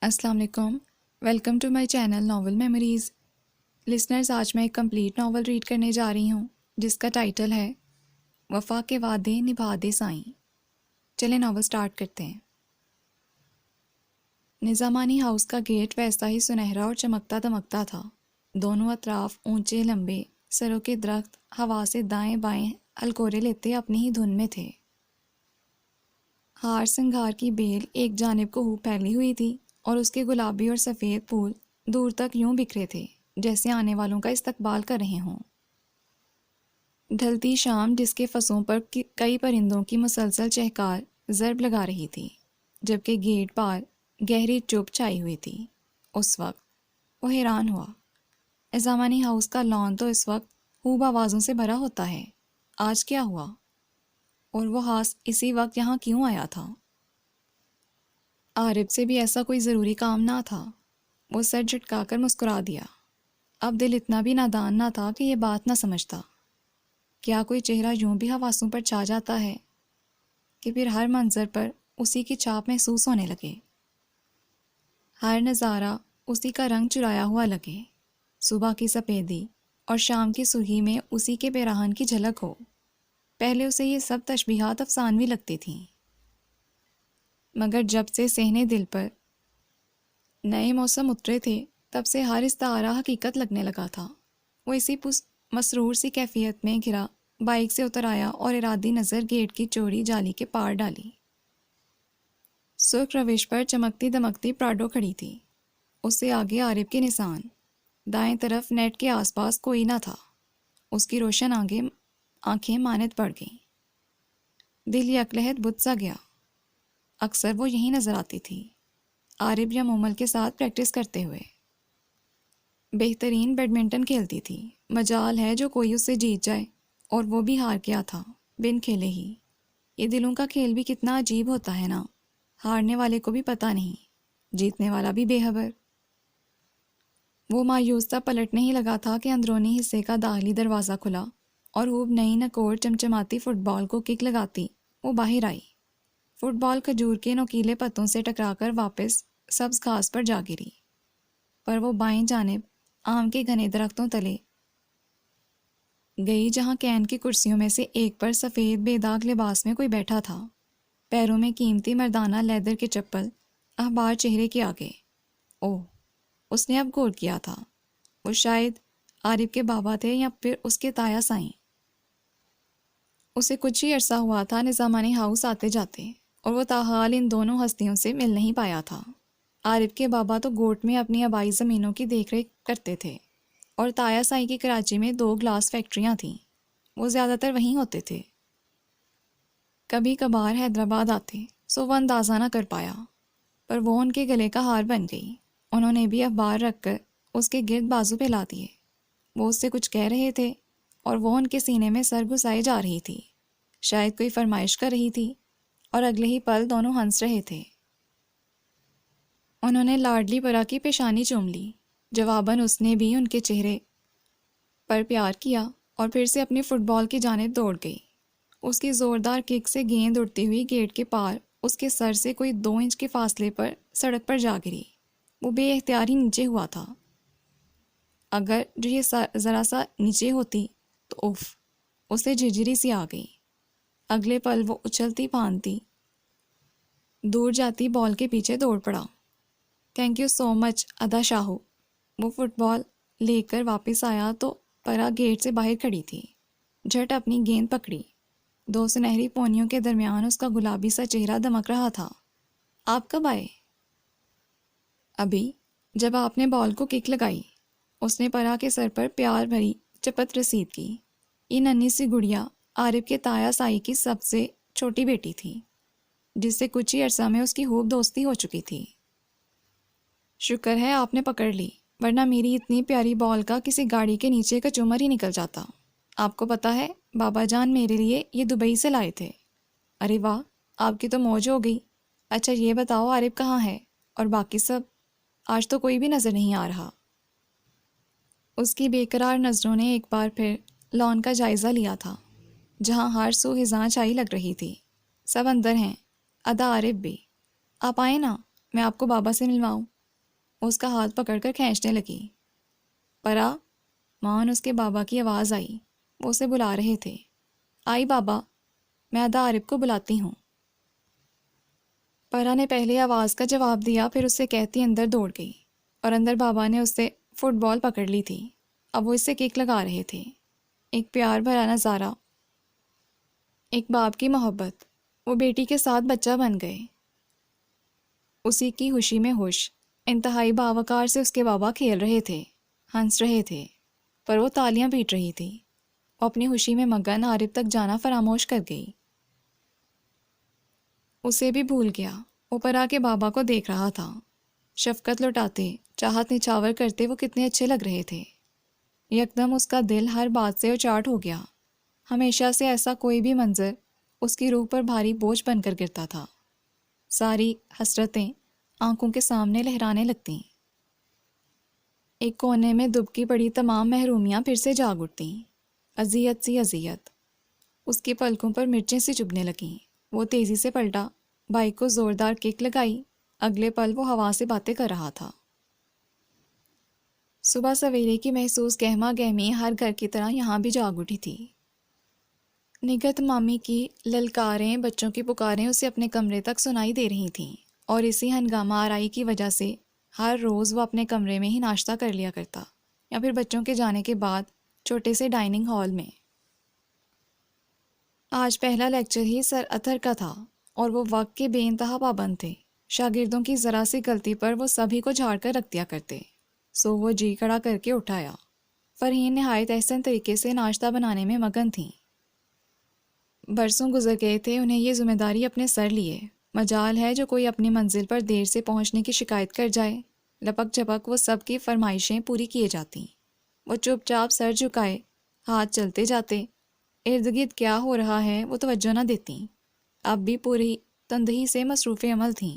السلام علیکم، welcome to my channel novel memories. Listeners, آج میں ایک کمپلیٹ ناول ریڈ کرنے جا رہی ہوں جس کا ٹائٹل ہے وفا کے وعدے نبھا دے سائیں۔ چلیں ناول سٹارٹ کرتے ہیں۔ نظامانی ہاؤس کا گیٹ ویسا ہی سنہرا اور چمکتا دمکتا تھا۔ دونوں اطراف اونچے لمبے سروں کے درخت ہوا سے دائیں بائیں ہلکورے لیتے اپنی ہی دھن میں تھے۔ ہار سنگھار کی بیل ایک جانب کو پھیلی ہوئی تھی اور اس کے گلابی اور سفید پھول دور تک یوں بکھرے تھے جیسے آنے والوں کا استقبال کر رہے ہوں۔ ڈھلتی شام جس کے فصوں پر کئی پرندوں کی مسلسل چہکار ضرب لگا رہی تھی، جبکہ گیٹ پار گہری چپ چھائی ہوئی تھی۔ اس وقت وہ حیران ہوا۔ نظامانی ہاؤس کا لان تو اس وقت خوب آوازوں سے بھرا ہوتا ہے، آج کیا ہوا؟ اور وہ ہاس اسی وقت یہاں کیوں آیا تھا؟ عارف سے بھی ایسا کوئی ضروری کام نہ تھا۔ وہ سر جھٹکا کر مسکرا دیا۔ اب دل اتنا بھی نادان نہ تھا کہ یہ بات نہ سمجھتا۔ کیا کوئی چہرہ یوں بھی حواسوں پر چھا جاتا ہے کہ پھر ہر منظر پر اسی کی چھاپ محسوس ہونے لگے، ہر نظارہ اسی کا رنگ چرایا ہوا لگے، صبح کی سفیدی اور شام کی سرخی میں اسی کے پیراہن کی جھلک ہو۔ پہلے اسے یہ سب تشبیہات افسانوی لگتی تھیں، مگر جب سے صحن دل پر نئے موسم اترے تھے تب سے ہر استعارہ حقیقت لگنے لگا تھا۔ وہ اسی مسرور سی کیفیت میں گھرا بائک سے اتر آیا اور ارادی نظر گیٹ کی چوڑی جالی کے پار ڈالی۔ سرخ روش پر چمکتی دمکتی پراڈو کھڑی تھی، اس سے آگے عارف کے نشان۔ دائیں طرف نیٹ کے آس پاس کوئی نہ تھا۔ اس کی روشن آنکھیں مانت پڑ گئیں۔ دل یکلہت بجھ سا گیا۔ اکثر وہ یہیں نظر آتی تھی، عارف یا مومل کے ساتھ پریکٹس کرتے ہوئے۔ بہترین بیڈمنٹن کھیلتی تھی، مجال ہے جو کوئی اس سے جیت جائے، اور وہ بھی ہار گیا تھا بن کھیلے ہی۔ یہ دلوں کا کھیل بھی کتنا عجیب ہوتا ہے نا، ہارنے والے کو بھی پتہ نہیں، جیتنے والا بھی بے خبر۔ وہ مایوس سا پلٹنے ہی لگا تھا کہ اندرونی حصے کا داخلی دروازہ کھلا اور خوب نئی نکوڑ چمچماتی فٹ بال کو کک لگاتی وہ باہر آئی۔ فٹ بال کھجور کے نوکیلے پتوں سے ٹکرا کر واپس سبز گھاس پر جا گری، پر وہ بائیں جانب آم کے گھنے درختوں تلے گئی جہاں کین کی کرسیوں میں سے ایک پر سفید بے داغ لباس میں کوئی بیٹھا تھا، پیروں میں قیمتی مردانہ لیدر کے چپل اخبار چہرے کے آگے۔ اوہ، اس نے اب غور کیا تھا، وہ شاید عارف کے بابا تھے یا پھر اس کے تایا سائیں۔ اسے کچھ ہی عرصہ ہوا تھا نظامانی ہاؤس آتے جاتے، اور وہ تاحال ان دونوں ہستیوں سے مل نہیں پایا تھا۔ عارف کے بابا تو گوٹ میں اپنی آبائی زمینوں کی دیکھ ریکھ کرتے تھے، اور تایا سائی کی کراچی میں 2 گلاس فیکٹریاں تھیں، وہ زیادہ تر وہیں ہوتے تھے۔ کبھی کبھار حیدرآباد آتے، سو وہ اندازہ نہ کر پایا، پر وہ ان کے گلے کا ہار بن گئی۔ انہوں نے بھی اخبار رکھ کر اس کے گرد بازو پھیلا دیے۔ وہ اس سے کچھ کہہ رہے تھے اور وہ ان کے سینے میں سر گھسائے جا رہی تھی، شاید کوئی فرمائش کر رہی تھی، اور اگلے ہی پل دونوں ہنس رہے تھے۔ انہوں نے لاڈلی پرا کی پیشانی چوم لی، جواباً اس نے بھی ان کے چہرے پر پیار کیا، اور پھر سے اپنی فٹ بال کی جانب دوڑ گئی۔ اس کی زوردار کک سے گیند اڑتی ہوئی گیٹ کے پار اس کے سر سے کوئی 2 انچ کے فاصلے پر سڑک پر جا گری۔ وہ بے اختیار ہی نیچے ہوا تھا۔ اگر جو یہ ذرا سا نیچے ہوتی تو اف، اسے جھرجھری سی آ گئی۔ اگلے پل وہ اچھلتی پھاندتی دور جاتی بال کے پیچھے دوڑ پڑا۔ تھینک یو سو مچ ادا شاہو۔ وہ فٹ بال لے کر واپس آیا تو پرا گیٹ سے باہر کھڑی تھی، جھٹ اپنی گیند پکڑی۔ 2 سنہری پونیوں کے درمیان اس کا گلابی سا چہرہ دمک رہا تھا۔ آپ کب آئے؟ ابھی، جب آپ نے بال کو کک لگائی۔ اس نے پرا کے سر پر پیار بھری چپت رسید کی۔ یہ ننھی سی گڑیا عارف کے تایا سائی کی سب سے چھوٹی بیٹی تھی، جس سے کچھ ہی عرصہ میں اس کی خوب دوستی ہو چکی تھی۔ شکر ہے آپ نے پکڑ لی، ورنہ میری اتنی پیاری بال کا کسی گاڑی کے نیچے کا چومر ہی نکل جاتا۔ آپ کو پتہ ہے بابا جان میرے لیے یہ دبئی سے لائے تھے۔ ارے واہ، آپ کی تو موج ہو گئی۔ اچھا یہ بتاؤ عارف کہاں ہے، اور باقی سب؟ آج تو کوئی بھی نظر نہیں آ رہا۔ اس کی بے قرار نظروں نے ایک بار پھر لان کا جائزہ لیا تھا، جہاں ہر سو خزاں چھائی لگ رہی تھی۔ سب اندر ہیں، ادا عارف بھی۔ آپ آئے نا، میں آپ کو بابا سے ملواؤں؟ اس کا ہاتھ پکڑ کر کھینچنے لگی۔ پرا، مان اس کے بابا کی آواز آئی، وہ اسے بلا رہے تھے۔ آئی بابا، میں ادا عارف کو بلاتی ہوں۔ پرا نے پہلے آواز کا جواب دیا، پھر اس سے کہتی اندر دوڑ گئی، اور اندر بابا نے اس سے فٹ بال پکڑ لی تھی۔ اب وہ اس سے کک لگا رہے تھے۔ ایک پیار بھرا نظارہ، ایک باپ کی محبت۔ وہ بیٹی کے ساتھ بچہ بن گئے۔ اسی کی خوشی میں خوش، انتہائی باوقار سے اس کے بابا کھیل رہے تھے، ہنس رہے تھے، پر وہ تالیاں پیٹ رہی تھی۔ وہ اپنی خوشی میں مگن عارف تک جانا فراموش کر گئی۔ اسے بھی بھول گیا۔ وہ پرا کے بابا کو دیکھ رہا تھا، شفقت لوٹاتے، چاہت نچھاور کرتے وہ کتنے اچھے لگ رہے تھے۔ یکدم اس کا دل ہر بات سے اچاٹ ہو گیا۔ ہمیشہ سے ایسا کوئی بھی منظر اس کی روح پر بھاری بوجھ بن کر گرتا تھا۔ ساری حسرتیں آنکھوں کے سامنے لہرانے لگتیں۔ ایک کونے میں دبکی پڑی تمام محرومیاں پھر سے جاگ اٹھتیں۔ اذیت سی اذیت۔ اس کی پلکوں پر مرچیں سی چبھنے لگیں۔ وہ تیزی سے پلٹا، بائک کو زوردار کک لگائی۔ اگلے پل وہ ہوا سے باتیں کر رہا تھا۔ صبح سویرے کی محسوس گہما گہمی ہر گھر کی طرح یہاں بھی جاگ اٹھی تھی۔ نگہت مامی کی للکاریں، بچوں کی پکاریں اسے اپنے کمرے تک سنائی دے رہی تھیں، اور اسی ہنگامہ آرائی کی وجہ سے ہر روز وہ اپنے کمرے میں ہی ناشتہ کر لیا کرتا، یا پھر بچوں کے جانے کے بعد چھوٹے سے ڈائننگ ہال میں۔ آج پہلا لیکچر ہی سر اتھر کا تھا، اور وہ وقت کے بے انتہا پابند تھے۔ شاگردوں کی ذرا سی غلطی پر وہ سبھی کو جھاڑ کر رکھ دیا کرتے۔ سو وہ جی کھڑا کر کے اٹھایا۔ فرحین نہایت احسن طریقے سے ناشتہ بنانے میں مگن تھیں۔ برسوں گزر گئے تھے انہیں یہ ذمہ داری اپنے سر لیے۔ مجال ہے جو کوئی اپنی منزل پر دیر سے پہنچنے کی شکایت کر جائے۔ لپک جھپک وہ سب کی فرمائشیں پوری کیے جاتی۔ وہ چپ چاپ سر جھکائے ہاتھ چلتے جاتے، ارد گرد کیا ہو رہا ہے وہ توجہ نہ دیتی۔ اب بھی پوری تندہی سے مصروف عمل تھیں۔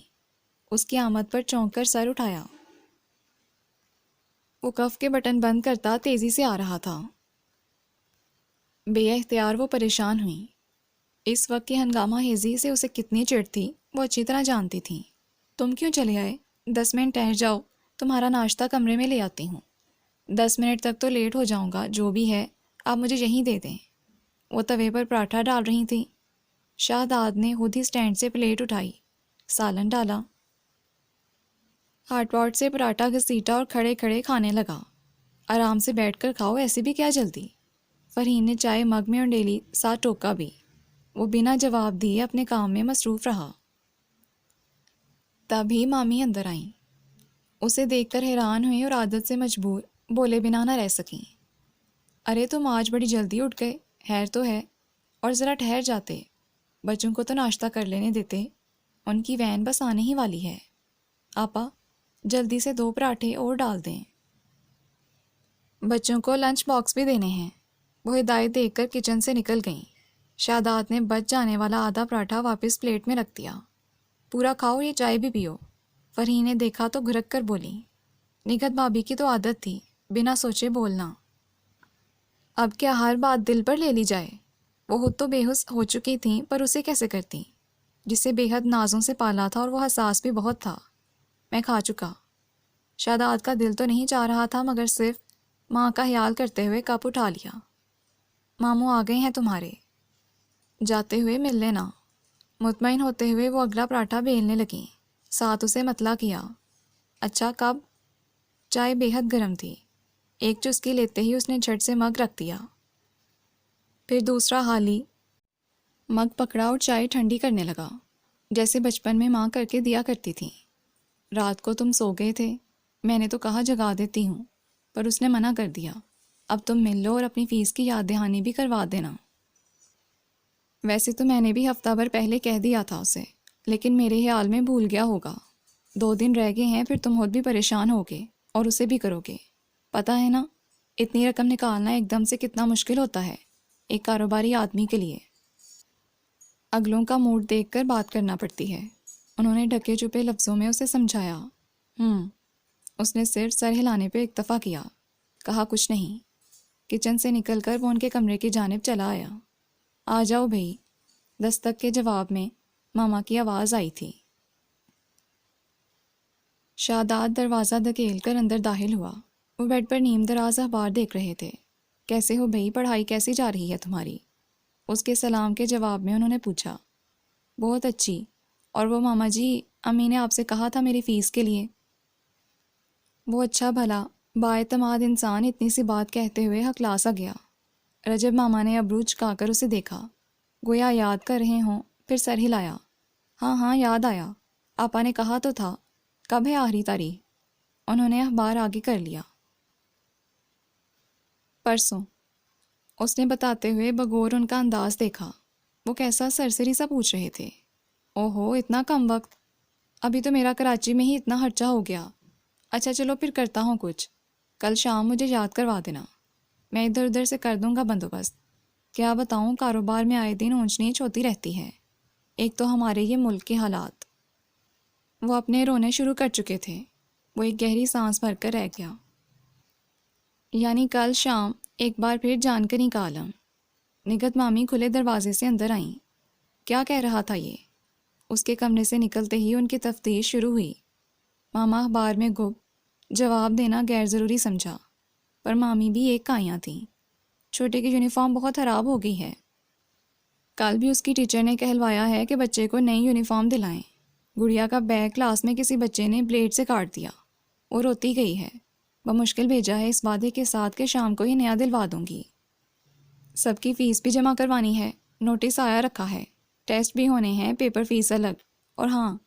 اس کی آمد پر چونک کر سر اٹھایا۔ وہ کف کے بٹن بند کرتا تیزی سے آ رہا تھا۔ بے اختیار وہ پریشان ہوئیں۔ اس وقت کی ہنگامہ ہیزی سے اسے کتنی چڑ تھی وہ اچھی طرح جانتی تھیں۔ تم کیوں چلے آئے؟ 10 منٹ ٹھہر جاؤ، تمہارا ناشتہ کمرے میں لے آتی ہوں۔ 10 منٹ تک تو لیٹ ہو جاؤں گا، جو بھی ہے آپ مجھے یہیں دے دیں۔ وہ توے پر پراٹھا ڈال رہی تھیں۔ شہداد نے خود ہی سٹینڈ سے پلیٹ اٹھائی، سالن ڈالا، ہاٹ واٹ سے پراٹھا گھسیٹا اور کھڑے کھڑے کھانے لگا۔ آرام سے بیٹھ کر کھاؤ، ایسی بھی کیا جلدی؟ فرحین نے چائے مگ میں انڈیلی، ساتھ ٹوکا بھی۔ وہ بنا جواب دیے اپنے کام میں مصروف رہا۔ تبھی مامی اندر آئیں۔ اسے دیکھ کر حیران ہوئیں اور عادت سے مجبور بولے بنا نہ رہ سکیں۔ ارے تم آج بڑی جلدی اٹھ گئے، خیر تو ہے؟ اور ذرا ٹھہر جاتے، بچوں کو تو ناشتہ کر لینے دیتے، ان کی وین بس آنے ہی والی ہے۔ آپا جلدی سے 2 پراٹھے اور ڈال دیں، بچوں کو لنچ باکس بھی دینے ہیں۔ وہ ہدایت دیکھ کر کچن سے نکل گئیں۔ شہداد نے بچ جانے والا آدھا پراٹھا واپس پلیٹ میں رکھ دیا۔ پورا کھاؤ، یہ چائے بھی پیو۔ فرحین نے دیکھا تو گھرک کر بولی۔ نگہت بھابھی کی تو عادت تھی بنا سوچے بولنا، اب کیا ہر بات دل پر لے لی جائے؟ وہ خود تو بے ہوش ہو چکی تھیں، پر اسے کیسے کرتی، جسے بے حد نازوں سے پالا تھا اور وہ حساس بھی بہت تھا۔ میں کھا چکا۔ شہداد کا دل تو نہیں چاہ رہا تھا، مگر صرف ماں کا خیال کرتے ہوئے کپ اٹھا لیا۔ ماموں آ گئے ہیں تمہارے، جاتے ہوئے مل لینا۔ مطمئن ہوتے ہوئے وہ اگلا پراٹھا بیلنے لگیں، ساتھ اسے متلا کیا۔ اچھا کب؟ چائے بے حد گرم تھی۔ ایک چسکی لیتے ہی اس نے جھٹ سے مگ رکھ دیا، پھر دوسرا حالی مگ پکڑا اور چائے ٹھنڈی کرنے لگا، جیسے بچپن میں ماں کر کے دیا کرتی تھی۔ رات کو تم سو گئے تھے، میں نے تو کہا جگا دیتی ہوں، پر اس نے منع کر دیا۔ اب تم مل لو اور اپنی فیس کی یاد دہانی بھی کروا دینا۔ ویسے تو میں نے بھی ہفتہ بھر پہلے کہہ دیا تھا اسے، لیکن میرے خیال میں بھول گیا ہوگا۔ 2 دن رہ گئے ہیں، پھر تم خود بھی پریشان ہوگے اور اسے بھی کرو گے۔ پتہ ہے نا اتنی رقم نکالنا ایک دم سے کتنا مشکل ہوتا ہے ایک کاروباری آدمی کے لیے۔ اگلوں کا موڈ دیکھ کر بات کرنا پڑتی ہے، انہوں نے ڈھکے چھپے لفظوں میں اسے سمجھایا۔ اس نے صرف سر ہلانے پہ اکتفا کیا، کہا کچھ نہیں۔ کچن سے نکل کر وہ ان کے کمرے کی جانب چلا آیا۔ آ جاؤ بھئی، دستک کے جواب میں ماما کی آواز آئی تھی۔ شاداب دروازہ دھکیل کر اندر داخل ہوا۔ وہ بیڈ پر نیم دراز اخبار دیکھ رہے تھے۔ کیسے ہو بھئی، پڑھائی کیسی جا رہی ہے تمہاری؟ اس کے سلام کے جواب میں انہوں نے پوچھا۔ بہت اچھی۔ اور وہ ماما جی، امی نے آپ سے کہا تھا میری فیس کے لیے۔ وہ اچھا بھلا بااعتماد انسان اتنی سی بات کہتے ہوئے ہکلا سا گیا۔ رجب ماما نے ابرو چکا کر اسے دیکھا، گویا یاد کر رہے ہوں، پھر سر ہلایا۔ ہاں ہاں یاد آیا، آپا نے کہا تو تھا۔ کب ہے آخری تاریخ؟ انہوں نے اخبار آگے کر لیا۔ پرسوں، اس نے بتاتے ہوئے بغور ان کا انداز دیکھا۔ وہ کیسا سرسری سا پوچھ رہے تھے۔ اوہو، اتنا کم وقت؟ ابھی تو میرا کراچی میں ہی اتنا خرچہ ہو گیا۔ اچھا چلو پھر کرتا ہوں کچھ، کل شام مجھے یاد کروا دینا، میں ادھر ادھر سے کر دوں گا بندوبست۔ کیا بتاؤں، کاروبار میں آئے دن اونچ نیچ ہوتی رہتی ہے، ایک تو ہمارے یہ ملک کے حالات۔ وہ اپنے رونے شروع کر چکے تھے۔ وہ ایک گہری سانس بھر کر رہ گیا۔ یعنی کل شام ایک بار پھر جان کر نکالم۔ نگہت مامی کھلے دروازے سے اندر آئیں۔ کیا کہہ رہا تھا یہ؟ اس کے کمرے سے نکلتے ہی ان کی تفتیش شروع ہوئی۔ ماما اخبار میں گپ جواب دینا غیر ضروری سمجھا، پر مامی بھی ایک کائیاں تھیں۔ چھوٹے کی یونیفارم بہت خراب ہو گئی ہے، کل بھی اس کی ٹیچر نے کہلوایا ہے کہ بچے کو نئی یونیفارم دلائیں۔ گڑیا کا بیگ کلاس میں کسی بچے نے بلیڈ سے کاٹ دیا، وہ روتی گئی ہے۔ بمشکل بھیجا ہے اس وعدے کے ساتھ کہ شام کو ہی نیا دلوا دوں گی۔ سب کی فیس بھی جمع کروانی ہے، نوٹس آیا رکھا ہے، ٹیسٹ بھی ہونے ہیں، پیپر فیس الگ۔ اور ہاں،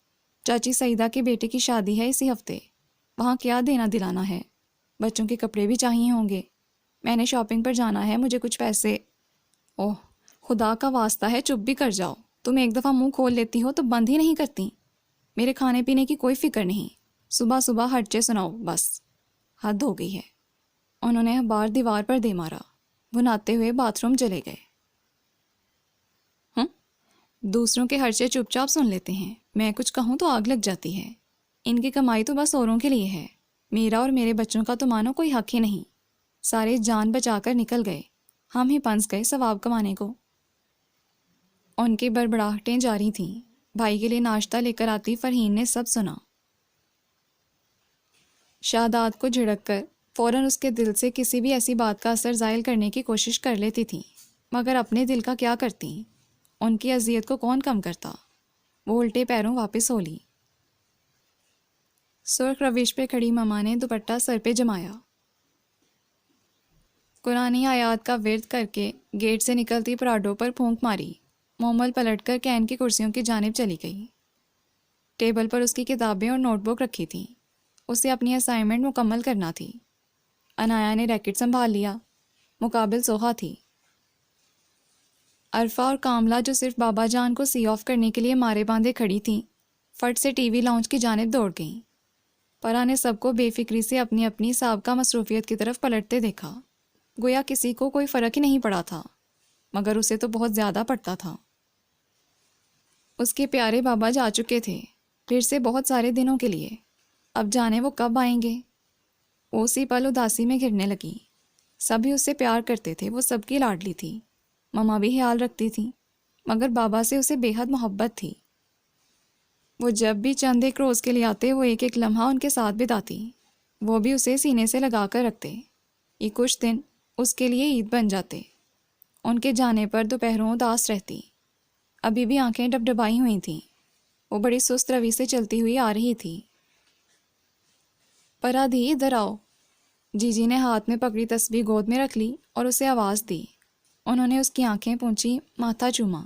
چاچی سعیدہ کے بیٹے کی شادی ہے اسی ہفتے، وہاں کیا دینا دلانا ہے، بچوں کے کپڑے بھی چاہیے ہوں گے۔ میں نے شاپنگ پر جانا ہے، مجھے کچھ پیسے۔ اوہ خدا کا واسطہ ہے، چپ بھی کر جاؤ، تم ایک دفعہ منہ کھول لیتی ہو تو بند ہی نہیں کرتی۔ میرے کھانے پینے کی کوئی فکر نہیں، صبح صبح ہرچے سناؤ بس، حد ہو گئی ہے۔ انہوں نے اخبار دیوار پر دے مارا، بھناتے ہوئے باتھ روم چلے گئے۔ دوسروں کے ہرچے چپ چاپ سن لیتے ہیں، میں کچھ کہوں تو آگ لگ جاتی ہے۔ ان کی کمائی تو بس اوروں کے لیے ہے، میرا اور میرے بچوں کا تو مانو کوئی حق ہی نہیں۔ سارے جان بچا کر نکل گئے، ہم ہی پنس گئے ثواب کمانے کو۔ ان کی بڑبڑاہٹیں جاری تھیں۔ بھائی کے لیے ناشتہ لے کر آتی فرحین نے سب سنا۔ شاداب کو جھڑک کر فوراً اس کے دل سے کسی بھی ایسی بات کا اثر زائل کرنے کی کوشش کر لیتی تھیں، مگر اپنے دل کا کیا کرتی؟ ان کی اذیت کو کون کم کرتا؟ وہ الٹے پیروں واپس ہو لی۔ سرخ روش پہ کھڑی ماما نے دوپٹہ سر پہ جمایا، قرآنی آیات کا ورد کر کے گیٹ سے نکلتی پراڈو پر پھونک ماری، مومل پلٹ کر کین کی کرسیوں کی جانب چلی گئی۔ ٹیبل پر اس کی کتابیں اور نوٹ بک رکھی تھیں، اسے اپنی اسائنمنٹ مکمل کرنا تھی۔ انایا نے ریکٹ سنبھال لیا، مقابل سوہا تھی۔ عرفہ اور کاملہ جو صرف بابا جان کو سی آف کرنے کے لیے مارے باندھے کھڑی تھیں، فٹ سے ٹی وی لاؤنج کی جانب دوڑ گئیں۔ پرا نے سب کو بے فکری سے اپنی اپنی سابقہ مصروفیت کی طرف پلٹتے دیکھا، گویا کسی کو کوئی فرق ہی نہیں پڑا تھا، مگر اسے تو بہت زیادہ پڑتا تھا۔ اس کے پیارے بابا جا چکے تھے، پھر سے بہت سارے دنوں کے لیے، اب جانے وہ کب آئیں گے۔ وہ اسی پل اداسی میں گرنے لگی۔ سبھی اس سے پیار کرتے تھے، وہ سب کی لاڈلی تھی، ماما بھی خیال رکھتی تھی، مگر بابا سے اسے بے حد محبت تھی۔ وہ جب بھی چند ایک روز کے لیے آتے، وہ ایک ایک لمحہ ان کے ساتھ بتاتی، وہ بھی اسے سینے سے لگا کر رکھتے۔ یہ کچھ دن اس کے لیے عید بن جاتے۔ ان کے جانے پر دوپہروں اداس رہتی، ابھی بھی آنکھیں ڈبڈبائی ہوئی تھیں۔ وہ بڑی سست روی سے چلتی ہوئی آ رہی تھی۔ پرا دی ادھر آؤ۔ جی جی نے ہاتھ میں پکڑی تسبیح گود میں رکھ لی اور اسے آواز دی۔ انہوں نے اس کی آنکھیں پونچھی، ماتھا چوما،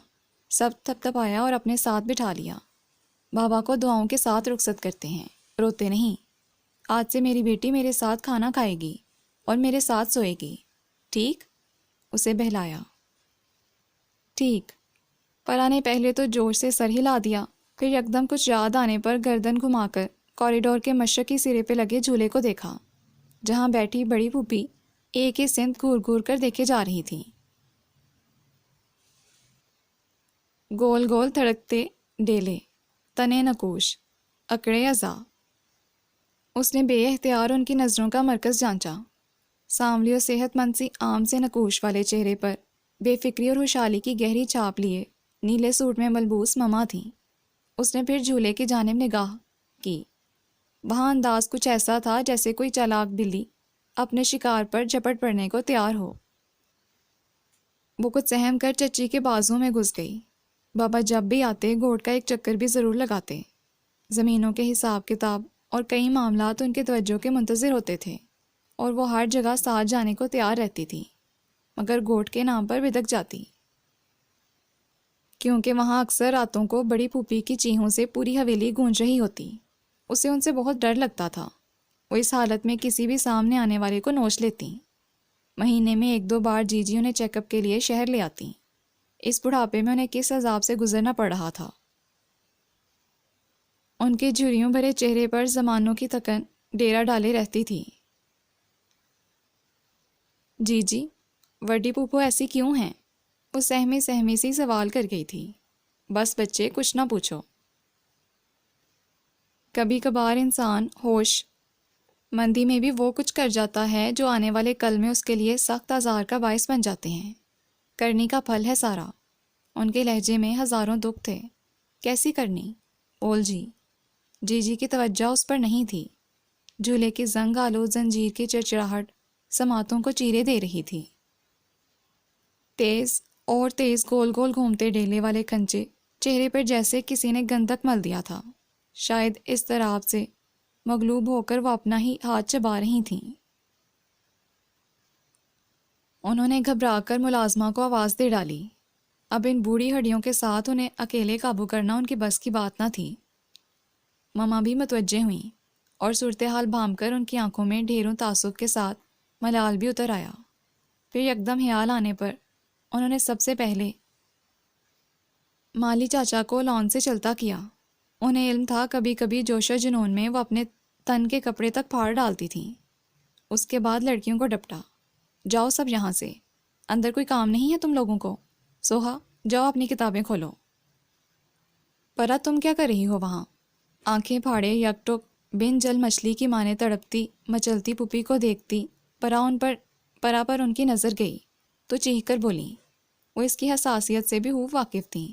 سب تھپ تھپایا اور اپنے ساتھ بٹھا لیا۔ بابا کو دعاؤں کے ساتھ رخصت کرتے ہیں، روتے نہیں۔ آج سے میری بیٹی میرے ساتھ کھانا کھائے گی اور میرے ساتھ سوئے گی، ٹھیک؟ اسے بہلایا۔ ٹھیک۔ پرا نے پہلے تو جوش سے سر ہلا دیا، پھر یکدم کچھ یاد آنے پر گردن گھما کر کوریڈور کے مشرقی سرے پہ لگے جھولے کو دیکھا، جہاں بیٹھی بڑی پھوپھی ایک ہی سمت گھور گھور کر دیکھے جا رہی تھیں۔ گول گول تھڑکتے ڈیلے، تنے نکوش، اکڑے اعضا۔ اس نے بے اختیار ان کی نظروں کا مرکز جانچا۔ سانولی اور صحت مند سی عام سے نکوش والے چہرے پر بے فکری اور خوشحالی کی گہری چھاپ لیے نیلے سوٹ میں ملبوس مما تھیں۔ اس نے پھر جھولے کی جانب نگاہ کی۔ وہاں انداز کچھ ایسا تھا جیسے کوئی چالاک بلی اپنے شکار پر جھپٹ پڑنے کو تیار ہو۔ وہ کچھ سہم کر چچی کے بازوں میں گھس گئی۔ بابا جب بھی آتے گھوڑ کا ایک چکر بھی ضرور لگاتے۔ زمینوں کے حساب کتاب اور کئی معاملات ان کے توجہ کے منتظر ہوتے تھے اور وہ ہر جگہ ساتھ جانے کو تیار رہتی تھی، مگر گھوٹ کے نام پر بدک جاتی، کیونکہ وہاں اکثر راتوں کو بڑی پھوپھی کی چیخوں سے پوری حویلی گونج رہی ہوتی۔ اسے ان سے بہت ڈر لگتا تھا۔ وہ اس حالت میں کسی بھی سامنے آنے والے کو نوچ لیتی۔ مہینے میں 1-2 بار جی جی انہیں چیک اپ کے لیے شہر لے آتی۔ اس بڑھاپے میں انہیں کس عذاب سے گزرنا پڑ رہا تھا۔ ان کے جھریوں بھرے چہرے پر زمانوں کی تھکن ڈیرا ڈالے رہتی تھی۔ جی جی، وڈی پھوپھو ایسی کیوں ہیں؟ وہ سہمی سہمی سی سوال کر گئی تھی۔ بس بچے کچھ نہ پوچھو۔ کبھی کبھار انسان ہوش مندی میں بھی وہ کچھ کر جاتا ہے جو آنے والے کل میں اس کے لیے سخت آزار کا باعث بن جاتے ہیں۔ کرنی کا پھل ہے سارا۔ ان کے لہجے میں ہزاروں دکھ تھے۔ کیسی کرنی؟ بول جی۔ جی جی کی توجہ اس پر نہیں تھی۔ جھولے کی زنگ آلود زنجیر کی چرچراہٹ سماعتوں کو چیرے دے رہی تھی۔ تیز اور تیز گول گول گھومتے ڈیلے والے کنچے چہرے پر جیسے کسی نے گندھک مل دیا تھا۔ شاید اس طرح سے مغلوب ہو کر وہ اپنا ہی ہاتھ چبا رہی تھیں۔ انہوں نے گھبرا کر ملازمہ کو آواز دے ڈالی۔ اب ان بوڑھی ہڈیوں کے ساتھ انہیں اکیلے قابو کرنا ان کی بس کی بات نہ تھی۔ ماما بھی متوجہ ہوئیں اور صورتحال بھانپ کر ان کی آنکھوں میں ڈھیروں تعصب کے ساتھ ملال بھی اتر آیا۔ پھر یکدم خیال آنے پر انہوں نے سب سے پہلے مالی چاچا کو لان سے چلتا کیا۔ انہیں علم تھا کبھی کبھی جوش و جنون میں وہ اپنے تن کے کپڑے تک پھاڑ ڈالتی تھیں۔ اس کے بعد لڑکیوں کو ڈپٹا، جاؤ سب یہاں سے، اندر کوئی کام نہیں ہے تم لوگوں کو؟ سوہا جاؤ اپنی کتابیں کھولو۔ پرا تم کیا کر رہی ہو وہاں؟ آنکھیں پھاڑے یک ٹک بن جل مچھلی کی مانے تڑپتی مچلتی پھوپھی کو دیکھتی پرا پر ان کی نظر گئی تو چیخ کر بولی۔ وہ اس کی حساسیت سے بھی خوب واقف تھیں۔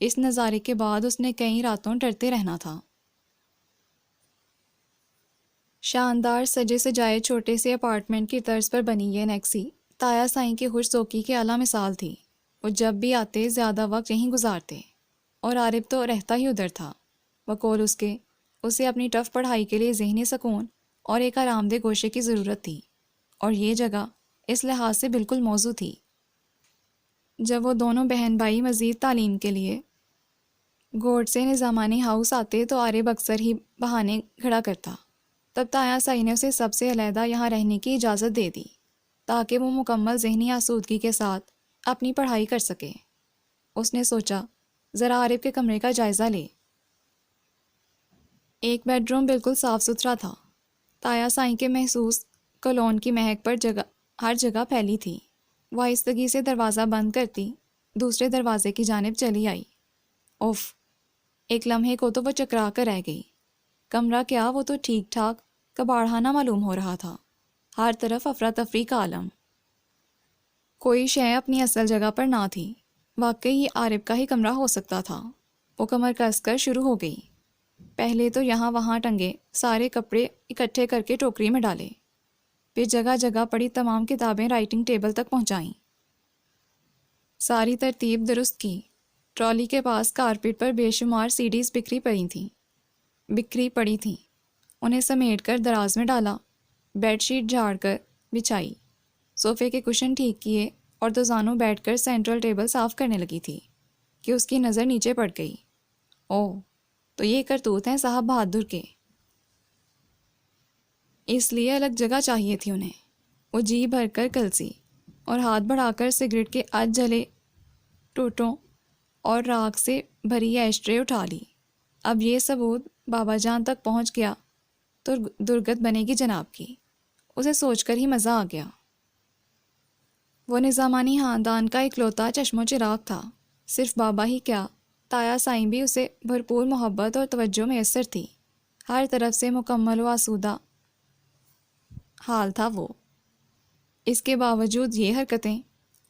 اس نظارے کے بعد اس نے کئی راتوں ڈرتے رہنا تھا۔ شاندار سجے سجائے چھوٹے سے اپارٹمنٹ کی طرز پر بنی یہ نیکسی تایا سائیں کی خوش ذوقی کی اعلیٰ مثال تھی۔ وہ جب بھی آتے زیادہ وقت یہیں گزارتے اور عارف تو رہتا ہی ادھر تھا۔ بقول اسے اپنی ٹف پڑھائی کے لیے ذہنی سکون اور ایک آرام دہ گوشے کی ضرورت تھی، اور یہ جگہ اس لحاظ سے بالکل موزوں تھی۔ جب وہ دونوں بہن بھائی مزید تعلیم کے لیے گوٹ سے نظامانی ہاؤس آتے تو عارف اکثر ہی بہانے کھڑا کرتا۔ تب تایا سائی نے اسے سب سے علیحدہ یہاں رہنے کی اجازت دے دی تاکہ وہ مکمل ذہنی آسودگی کے ساتھ اپنی پڑھائی کر سکے۔ اس نے سوچا ذرا عارف کے کمرے کا جائزہ لے۔ ایک بیڈ روم بالکل صاف ستھرا تھا۔ تایا سائی کے محسوس کولون کی مہک پر ہر جگہ پھیلی تھی۔ وہ آہستگی سے دروازہ بند کرتی دوسرے دروازے کی جانب چلی آئی۔ اوف! ایک لمحے کو تو وہ چکرا کر رہ گئی۔ کمرہ کیا، وہ تو ٹھیک ٹھاک کباڑخانہ معلوم ہو رہا تھا۔ ہر طرف افراتفری کا عالم۔ کوئی شے اپنی اصل جگہ پر نہ تھی۔ واقعی یہ عارف کا ہی کمرہ ہو سکتا تھا۔ وہ کمر کس کر شروع ہو گئی۔ پہلے تو یہاں وہاں ٹنگے سارے کپڑے اکٹھے کر کے ٹوکری میں ڈالے، پھر جگہ جگہ پڑی تمام کتابیں رائٹنگ ٹیبل تک پہنچائیں۔ ساری ترتیب درست کی۔ ٹرالی کے پاس کارپیٹ پر بے شمار سیڈیز بکھری پڑی تھیں۔ انہیں سمیٹ کر دراز میں ڈالا، بیڈ شیٹ جھاڑ کر بچھائی، صوفے کے کشن ٹھیک کیے اور دوزانوں بیٹھ کر سینٹرل ٹیبل صاف کرنے لگی تھی کہ اس کی نظر نیچے پڑ گئی۔ اوہ، تو یہ کرتوت ہیں صاحب بہادر کے۔ اس لیے الگ جگہ چاہیے تھی انہیں۔ وہ جی بھر کر کلسی اور ہاتھ بڑھا کر سگریٹ کے آج جلے ٹوٹوں اور راکھ سے بھری ایش ٹرے اٹھا لی۔ اب یہ ثبوت بابا جان تک پہنچ گیا تو درگت بنے گی جناب کی۔ اسے سوچ کر ہی مزہ آ گیا۔ وہ نظامانی خاندان کا اکلوتا چشم و چراغ تھا۔ صرف بابا ہی کیا، تایا سائیں بھی اسے بھرپور محبت اور توجہ میسر تھی۔ ہر طرف سے مکمل و آسودہ حال تھا وہ۔ اس کے باوجود یہ حرکتیں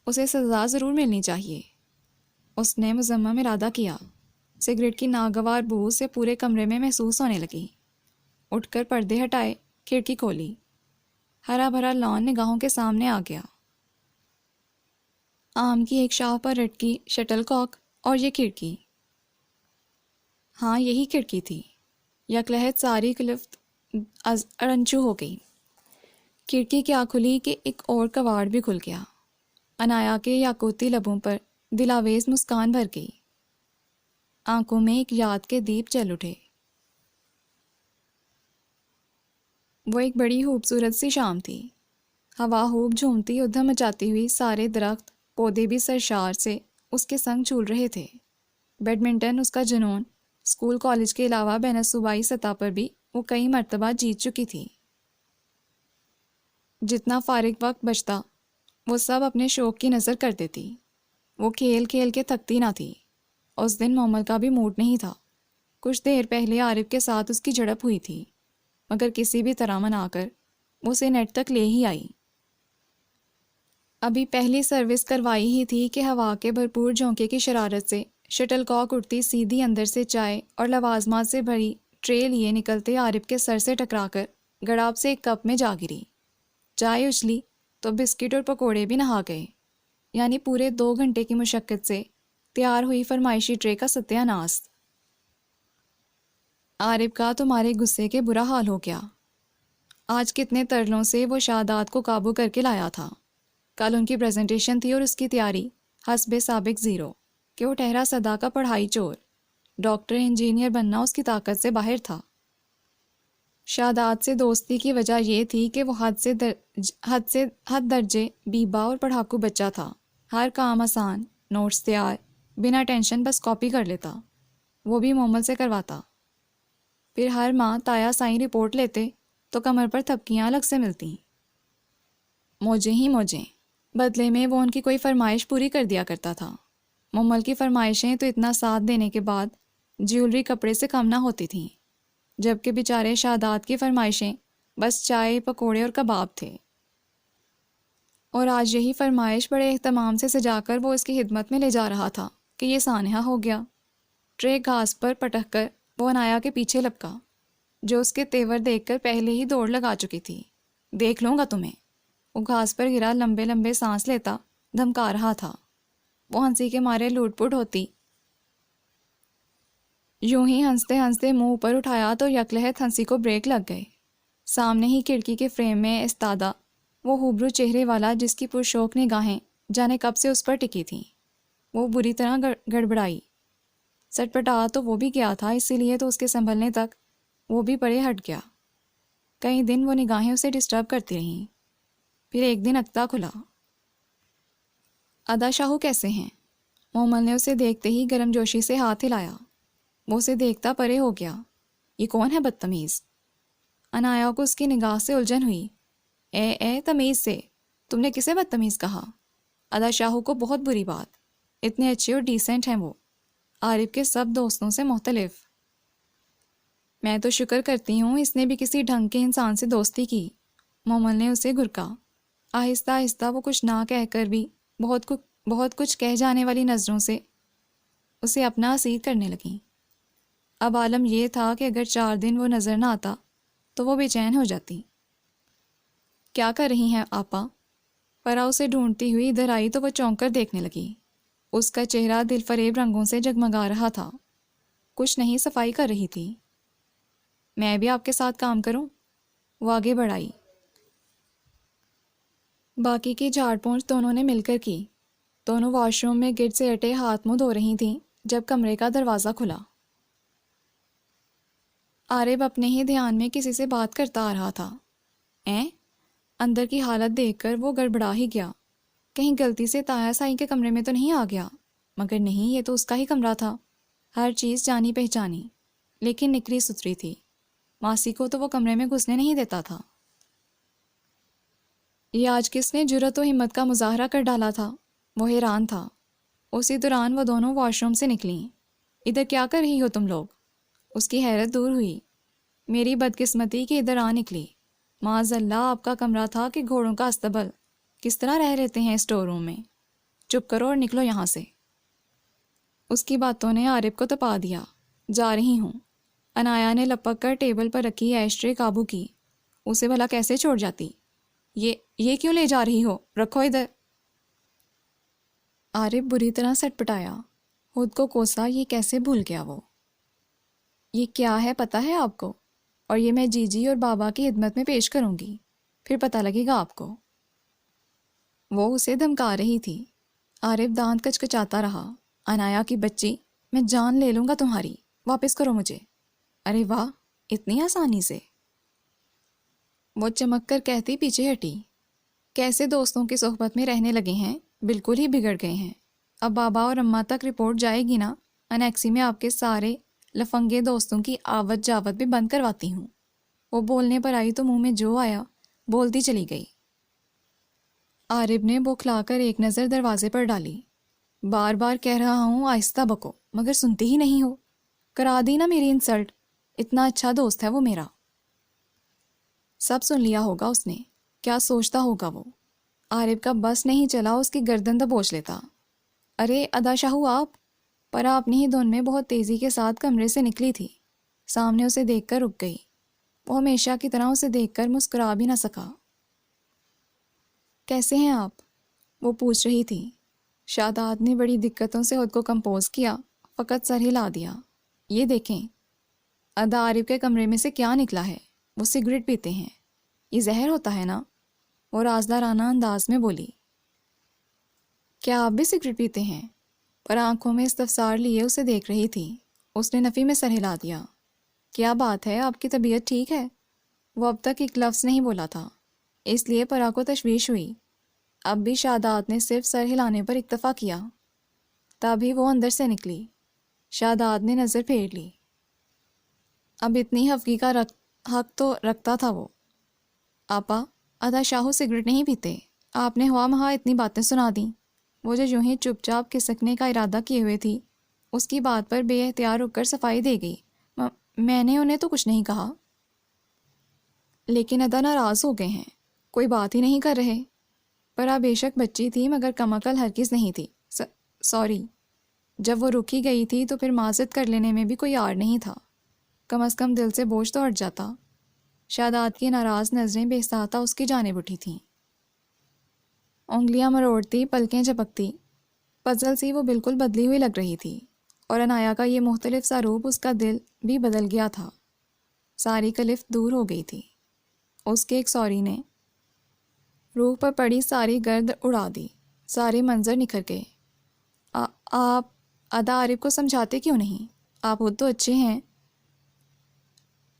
اسے سزا ضرور ملنی چاہیے۔ اس نے مذمم ارادہ کیا۔ سگریٹ کی ناگوار بو سے پورے کمرے میں محسوس ہونے لگی۔ اٹھ کر پردے ہٹائے، کھڑکی کھولی۔ ہرا بھرا لان نگاہوں کے سامنے آ گیا۔ آم کی ایک شاخ پر لٹکی شٹل کاک اور یہ کھڑکی۔ ہاں یہی کھڑکی تھی۔ یکلہت ساری کلفت از ارنچو ہو گئی۔ کھڑکی کیا کھلی کہ ایک اور کواڑ بھی کھل گیا۔ انایا کے یاقوتی لبوں پر دلاویز مسکان بھر گئی، آنکھوں میں ایک یاد کے دیپ جل اٹھے۔ وہ ایک بڑی خوبصورت سی شام تھی۔ ہوا خوب جھومتی ادھم مچاتی ہوئی، سارے درخت پودے بھی سرشار سے اس کے سنگ جھول رہے تھے۔ بیڈمنٹن اس کا جنون، اسکول کالج کے علاوہ بین الصوبائی سطح پر بھی وہ کئی مرتبہ جیت چکی تھی۔ جتنا فارغ وقت بچتا وہ سب اپنے شوق کی نظر کر دیتی۔ وہ کھیل کھیل کے تھکتی نہ تھی۔ اس دن مومل کا بھی موڈ نہیں تھا۔ کچھ دیر پہلے عارف کے ساتھ اس کی جھڑپ ہوئی تھی، مگر کسی بھی طرح منا کر وہ اسے نیٹ تک لے ہی آئی۔ ابھی پہلی سروس کروائی ہی تھی کہ ہوا کے بھرپور جھونکے کی شرارت سے شٹل کاک اڑتی سیدھی اندر سے چائے اور لوازمات سے بھری ٹرے لیے نکلتے عارف کے سر سے ٹکرا کر گڑاب سے ایک کپ میں جا گری۔ چائے اچھلی تو بسکٹ اور پکوڑے بھی نہا گئے، یعنی پورے 2 گھنٹے کی مشقت سے تیار ہوئی فرمائشی ٹرے کا ستیہ ناس۔ عارف کا تمہارے غصے کے برا حال ہو گیا۔ آج کتنے ترلوں سے وہ شادات کو قابو کر کے لایا تھا۔ کل ان کی پریزنٹیشن تھی اور اس کی تیاری حسب سابق زیرو کہ وہ ٹھہرا صدا کا پڑھائی چور، ڈاکٹر انجینئر بننا اس کی طاقت سے باہر تھا۔ شادات سے دوستی کی وجہ یہ تھی کہ وہ حد درجے بیبا اور پڑھاکو بچہ تھا۔ ہر کام آسان، نوٹس تیار، بنا ٹینشن بس کاپی کر لیتا، وہ بھی مومل سے کرواتا۔ پھر ہر ماہ تایا سائیں رپورٹ لیتے تو کمر پر تھپکیاں الگ سے ملتیں۔ موجیں ہی موجیں، بدلے میں وہ ان کی کوئی فرمائش پوری کر دیا کرتا تھا۔ مومل کی فرمائشیں تو اتنا ساتھ دینے کے بعد جیولری کپڑے سے کم نہ ہوتی تھیں، جبکہ بیچارے شادات کی فرمائشیں بس چائے، پکوڑے اور کباب تھے۔ اور آج یہی فرمائش بڑے اہتمام سے سجا کر وہ اس کی خدمت میں لے جا رہا تھا کہ یہ سانحہ ہو گیا۔ ٹرے گھاس پر پٹک کر وہ انایا کے پیچھے لپکا، جو اس کے تیور دیکھ کر پہلے ہی دوڑ لگا چکی تھی۔ دیکھ لوں گا تمہیں۔ وہ گھاس پر گرا لمبے لمبے سانس لیتا دھمکا رہا تھا۔ وہ ہنسی کے مارے لوٹ پوٹ ہوتی۔ یوں ہی ہنستے ہنستے منہ اوپر اٹھایا تو یکلہت ہنسی کو بریک لگ گئے۔ سامنے ہی کھڑکی کے فریم میں استادہ وہ ہوبرو چہرے والا جس کی پرشوق نگاہیں جانے کب سے اس پر ٹکی تھیں، وہ بری طرح گڑبڑائی۔ سٹپٹا تو وہ بھی گیا تھا، اسی لیے تو اس کے سنبھلنے تک وہ بھی پرے ہٹ گیا۔ کئی دن وہ نگاہیں اسے ڈسٹرب کرتی رہیں۔ پھر ایک دن اکتا کھلا۔ ادا شاہو کیسے ہیں؟ مومل نے اسے دیکھتے ہی گرم جوشی سے ہاتھ ہلایا۔ وہ اسے دیکھتا پرے ہو گیا۔ یہ کون ہے بدتمیز؟ انایا کو اس کی نگاہ سے الجھن ہوئی۔ اے تمیز سے، تم نے کسے بدتمیز کہا؟ ادا شاہو کو بہت بری بات، اتنے اچھے اور ڈیسنٹ ہیں وہ، عارف کے سب دوستوں سے مختلف۔ میں تو شکر کرتی ہوں اس نے بھی کسی ڈھنگ کے انسان سے دوستی کی۔ مومل نے اسے گھرکا۔ آہستہ آہستہ وہ کچھ نہ کہہ کر بھی بہت کچھ کہہ جانے والی نظروں سے اسے اپنا اسیر کرنے لگیں۔ اب عالم یہ تھا کہ اگر 4 دن وہ نظر نہ آتا تو وہ بے چین ہو جاتی۔ کیا کر رہی ہیں آپا؟ فرا اسے ڈھونڈتی ہوئی ادھر آئی تو وہ چونک کر دیکھنے لگی۔ اس کا چہرہ دل فریب رنگوں سے جگمگا رہا تھا۔ کچھ نہیں، صفائی کر رہی تھی۔ میں بھی آپ کے ساتھ کام کروں؟ وہ آگے بڑھائی۔ باقی کی جھاڑ پونچھ دونوں نے مل کر کی۔ دونوں واش روم میں گرد سے اٹے ہاتھ منہ دھو رہی تھیں جب کمرے کا دروازہ کھلا۔ عارف اپنے ہی دھیان میں کسی سے بات کرتا آ رہا تھا۔ اندر کی حالت دیکھ کر وہ گڑبڑا ہی گیا۔ کہیں غلطی سے تایا سائی کے کمرے میں تو نہیں آ گیا؟ مگر نہیں، یہ تو اس کا ہی کمرہ تھا۔ ہر چیز جانی پہچانی، لیکن نکری ستھری تھی۔ ماسی کو تو وہ کمرے میں گھسنے نہیں دیتا تھا۔ یہ آج کس نے جرأت و ہمت کا مظاہرہ کر ڈالا تھا؟ وہ حیران تھا۔ اسی دوران وہ دونوں واش روم سے نکلیں۔ ادھر کیا کر رہی ہو تم لوگ؟ اس کی حیرت دور ہوئی۔ میری بدقسمتی کہ ادھر آ نکلی۔ معاذ اللہ، آپ کا کمرہ تھا کہ گھوڑوں کا استبل؟ کس طرح رہ لیتے ہیں اسٹور روم میں؟ چپ کرو اور نکلو یہاں سے۔ اس کی باتوں نے عارف کو تپا دیا۔ جا رہی ہوں۔ انایا نے لپک کر ٹیبل پر رکھی ایش ٹرے قابو کی. اسے بھلا کیسے چھوڑ جاتی؟ یہ کیوں لے جا رہی ہو؟ رکھو ادھر. عارف بری طرح سٹ پٹایا. خود کو کوسا یہ کیسے بھول گیا وہ. یہ کیا ہے پتہ ہے آپ کو؟ اور یہ میں جی جی اور بابا کی خدمت میں پیش کروں گی، پھر پتہ لگے گا آپ کو. وہ اسے دھمکا رہی تھی. عارف دانت کچکچاتا رہا. انایا کی بچی، میں جان لے لوں گا تمہاری، واپس کرو مجھے. ارے واہ، اتنی آسانی سے؟ وہ چمک کر کہتی پیچھے ہٹی. کیسے دوستوں کی صحبت میں رہنے لگے ہیں، بالکل ہی بگڑ گئے ہیں. اب بابا اور اماں تک رپورٹ جائے گی نا، انیکسی میں آپ کے سارے لفنگے دوستوں کی آوت جاوت بھی بند کرواتی ہوں. وہ بولنے پر آئی تو منہ میں جو آیا بولتی چلی گئی. عارف نے بوکھلا کر ایک نظر دروازے پر ڈالی. بار بار کہہ رہا ہوں آہستہ بکو، مگر سنتی ہی نہیں ہو. کرا دی نا میری انسلٹ. اتنا اچھا دوست ہے وہ میرا. سب سن لیا ہوگا اس نے. کیا سوچتا ہوگا وہ؟ عارف کا بس نہیں چلا اس کی گردن دبوچ لیتا. ارے ادا شاہو آپ! پر اپنی ہی دھن میں بہت تیزی کے ساتھ کمرے سے نکلی تھی. سامنے اسے دیکھ کر رک گئی. وہ ہمیشہ کی طرح اسے دیکھ کر مسکرا بھی نہ سکا. کیسے ہیں آپ؟ وہ پوچھ رہی تھی. شاداب نے بڑی دقتوں سے خود کو کمپوز کیا، فقط سر ہلا دیا. یہ دیکھیں. ادا عارف کے کمرے میں سے کیا نکلا ہے. وہ سگریٹ پیتے ہیں. یہ زہر ہوتا ہے نا؟ وہ رازدارانہ انداز میں بولی. کیا آپ بھی سگریٹ پیتے ہیں؟ پر آنکھوں میں استفسار لیے اسے دیکھ رہی تھی. اس نے نفی میں سر ہلا دیا. کیا بات ہے، آپ کی طبیعت ٹھیک ہے؟ وہ اب تک ایک لفظ نہیں بولا تھا، اس لیے پرا کو تشویش ہوئی. اب بھی شاداب نے صرف سر ہلانے پر اکتفا کیا. تبھی وہ اندر سے نکلی. شاداب نے نظر پھیر لی. اب اتنی حفقی کا حق تو رکھتا تھا وہ. آپا، ادا شاہو سگریٹ نہیں پیتے. آپ نے ہوا مہا اتنی باتیں سنا دیں. وہ جو یوں ہی چپ چاپ کھسکنے کا ارادہ کیے ہوئے تھی، اس کی بات پر بے اختیار رک کر صفائی دے گئی. میں نے انہیں تو کچھ نہیں کہا. لیکن ادا ناراض ہو گئے ہیں، کوئی بات ہی نہیں کر رہے. پرا بے شک بچی تھی مگر کمعقل ہرگز نہیں تھی. سوری. جب وہ رکی گئی تھی تو پھر معذرت کر لینے میں بھی کوئی آڑ نہیں تھا. کم از کم دل سے بوجھ تو ہٹ جاتا. شاداب کی ناراض نظریں بے ساختہ اس کی جانب اٹھی تھیں. انگلیاں مروڑتی، پلکیں جھپکتی. پزل سی وہ بالکل بدلی ہوئی لگ رہی تھی. اور انایا کا یہ مختلف سا روپ اس کا دل بھی بدل گیا تھا. ساری کلفت دور ہو گئی تھی. اس کے ایک سوری نے روح پر پڑی ساری گرد اڑا دی. سارے منظر نکھر گئے. آپ ادا عارف کو سمجھاتے کیوں نہیں؟ آپ خود تو اچھے ہیں،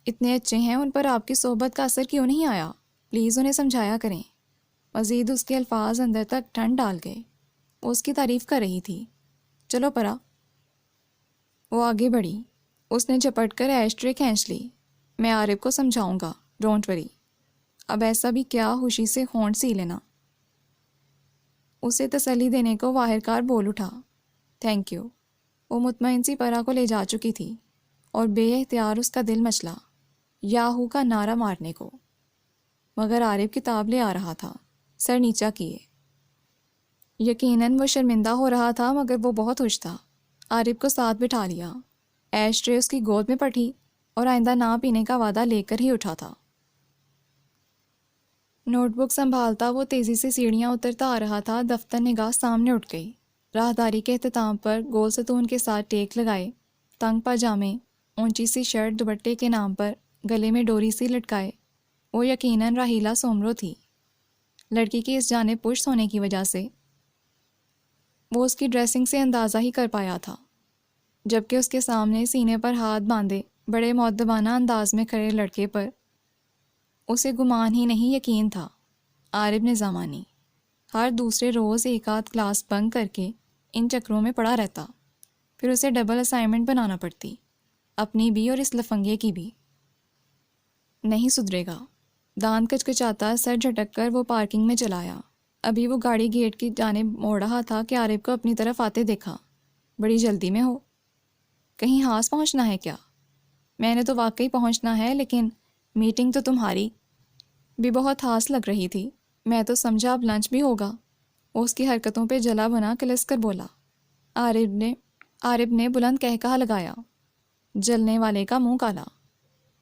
اتنے اچھے ہیں، ان پر آپ کی صحبت کا اثر کیوں نہیں آیا؟ پلیز انہیں سمجھایا کریں. مزید اس کے الفاظ اندر تک ٹھنڈ ڈال گئے. وہ اس کی تعریف کر رہی تھی. چلو پرا. وہ آگے بڑھی. اس نے جھپٹ کر ایش ٹرے کھینچ لی. میں عارف کو سمجھاؤں گا، ڈونٹ وری. اب ایسا بھی کیا خوشی سے ہونٹ سی لینا. اسے تسلی دینے کو واہر کار بول اٹھا. Thank you. وہ مطمئن سی پرا کو لے جا چکی تھی اور بے اختیار اس کا دل مچلا یاہو کا نعرہ مارنے کو. مگر عارف کتاب لے آ رہا تھا، سر نیچا کیے. یقیناً وہ شرمندہ ہو رہا تھا مگر وہ بہت خوش تھا. عارف کو ساتھ بٹھا لیا. ایش ٹرے اس کی گود میں پٹھی اور آئندہ نہ پینے کا وعدہ لے کر ہی اٹھا تھا. نوٹ بک سنبھالتا وہ تیزی سے سیڑھیاں اترتا آ رہا تھا. دفتر نگاہ سامنے اٹھ گئی. راہداری کے اختتام پر گول ستون کے ساتھ ٹیک لگائے، تنگ پاجامے، اونچی سی شرٹ دوپٹے کے نام پر گلے میں ڈوری سی لٹکائے. وہ یقیناً راہیلہ سومرو تھی. لڑکی کی اس جانب پشت ہونے کی وجہ سے وہ اس کی ڈریسنگ سے اندازہ ہی کر پایا تھا. جبکہ اس کے سامنے سینے پر ہاتھ باندھے بڑے مؤدبانہ انداز میں کھڑے لڑکے پر اسے گمان ہی نہیں یقین تھا. عارف نظامانی ہر دوسرے روز ایک آدھ کلاس بنک کر کے ان چکروں میں پڑا رہتا. پھر اسے ڈبل اسائنمنٹ بنانا پڑتی، اپنی بھی اور اس لفنگے کی بھی. نہیں سدھرے گا. دانت کچکچاتا سر جھٹک کر وہ پارکنگ میں چلایا. ابھی وہ گاڑی گیٹ کی جانب موڑ رہا تھا کہ عارف کو اپنی طرف آتے دیکھا. بڑی جلدی میں ہو؟ کہیں ہاس پہنچنا ہے کیا؟ میں نے تو واقعی پہنچنا ہے، لیکن میٹنگ تو تمہاری بھی بہت ہاس لگ رہی تھی. میں تو سمجھا اب لنچ بھی ہوگا. وہ اس کی حرکتوں پہ جلا بنا کلس کر بولا. عارف نے بلند کہا لگایا. جلنے والے کا منہ کالا۔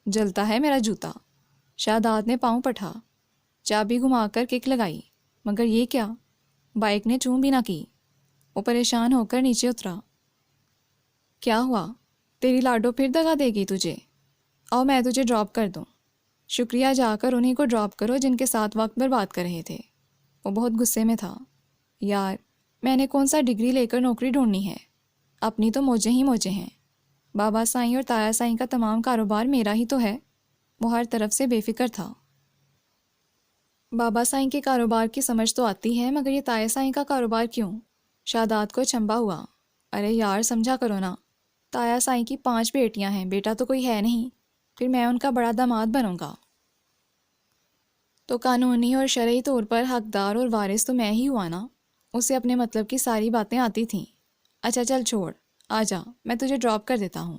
جلتا ہے میرا جوتا۔ شاداب نے پاؤں پٹھا، چابی گھما کر کک لگائی، مگر یہ کیا، بائک نے چوں بھی نہ کی۔ وہ پریشان ہو کر نیچے اترا۔ کیا ہوا؟ تیری لاڈو پھر دگا دے گی تجھے؟ آؤ میں تجھے ڈراپ کر دوں۔ شکریہ جا کر انہیں کو ڈراپ کرو جن کے ساتھ وقت برباد کر رہے تھے۔ وہ بہت غصے میں تھا۔ یار میں نے کون سا ڈگری لے کر نوکری ڈھونڈنی ہے، اپنی تو موجیں ہی موجیں ہیں۔ بابا سائیں اور تایا سائیں کا تمام کاروبار میرا ہی تو ہے۔ وہ ہر طرف سے بے فکر تھا۔ بابا سائیں کے کاروبار کی سمجھ تو آتی ہے، مگر یہ تایا سائیں کا کاروبار کیوں؟ شاداب کو چنبا ہوا۔ ارے یار سمجھا کرو نا، تایا سائیں کی 5 بیٹیاں ہیں، بیٹا تو کوئی ہے نہیں، پھر میں ان کا بڑا داماد بنوں گا تو قانونی اور شرعی طور پر حقدار اور وارث تو میں ہی ہوا نا۔ اسے اپنے مطلب کی ساری باتیں آتی تھیں۔ اچھا چل چھوڑ، آ جا، میں تجھے ڈراپ کر دیتا ہوں۔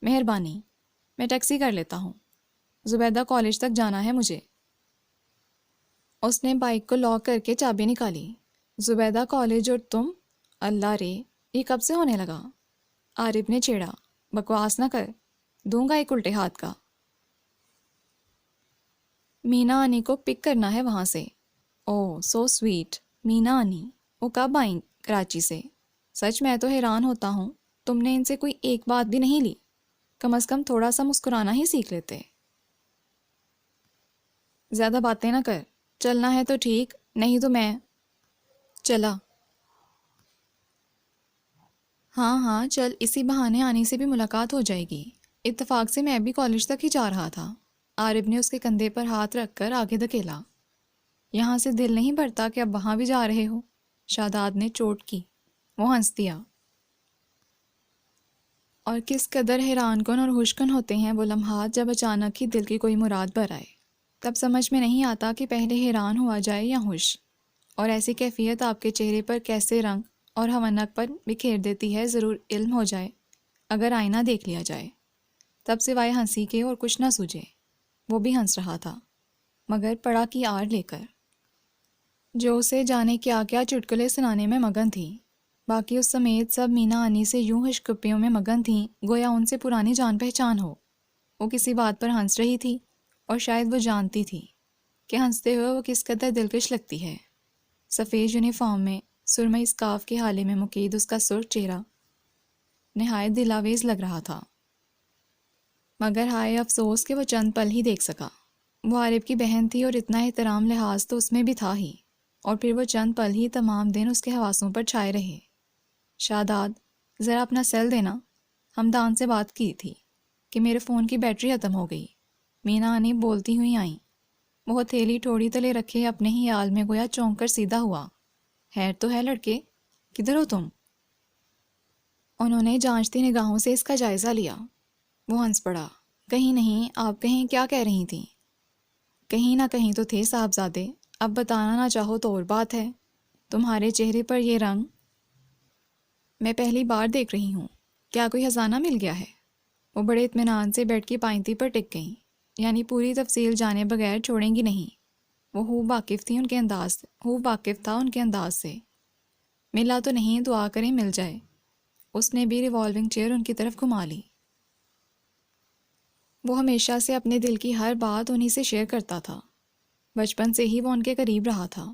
مہربانی، میں ٹیکسی کر لیتا ہوں، زبیدہ کالج تک جانا ہے مجھے۔ اس نے بائک کو لاک کر کے چابی نکالی۔ زبیدہ کالج اور تم؟ اللہ رے، یہ کب سے ہونے لگا؟ عارف نے چھیڑا۔ بکواس نہ کر، دوں گا ایک الٹے ہاتھ کا۔ مینا آنی کو پک کرنا ہے وہاں سے۔ اوہ سو سویٹ، مینا آنی، وہ کب آئیں کراچی سے؟ سچ میں تو حیران ہوتا ہوں، تم نے ان سے کوئی ایک بات بھی نہیں لی، کم از کم تھوڑا سا مسکرانا ہی سیکھ لیتے۔ زیادہ باتیں نہ کر، چلنا ہے تو ٹھیک، نہیں تو میں چلا۔ ہاں ہاں چل، اسی بہانے آنے سے بھی ملاقات ہو جائے گی۔ اتفاق سے میں بھی کالج تک ہی جا رہا تھا۔ عارف نے اس کے کندھے پر ہاتھ رکھ کر آگے دھکیلا۔ یہاں سے دل نہیں بھرتا کہ اب وہاں بھی جا رہے ہو؟ شاداب نے چوٹ کی۔ وہ ہنس دیا۔ اور کس قدر حیران کن اور خوشکن ہوتے ہیں وہ لمحات جب اچانک ہی دل کی کوئی مراد بھر آئے۔ تب سمجھ میں نہیں آتا کہ پہلے حیران ہوا جائے یا خوش، اور ایسی کیفیت آپ کے چہرے پر کیسے رنگ اور ہونق پر بکھیر دیتی ہے، ضرور علم ہو جائے اگر آئینہ دیکھ لیا جائے۔ تب سوائے ہنسی کے اور کچھ نہ سوجے۔ وہ بھی ہنس رہا تھا، مگر پڑا کی آڑ لے کر، جو اسے جانے کیا کیا چٹکلے سنانے میں مگن تھی۔ باقی اس سمیت سب مینا آنی سے یوں ہشکپیوں میں مگن تھیں گویا ان سے پرانی جان پہچان ہو۔ وہ کسی بات پر ہنس رہی تھی، اور شاید وہ جانتی تھی کہ ہنستے ہوئے وہ کس قدر دلکش لگتی ہے۔ سفید یونیفارم میں، سرمئی اسکارف کے حالے میں مقید اس کا سرخ چہرہ نہایت دلاویز لگ رہا تھا، مگر ہائے افسوس کہ وہ چند پل ہی دیکھ سکا۔ وہ عارف کی بہن تھی اور اتنا احترام لحاظ تو اس میں بھی تھا ہی، اور پھر وہ چند پل ہی تمام دن اس کے حواسوں پر چھائے رہے۔ شاداد، ذرا اپنا سیل دینا، ہمدان سے بات کی تھی کہ میرے فون کی بیٹری ختم ہو گئی۔ مینا آنی بولتی ہوئی آئیں۔ وہ ہتھیلی ٹھوڑی تلے رکھے اپنے ہی آل میں گویا چونک کر سیدھا ہوا۔ خیر تو ہے لڑکے، کدھر ہو تم؟ انہوں نے جانچتی نگاہوں سے اس کا جائزہ لیا۔ وہ ہنس پڑا۔ کہیں نہیں، آپ کہیں کیا کہہ رہی تھیں؟ کہیں نہ کہیں تو تھے صاحبزادے، اب بتانا نہ چاہو تو اور بات ہے۔ تمہارے چہرے پر یہ رنگ میں پہلی بار دیکھ رہی ہوں، کیا کوئی خزانہ مل گیا ہے؟ وہ بڑے اطمینان سے بیڈ کی پائنتی پر ٹک گئیں، یعنی پوری تفصیل جانے بغیر چھوڑیں گی نہیں۔ وہ خوب واقف تھا ان کے انداز سے۔ ملا تو نہیں، دعا کریں مل جائے۔ اس نے بھی ریوالونگ چیئر ان کی طرف گھما لی۔ وہ ہمیشہ سے اپنے دل کی ہر بات انہی سے شیئر کرتا تھا۔ بچپن سے ہی وہ ان کے قریب رہا تھا۔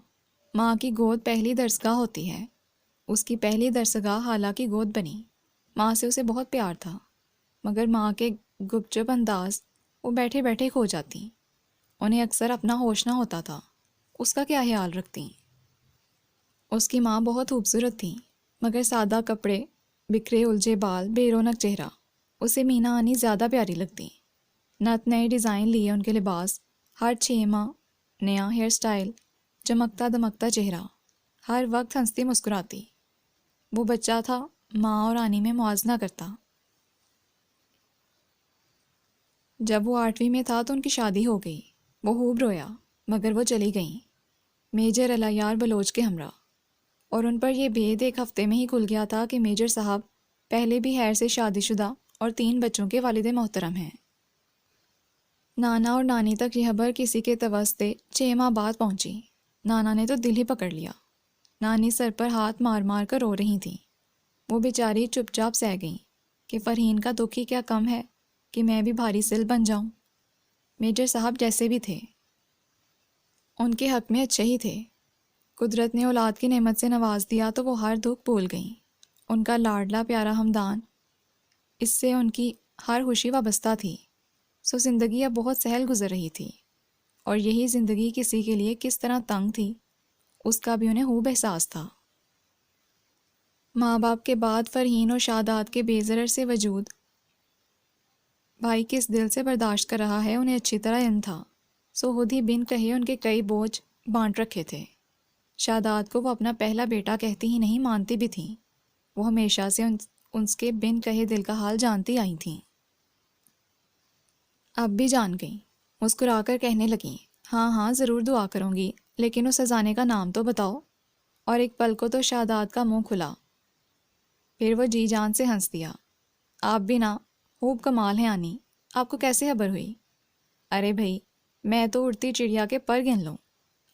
ماں کی گود پہلی درسگاہ ہوتی ہے، اس کی پہلی درسگاہ خالہ کی گود بنی۔ ماں سے اسے بہت پیار تھا، مگر ماں کے گپ چپ انداز وہ بیٹھے بیٹھے کھو جاتی۔ انہیں اکثر اپنا ہوش نہ ہوتا تھا، اس کا کیا خیال رکھتی۔ اس کی ماں بہت خوبصورت تھی، مگر سادہ کپڑے، بکھرے الجھے بال، بے رونق چہرہ، اسے مینا آنی زیادہ پیاری لگتی۔ نت نئے ڈیزائن لیے ان کے لباس، ہر 6 ماہ نیا ہیئر سٹائل، چمکتا دمکتا چہرہ، ہر وقت ہنستی مسکراتی۔ وہ بچہ تھا، ماں اور آنی میں موازنہ کرتا۔ جب وہ 8ویں میں تھا تو ان کی شادی ہو گئی۔ وہ خوب رویا، مگر وہ چلی گئیں میجر الیار بلوچ کے ہمراہ، اور ان پر یہ بھید ایک ہفتے میں ہی کھل گیا تھا کہ میجر صاحب پہلے بھی خیر سے شادی شدہ اور 3 بچوں کے والد محترم ہیں۔ نانا اور نانی تک یہ خبر کسی کے توسط 6 ماہ بعد پہنچی۔ نانا نے تو دل ہی پکڑ لیا۔ نانی سر پر ہاتھ مار مار کر رو رہی تھیں۔ وہ بیچاری چپ چاپ سہ گئیں کہ فرحین کا دکھ ہی کیا کم ہے کہ میں بھی بھاری سل بن جاؤں۔ میجر صاحب جیسے بھی تھے ان کے حق میں اچھے ہی تھے۔ قدرت نے اولاد کی نعمت سے نواز دیا تو وہ ہر دکھ بھول گئیں۔ ان کا لاڈلا پیارا ہمدان، اس سے ان کی ہر خوشی وابستہ تھی۔ سو زندگی اب بہت سہل گزر رہی تھی، اور یہی زندگی کسی کے لیے کس طرح تنگ تھی اس کا بھی انہیں خوب احساس تھا۔ ماں باپ کے بعد فرحین اور شاداب کے بے ضرر سے وجود بھائی کس دل سے برداشت کر رہا ہے انہیں اچھی طرح علم تھا۔ سو خود ہی بن کہے ان کے کئی بوجھ بانٹ رکھے تھے۔ شاداب کو وہ اپنا پہلا بیٹا کہتی ہی نہیں مانتی بھی تھیں۔ وہ ہمیشہ سے ان کے بن کہے دل کا حال جانتی آئی تھیں۔ اب بھی جان گئیں، مسکرا کر کہنے لگیں، ہاں ہاں ضرور دعا کروں گی، لیکن اس خزانے کا نام تو بتاؤ۔ اور ایک پل کو تو شاداب کا منہ کھلا، پھر وہ جی جان سے ہنس دیا۔ آپ بھی نا خوب کمال ہیں آنی، آپ کو کیسے خبر ہوئی؟ ارے بھائی میں تو اڑتی چڑیا کے پر گن لوں،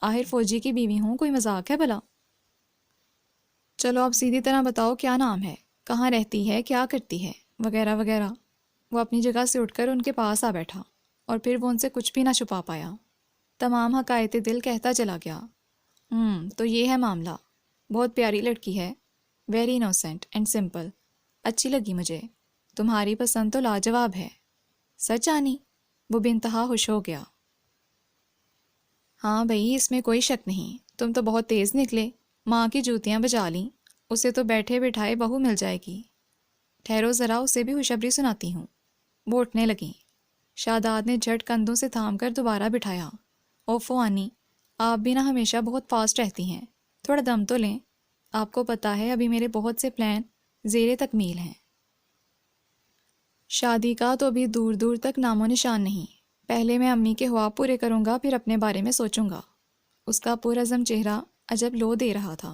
آخر فوجی کی بیوی ہوں، کوئی مذاق ہے بھلا؟ چلو اب سیدھی طرح بتاؤ کیا نام ہے، کہاں رہتی ہے، کیا کرتی ہے، وغیرہ وغیرہ۔ وہ اپنی جگہ سے اٹھ کر ان کے پاس آ بیٹھا، اور پھر وہ ان سے کچھ بھی نہ چھپا پایا، تمام حقائق دل کہتا چلا گیا۔ تو یہ ہے معاملہ، بہت پیاری لڑکی ہے، ویری انوسینٹ اینڈ سمپل، اچھی لگی مجھے، تمہاری پسند تو لاجواب ہے۔ سچ آنی؟ وہ بے انتہا خوش ہو گیا۔ ہاں بھئی اس میں کوئی شک نہیں، تم تو بہت تیز نکلے، ماں کی جوتیاں بجا لیں، اسے تو بیٹھے بٹھائے بہو مل جائے گی۔ ٹھہرو ذرا، اسے بھی خوشخبری سناتی ہوں۔ وہ اٹھنے لگیں۔ شاداب نے جھٹ کندھوں سے تھام کر دوبارہ بٹھایا۔ اوفو آنی، آپ بھی نہ ہمیشہ بہت فاسٹ رہتی ہیں، تھوڑا دم تو لیں، آپ کو پتہ ہے ابھی میرے بہت سے پلان زیر تکمیل ہیں۔ شادی کا تو ابھی دور دور تک نام و نشان نہیں، پہلے میں امی کے خواب پورے کروں گا، پھر اپنے بارے میں سوچوں گا۔ اس کا پرعزم چہرہ عجب لو دے رہا تھا۔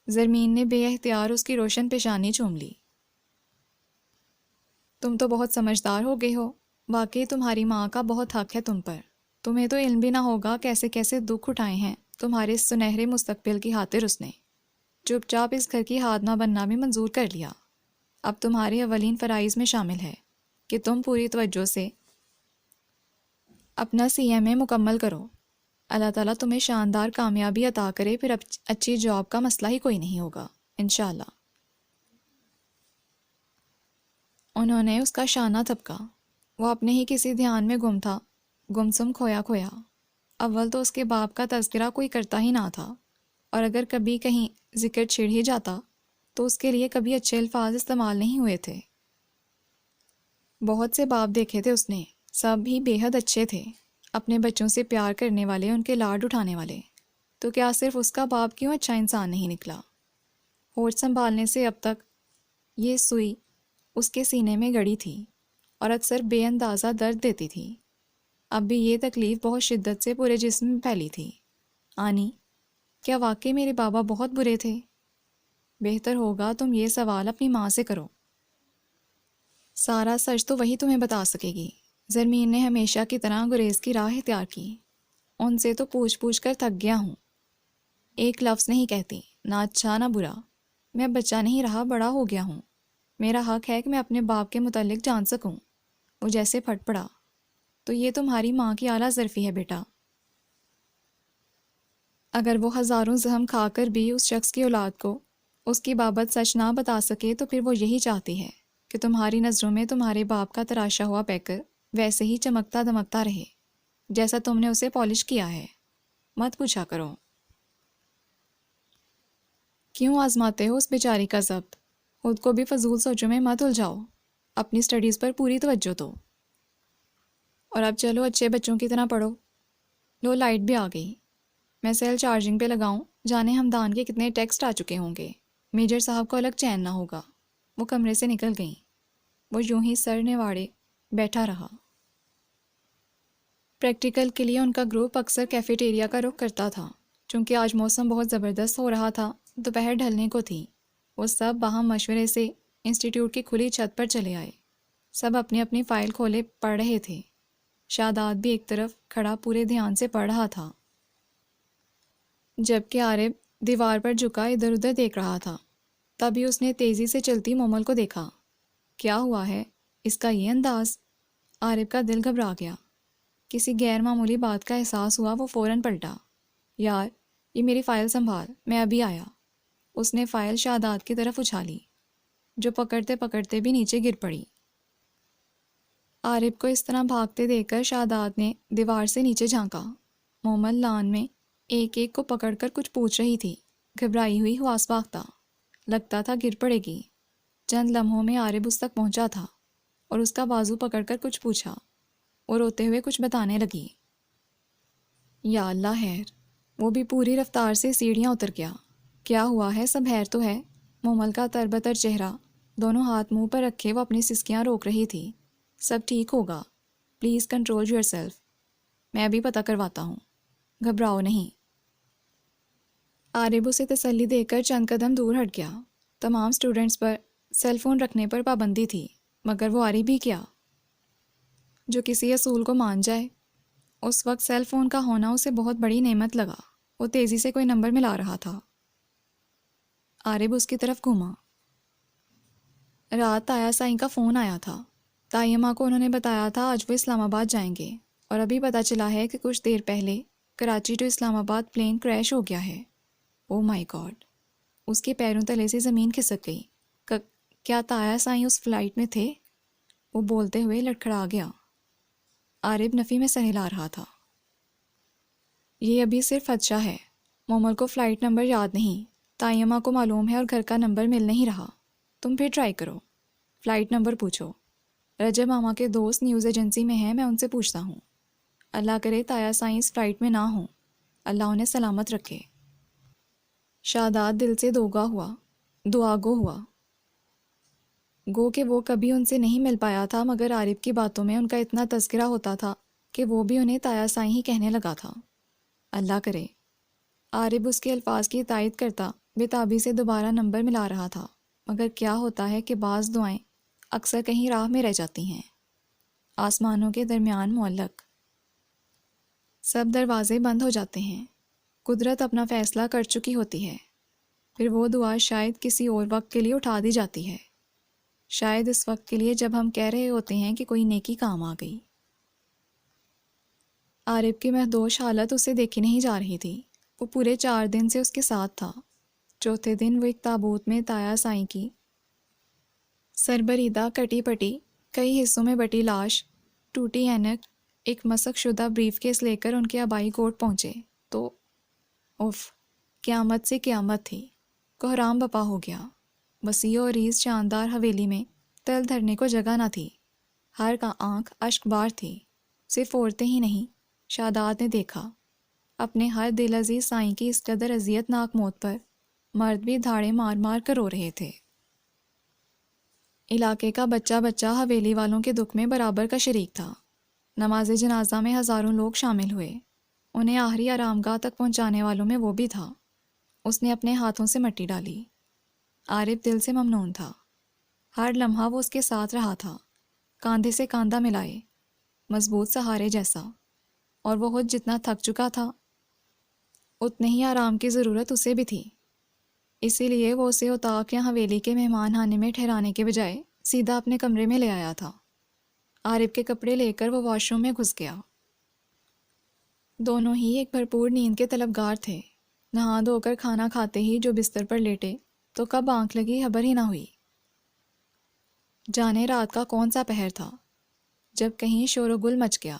زرمین نے بے اختیار اس کی روشن پیشانی چوم لی۔ تم تو بہت سمجھدار ہو گئے ہو، واقعی تمہاری ماں کا بہت حق ہے تم پر، تمہیں تو علم بھی نہ ہوگا کیسے کیسے دکھ اٹھائے ہیں تمہارے اس سنہرے مستقبل کی خاطر اس نے۔ چپ چاپ اس گھر کی خادمہ بننا بھی منظور کر لیا۔ اب تمہارے اولین فرائض میں شامل ہے کہ تم پوری توجہ سے اپنا CMA مکمل کرو۔ اللہ تعالیٰ تمہیں شاندار کامیابی عطا کرے، پھر اچھی جاب کا مسئلہ ہی کوئی نہیں ہوگا انشاءاللہ۔ انہوں نے اس کا شانہ تھپکا۔ وہ اپنے ہی کسی دھیان میں گم تھا، گمسم کھویا کھویا۔ اول تو اس کے باپ کا تذکرہ کوئی کرتا ہی نہ تھا، اور اگر کبھی کہیں ذکر چھڑ ہی جاتا تو اس کے لیے کبھی اچھے الفاظ استعمال نہیں ہوئے تھے۔ بہت سے باپ دیکھے تھے اس نے، سب ہی بے حد اچھے تھے، اپنے بچوں سے پیار کرنے والے، ان کے لاڈ اٹھانے والے۔ تو کیا صرف اس کا باپ کیوں اچھا انسان نہیں نکلا؟ ہوش سنبھالنے سے اب تک یہ سوئی اس کے سینے میں گڑی تھی اور اکثر بے اندازہ درد دیتی تھی۔ اب بھی یہ تکلیف بہت شدت سے پورے جسم میں پھیلی تھی۔ آنی، کیا واقعی میرے بابا بہت برے تھے؟ بہتر ہوگا تم یہ سوال اپنی ماں سے کرو، سارا سچ تو وہی تمہیں بتا سکے گی۔ زرمین نے ہمیشہ کی طرح گریز کی راہ اختیار کی۔ ان سے تو پوچھ پوچھ کر تھک گیا ہوں، ایک لفظ نہیں کہتی، نہ اچھا نہ برا۔ میں بچہ نہیں رہا، بڑا ہو گیا ہوں، میرا حق ہے کہ میں اپنے باپ کے متعلق جان سکوں۔ وہ جیسے پھٹ پڑا، تو یہ تمہاری ماں کی اعلیٰ ظرفی ہے بیٹا۔ اگر وہ ہزاروں زخم کھا کر بھی اس شخص کی اولاد کو اس کی بابت سچ نہ بتا سکے تو پھر وہ یہی چاہتی ہے کہ تمہاری نظروں میں تمہارے باپ کا تراشا ہوا پیکر ویسے ہی چمکتا دمکتا رہے جیسا تم نے اسے پالش کیا ہے۔ مت پوچھا کرو کیوں آزماتے ہو اس بیچاری کا ضبط، خود کو بھی فضول سوچوں میں مت الجھاؤ، اپنی سٹڈیز پر پوری توجہ دو۔ اور اب چلو اچھے بچوں کی طرح پڑھو۔ لو لائٹ بھی آ گئی، میں سیل چارجنگ پہ لگاؤں، جانے ہمدان کے کتنے ٹیکسٹ آ چکے ہوں گے، میجر صاحب کو الگ چین نہ ہوگا۔ وہ کمرے سے نکل گئیں۔ وہ یوں ہی سر نواڑے بیٹھا رہا۔ پریکٹیکل کے لیے ان کا گروپ اکثر کیفیٹیریا کا رخ کرتا تھا۔ چونکہ آج موسم بہت زبردست ہو رہا تھا، دوپہر ڈھلنے کو تھی، وہ سب باہم مشورے سے انسٹیٹیوٹ کی کھلی چھت پر چلے آئے۔ سب اپنی اپنی فائل کھولے پڑھ رہے تھے۔ شاداب بھی ایک طرف کھڑا پورے دھیان سے پڑھ رہا تھا، جبکہ عارب دیوار پر جھکا ادھر ادھر دیکھ رہا تھا۔ تبھی اس نے تیزی سے چلتی مومل کو دیکھا۔ کیا ہوا ہے؟ اس کا یہ انداز؟ عارف کا دل گھبرا گیا۔ کسی غیر معمولی بات کا احساس ہوا، وہ فوراً پلٹا۔ یار، یہ میری فائل سنبھال، میں ابھی آیا۔ اس نے فائل شاداب کی طرف اچھالی، جو پکڑتے پکڑتے بھی نیچے گر پڑی۔ عارف کو اس طرح بھاگتے دیکھ کر شاداب نے دیوار سے نیچے جھانکا۔ مومل لان میں ایک ایک کو پکڑ کر کچھ پوچھ رہی تھی، گھبرائی ہوئی، حواس باختہ۔ لگتا تھا گر پڑے گی۔ چند لمحوں میں عارف اس تک پہنچا تھا اور اس کا بازو پکڑ کر کچھ پوچھا، اور روتے ہوئے کچھ بتانے لگی۔ یا اللہ، خیر! وہ بھی پوری رفتار سے سیڑھیاں اتر گیا۔ کیا ہوا ہے؟ سب خیر تو ہے؟ مومل کا تربتر چہرہ، دونوں ہاتھ منہ پر رکھے وہ اپنی سسکیاں روک رہی تھی۔ سب ٹھیک ہوگا، پلیز کنٹرول یور سیلف، میں ابھی پتہ کرواتا ہوں، گھبراؤ نہیں۔ عارف اسے تسلی دے کر چند قدم دور ہٹ گیا۔ تمام سٹوڈنٹس پر سیل فون رکھنے پر پابندی تھی، مگر وہ عارف بھی کیا جو کسی اصول کو مان جائے۔ اس وقت سیل فون کا ہونا اسے بہت بڑی نعمت لگا۔ وہ تیزی سے کوئی نمبر ملا رہا تھا۔ عارف اس کی طرف گھوما۔ رات تایا سائیں کا فون آیا تھا۔ تائیمہ کو انہوں نے بتایا تھا آج وہ اسلام آباد جائیں گے، اور ابھی پتہ چلا ہے کہ کچھ دیر پہلے کراچی ٹو اسلام آباد پلین کریش ہو گیا ہے۔ او مائی گاڈ! اس کے پیروں تلے سے زمین کھسک گئی۔ کیا تایا سائیں اس فلائٹ میں تھے؟ وہ بولتے ہوئے لڑکھڑا گیا۔ عارف نفی میں سر ہلا رہا تھا۔ یہ ابھی صرف خدشہ ہے۔ مومل کو فلائٹ نمبر یاد نہیں، تائیمہ کو معلوم ہے، اور گھر کا نمبر مل نہیں رہا۔ تم پھر ٹرائی کرو، فلائٹ نمبر پوچھو۔ رجب ماما کے دوست نیوز ایجنسی میں ہیں، میں ان سے پوچھتا ہوں۔ اللہ کرے تایا سائیں اس فلائٹ میں نہ ہوں، اللہ انہیں سلامت رکھے۔ شاداب دل سے دوگا ہوا، دعاگو ہوا۔ گو کہ وہ کبھی ان سے نہیں مل پایا تھا، مگر عارف کی باتوں میں ان کا اتنا تذکرہ ہوتا تھا کہ وہ بھی انہیں تایا سائیں ہی کہنے لگا تھا۔ اللہ کرے۔ عارف اس کے الفاظ کی تائید کرتا بے تابی سے دوبارہ نمبر ملا رہا تھا، مگر کیا ہوتا ہے کہ بعض دعائیں اکثر کہیں راہ میں رہ جاتی ہیں، آسمانوں کے درمیان معلق۔ سب دروازے بند ہو جاتے ہیں، قدرت اپنا فیصلہ کر چکی ہوتی ہے، پھر وہ دعا شاید کسی اور وقت کے لیے اٹھا دی جاتی ہے، شاید اس وقت کے لیے جب ہم کہہ رہے ہوتے ہیں کہ کوئی نیکی کام آ گئی۔ عارف کی مہدوش حالت اسے دیکھی نہیں جا رہی تھی۔ وہ پورے 4 دن سے اس کے ساتھ تھا۔ چوتھے دن وہ ایک تابوت میں تایا سائیں کی سربریدہ، کٹی پٹی، کئی حصوں میں بٹی لاش، ٹوٹی اینک، ایک مسخ شدہ بریف کیس لے کر ان کے آبائی کوٹ پہنچے تو قیامت سے قیامت تھی۔ کوہرام بپا ہو گیا۔ وسیع و عریض شاندار حویلی میں تل دھرنے کو جگہ نہ تھی۔ ہر کا آنکھ اشک بار تھی۔ صرف عورتیں ہی نہیں، شاداب نے دیکھا اپنے ہر دل عزیز سائیں کی اس قدر اذیت ناک موت پر مرد بھی دھاڑے مار مار کر رو رہے تھے۔ علاقے کا بچہ بچہ حویلی والوں کے دکھ میں برابر کا شریک تھا۔ نماز جنازہ میں ہزاروں لوگ شامل ہوئے۔ انہیں آخری آرام گاہ تک پہنچانے والوں میں وہ بھی تھا۔ اس نے اپنے ہاتھوں سے مٹی ڈالی۔ عارف دل سے ممنون تھا۔ ہر لمحہ وہ اس کے ساتھ رہا تھا، کاندھے سے کاندھا ملائے، مضبوط سہارے جیسا، اور وہ خود جتنا تھک چکا تھا اتنے ہی آرام کی ضرورت اسے بھی تھی۔ اسی لیے وہ اسے اتاق یا حویلی کے مہمان خانے میں ٹھہرانے کے بجائے سیدھا اپنے کمرے میں لے آیا تھا۔ عارف کے کپڑے لے کر وہ واش روم میں گھس گیا۔ دونوں ہی ایک بھرپور نیند کے طلبگار تھے۔ نہا دھو کر کھانا کھاتے ہی جو بستر پر لیٹے تو کب آنکھ لگی خبر ہی نہ ہوئی۔ جانے رات کا کون سا پہر تھا جب کہیں شور و گل مچ گیا۔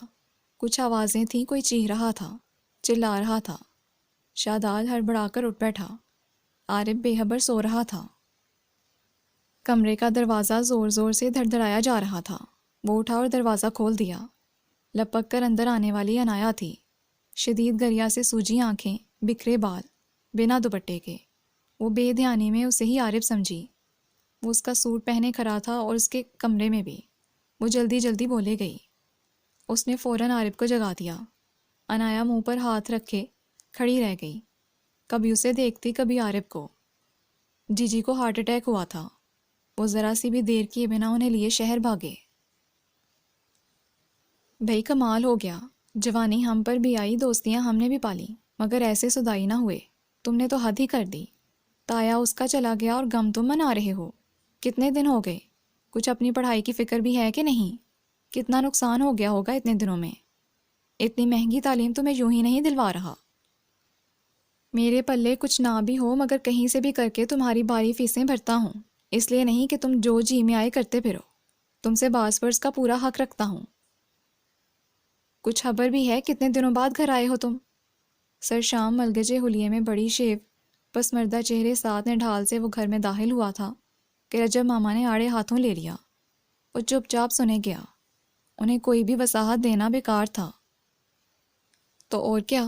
کچھ آوازیں تھیں، کوئی چیخ رہا تھا، چلا رہا تھا۔ شاداب ہڑبڑا کر اٹھ بیٹھا۔ عارف بے خبر سو رہا تھا۔ کمرے کا دروازہ زور زور سے دھڑدھڑایا جا رہا تھا۔ وہ اٹھا اور دروازہ کھول دیا۔ لپک کر اندر آنے والی عنایا تھی، شدید گریا سے سوجی آنکھیں، بکھرے بال، بنا دوپٹے کے۔ وہ بے دھیانی میں اسے ہی عارف سمجھی۔ وہ اس کا سوٹ پہنے کھڑا تھا اور اس کے کمرے میں بھی۔ وہ جلدی جلدی بولے گئی۔ اس نے فوراً عارف کو جگا دیا۔ عنایا منہ پر ہاتھ رکھے کھڑی رہ گئی، کبھی اسے دیکھتی کبھی عارف کو۔ جی کو ہارٹ اٹیک ہوا تھا۔ وہ ذرا سی بھی دیر کیے بنا انہیں لیے شہر بھاگے۔ بھئی کمال ہو گیا، جوانی ہم پر بھی آئی، دوستیاں ہم نے بھی پالی، مگر ایسے سدائی نہ ہوئے۔ تم نے تو حد ہی کر دی۔ تایا اس کا چلا گیا اور غم تم منا رہے ہو. کتنے دن ہو گئے؟ کچھ اپنی پڑھائی کی فکر بھی ہے کہ نہیں؟ کتنا نقصان ہو گیا ہوگا اتنے دنوں میں. اتنی مہنگی تعلیم تو میں یوں ہی نہیں دلوا رہا. میرے پلے کچھ نہ بھی ہو مگر کہیں سے بھی کر کے تمہاری باری فیسیں بھرتا ہوں. اس لیے نہیں کہ تم جو جی میں آئے کرتے پھرو. تم سے باس ورس کا پورا حق رکھتا ہوں. کچھ خبر بھی ہے کتنے دنوں بعد گھر آئے ہو تم؟ سر شام ملگجے حلیے میں بڑی شیو پسمردہ چہرے ساتھ نے ڈھال سے وہ گھر میں داخل ہوا تھا کہ رجب ماما نے آڑے ہاتھوں لے لیا. وہ چپ چاپ سنے گیا. انہیں کوئی بھی وضاحت دینا بیکار تھا. تو اور کیا،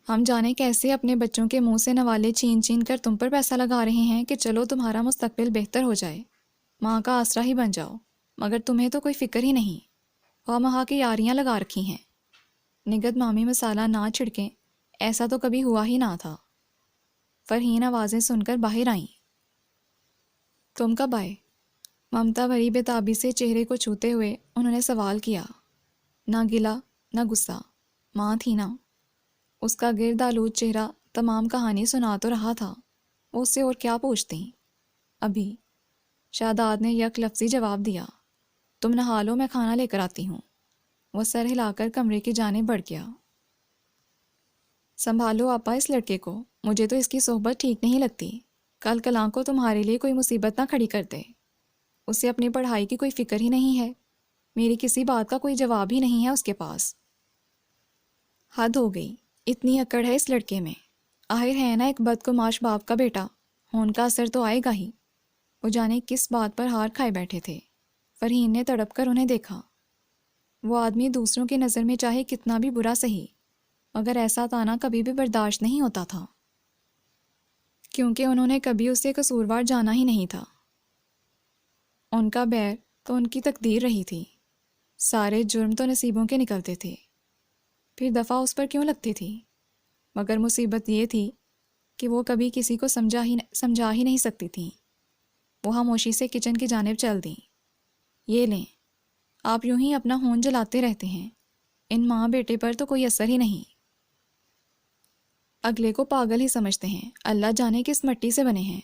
ہم جانے کیسے اپنے بچوں کے منہ سے نوالے چھین چھین کر تم پر پیسہ لگا رہے ہیں کہ چلو تمہارا مستقبل بہتر ہو جائے، ماں کا آسرا ہی بن جاؤ، مگر تمہیں تو کوئی فکر ہی نہیں. خواہ مہا کی یاریاں لگا رکھی ہیں. نگت مامی مسالہ نہ چھڑکیں، ایسا تو کبھی ہوا ہی نہ تھا. فرحین آوازیں سن کر باہر آئیں. تم کب آئے؟ ممتا بھری بےتابی سے چہرے کو چھوتے ہوئے انہوں نے سوال کیا. نہ گلا نہ غصہ، ماں تھی نا. اس کا گرد آلود چہرہ تمام کہانی سنا تو رہا تھا. وہ اس سے اور کیا پوچھتی؟ ابھی. شاداد نے یک لفظی جواب دیا. تم نہا لو، میں کھانا لے کر آتی ہوں. وہ سر ہلا کر کمرے کی جانب بڑھ گیا. سنبھالو آپا اس لڑکے کو، مجھے تو اس کی صحبت ٹھیک نہیں لگتی. کل کلاں کو تمہارے لیے کوئی مصیبت نہ کھڑی کر دے. اسے اپنی پڑھائی کی کوئی فکر ہی نہیں ہے. میری کسی بات کا کوئی جواب ہی نہیں ہے اس کے پاس. حد ہو گئی، اتنی اکڑ ہے اس لڑکے میں. آخر ہے نا ایک بدگماش باپ کا بیٹا، ہون کا اثر تو آئے گا ہی. وہ جانے کس بات پر ہار کھائے بیٹھے تھے. فرحین نے تڑپ کر انہیں دیکھا. وہ آدمی دوسروں کی نظر میں چاہے کتنا بھی برا سہی، مگر ایسا تانا کبھی بھی برداشت نہیں ہوتا تھا، کیونکہ انہوں نے کبھی اسے قصوروار جانا ہی نہیں تھا. ان کا بیر تو ان کی تقدیر رہی تھی. سارے جرم تو نصیبوں کے نکلتے تھے، پھر دفعہ اس پر کیوں لگتی تھی؟ مگر مصیبت یہ تھی کہ وہ کبھی کسی کو سمجھا ہی نہیں سکتی تھیں. وہ خاموشی سے کچن کی جانب چل دیں. یہ لیں، آپ یوں ہی اپنا خون جلاتے رہتے ہیں، ان ماں بیٹے پر تو کوئی اثر ہی نہیں. اگلے کو پاگل ہی سمجھتے ہیں، اللہ جانے کس مٹی سے بنے ہیں.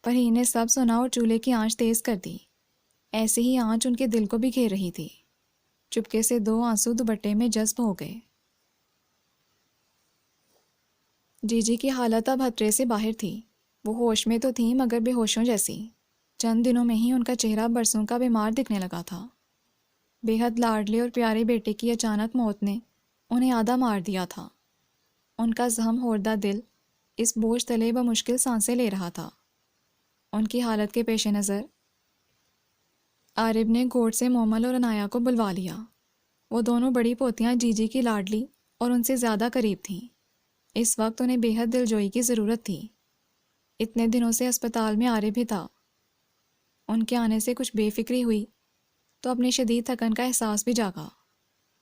فرحین نے سب سنا اور چولہے کی آنچ تیز کر دی. ایسے ہی آنچ ان کے دل کو بھی گھیر رہی تھی. چپکے سے 2 آنسو دوپٹے میں جذب ہو گئے. جی جی کی حالت اب خطرے سے باہر تھی. وہ ہوش میں تو تھی مگر بے ہوشوں جیسی. چند دنوں میں ہی ان کا چہرہ برسوں کا بیمار دکھنے لگا تھا. بے حد لاڈلے اور پیارے بیٹے کی اچانک موت نے انہیں آدھا مار دیا تھا. ان کا زخم خوردہ دل اس بوجھ تلے بمشکل سانسیں لے رہا تھا. ان کی حالت کے پیش نظر عارب نے گھوٹ سے مومل اور عنایا کو بلوا لیا. وہ دونوں بڑی پوتیاں جی جی کی لاڈلی اور ان سے زیادہ قریب تھیں. اس وقت انہیں بے حد دلجوئی کی ضرورت تھی. اتنے دنوں سے اسپتال میں عارب ہی تھا. ان کے آنے سے کچھ بے فکری ہوئی تو اپنی شدید تھکن کا احساس بھی جاگا.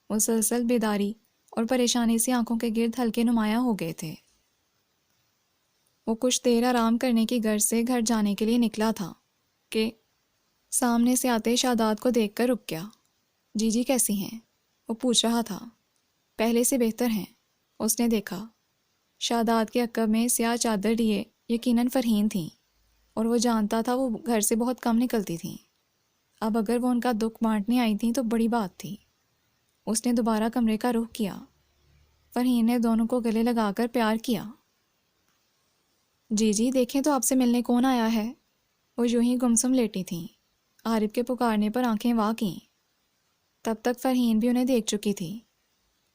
مسلسل بیداری اور پریشانی سے آنکھوں کے گرد ہلکے نمایاں ہو گئے تھے. وہ کچھ دیر آرام کرنے کی غرض سے گھر جانے کے لیے نکلا تھا کہ سامنے سے آتے شاداد کو دیکھ کر رک گیا. جی جی کیسی ہیں؟ وہ پوچھ رہا تھا. پہلے سے بہتر ہیں. اس نے دیکھا شاداد کے عقب میں سیاہ چادر لیے یقیناً فرحین تھیں، اور وہ جانتا تھا وہ گھر سے بہت کم نکلتی تھیں. اب اگر وہ ان کا دکھ بانٹنے آئی تھیں تو بڑی بات تھی. اس نے دوبارہ کمرے کا رخ کیا. فرحین نے دونوں کو گلے لگا کر پیار کیا. جی جی دیکھیں تو آپ سے ملنے کون آیا ہے. وہ یوں ہی گمسم لیٹی تھیں. عارف کے پکارنے پر آنکھیں واہ کیں. تب تک فرحین بھی انہیں دیکھ چکی تھی.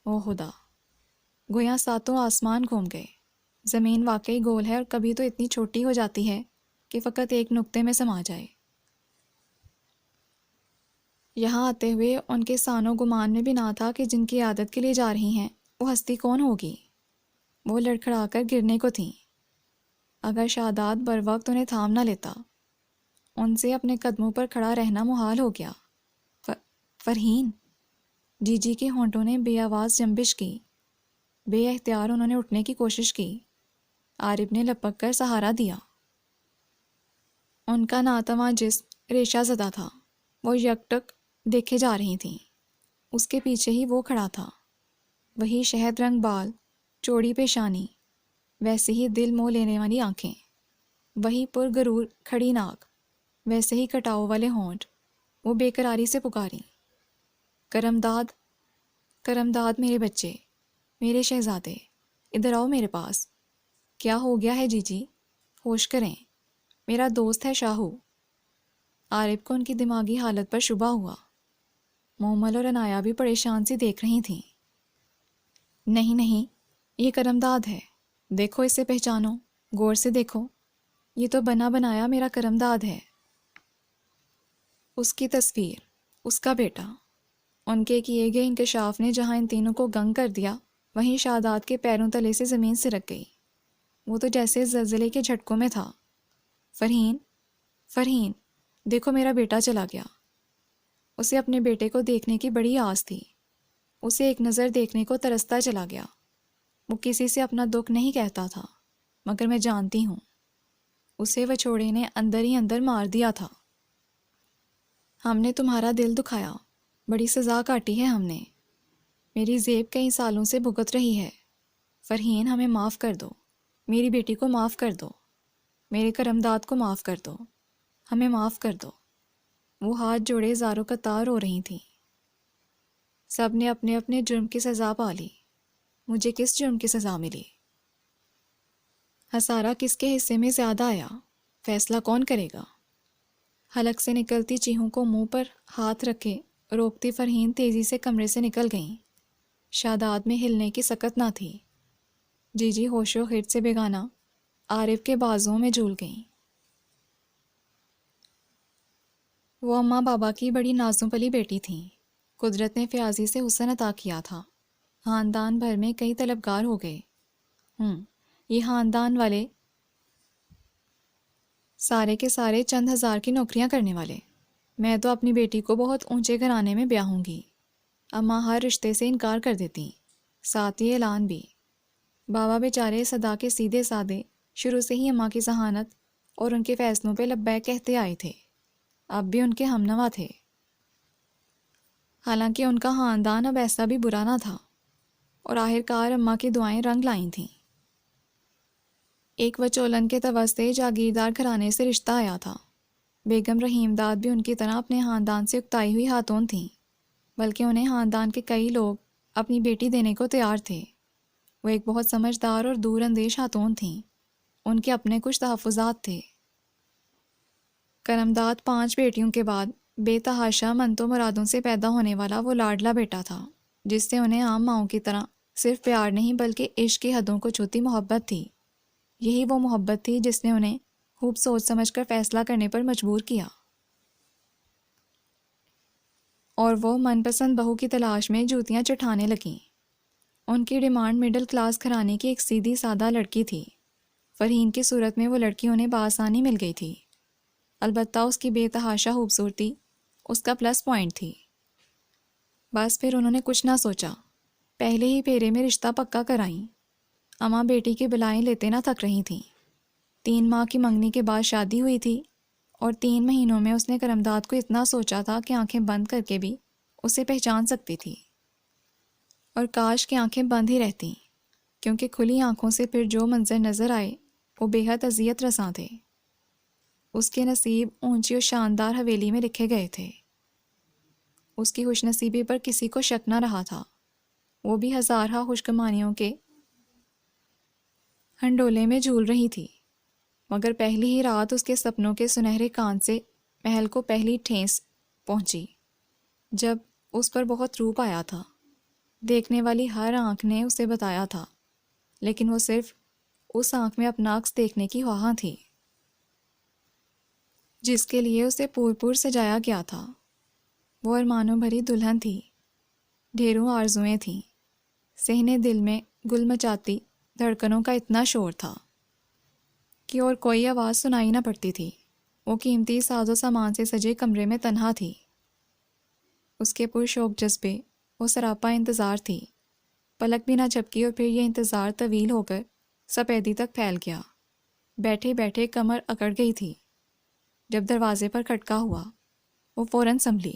او خدا، گویا ساتوں آسمان گھوم گئے. زمین واقعی گول ہے اور کبھی تو اتنی چھوٹی ہو جاتی ہے کہ فقط ایک نقطے میں سما جائے. یہاں آتے ہوئے ان کے سان و گمان میں بھی نہ تھا کہ جن کی عادت کے لیے جا رہی ہیں وہ ہستی کون ہوگی. وہ لڑکھڑا کر گرنے کو تھیں. اگر شاداد بر وقت انہیں تھام نہ لیتا، ان سے اپنے قدموں پر کھڑا رہنا محال ہو گیا. فرحین، جی جی کے ہونٹوں نے بے آواز جنبش کی. بے اختیار انہوں نے اٹھنے کی کوشش کی. عارف نے لپک کر سہارا دیا. ان کا ناتواں جسم ریشہ زدہ تھا. وہ یکٹک دیکھے جا رہی تھیں. اس کے پیچھے ہی وہ کھڑا تھا. وہی شہد رنگ بال، چوڑی پیشانی، ویسے ہی دل موہ لینے والی آنکھیں. وہی پرغرور کھڑی ناک، ویسے ہی کٹاؤ والے ہونٹ۔ وہ بے قراری سے پکاری، کرمداد، کرمداد میرے بچے، میرے شہزادے، ادھر آؤ میرے پاس۔ کیا ہو گیا ہے جی جی؟ ہوش کریں، میرا دوست ہے شاہو۔ عارف کو ان کی دماغی حالت پر شبہ ہوا۔ مومل اور عنایا بھی پریشان سی دیکھ رہی تھیں۔ نہیں نہیں، یہ کرمداد ہے، دیکھو اسے پہچانو، غور سے دیکھو، یہ تو بنا بنایا میرا کرمداد ہے۔ اس کی تصویر، اس کا بیٹا۔ ان کے کیے گئے انکشاف نے جہاں ان تینوں کو گنگ کر دیا، وہیں شاداب کے پیروں تلے سے زمین سرک گئی۔ وہ تو جیسے زلزلے کے جھٹکوں میں تھا۔ فرحین، فرحین، دیکھو میرا بیٹا چلا گیا۔ اسے اپنے بیٹے کو دیکھنے کی بڑی آس تھی، اسے ایک نظر دیکھنے کو ترستا چلا گیا۔ وہ کسی سے اپنا دکھ نہیں کہتا تھا، مگر میں جانتی ہوں اسے وچھوڑے نے اندر ہی اندر مار دیا تھا۔ ہم نے تمہارا دل دکھایا، بڑی سزا کاٹی ہے ہم نے۔ میری زیب کئی سالوں سے بھگت رہی ہے۔ فرحین، ہمیں معاف کر دو، میری بیٹی کو معاف کر دو، میرے کرمداد کو معاف کر دو، ہمیں معاف کر دو۔ وہ ہاتھ جوڑے زاروں قطار ہو رہی تھیں۔ سب نے اپنے اپنے جرم کی سزا پا لی۔ مجھے کس جرم کی سزا ملی؟ ہسارا کس کے حصے میں زیادہ آیا؟ فیصلہ کون کرے گا؟ حلق سے نکلتی چیخوں کو منہ پر ہاتھ رکھے روکتی فرحین تیزی سے کمرے سے نکل گئیں۔ شاداب میں ہلنے کی سکت نہ تھی۔ جی جی ہوش و خرد سے بیگانہ عارف کے بازوؤں میں جھول گئیں۔ وہ اماں بابا کی بڑی نازوں پلی بیٹی تھیں۔ قدرت نے فیاضی سے حسن عطا کیا تھا۔ خاندان بھر میں کئی طلبگار ہو گئے۔ یہ خاندان والے سارے کے سارے چند ہزار کی نوکریاں کرنے والے۔ میں تو اپنی بیٹی کو بہت اونچے گھرانے میں بیاہوں گی۔ اماں ہر رشتے سے انکار کر دیتی، ساتھ یہ اعلان بھی۔ بابا بیچارے صدا کے سیدھے سادے، شروع سے ہی اماں کی ذہانت اور ان کے فیصلوں پہ لبیک کہتے آئے تھے، اب بھی ان کے ہمنوا تھے۔ حالانکہ ان کا خاندان اب ایسا بھی برا نہ تھا، اور آخرکار اماں کی دعائیں رنگ لائیں تھیں۔ ایک وچولن کے توسط جاگیردار گھرانے سے رشتہ آیا تھا۔ بیگم رحیم داد بھی ان کی طرح اپنے خاندان سے اکتائی ہوئی خاتون تھیں، بلکہ انہیں خاندان کے کئی لوگ اپنی بیٹی دینے کو تیار تھے۔ وہ ایک بہت سمجھدار اور دور اندیش خاتون تھیں۔ ان کے اپنے کچھ تحفظات تھے۔ کرمداد 5 بیٹیوں کے بعد بے تحاشا منتوں مرادوں سے پیدا ہونے والا وہ لاڈلا بیٹا تھا، جس سے انہیں عام ماؤں کی طرح صرف پیار نہیں بلکہ عشق کی حدوں کو چھوتی محبت تھی۔ یہی وہ محبت تھی جس نے انہیں خوب سوچ سمجھ کر فیصلہ کرنے پر مجبور کیا، اور وہ من پسند بہو کی تلاش میں جوتیاں چٹھانے لگیں۔ ان کی ڈیمانڈ مڈل کلاس گھرانے کی ایک سیدھی سادہ لڑکی تھی۔ فرحین کی صورت میں وہ لڑکی انہیں بآسانی مل گئی تھی، البتہ اس کی بے تحاشا خوبصورتی اس کا پلس پوائنٹ تھی۔ بس پھر انہوں نے کچھ نہ سوچا، پہلے ہی پھیرے میں رشتہ پکا کرائیں۔ اماں بیٹی کی بلائیں لیتے نہ تھک رہی تھیں۔ 3 ماہ کی منگنی کے بعد شادی ہوئی تھی، اور 3 مہینوں میں اس نے کرمداد کو اتنا سوچا تھا کہ آنکھیں بند کر کے بھی اسے پہچان سکتی تھی، اور کاش کہ آنکھیں بند ہی رہتیں، کیونکہ کھلی آنکھوں سے پھر جو منظر نظر آئے وہ بے حد اذیت رساں تھے۔ اس کے نصیب اونچی اور شاندار حویلی میں لکھے گئے تھے۔ اس کی خوش نصیبی پر کسی کو شک نہ رہا تھا۔ وہ بھی ہزارہ خوشگمانیوں کے ہنڈولے میں جھول رہی تھی، مگر پہلی ہی رات اس کے سپنوں کے سنہرے کان سے محل کو پہلی ٹھیس پہنچی، جب اس پر بہت روپ آیا تھا۔ دیکھنے والی ہر آنکھ نے اسے بتایا تھا، لیکن وہ صرف اس آنکھ میں اپنا عکس دیکھنے کی خواہاں تھی جس کے لیے اسے پور سجایا گیا تھا۔ وہ ارمانوں بھری دلہن تھی، ڈھیروں آرزوئیں تھیں، صحن دل میں گل مچاتی دھڑکنوں کا اتنا شور تھا کہ اور کوئی آواز سنائی نہ پڑتی تھی۔ وہ قیمتی ساز و سامان سے سجے کمرے میں تنہا تھی۔ اس کے پرشوق جذبے وہ سراپا انتظار تھی۔ پلک بھی نہ جھپکی اور پھر یہ انتظار طویل ہو کر سپیدی تک پھیل گیا۔ بیٹھے بیٹھے کمر اکڑ گئی تھی۔ جب دروازے پر کھٹکا ہوا، وہ فوراً سنبھلی۔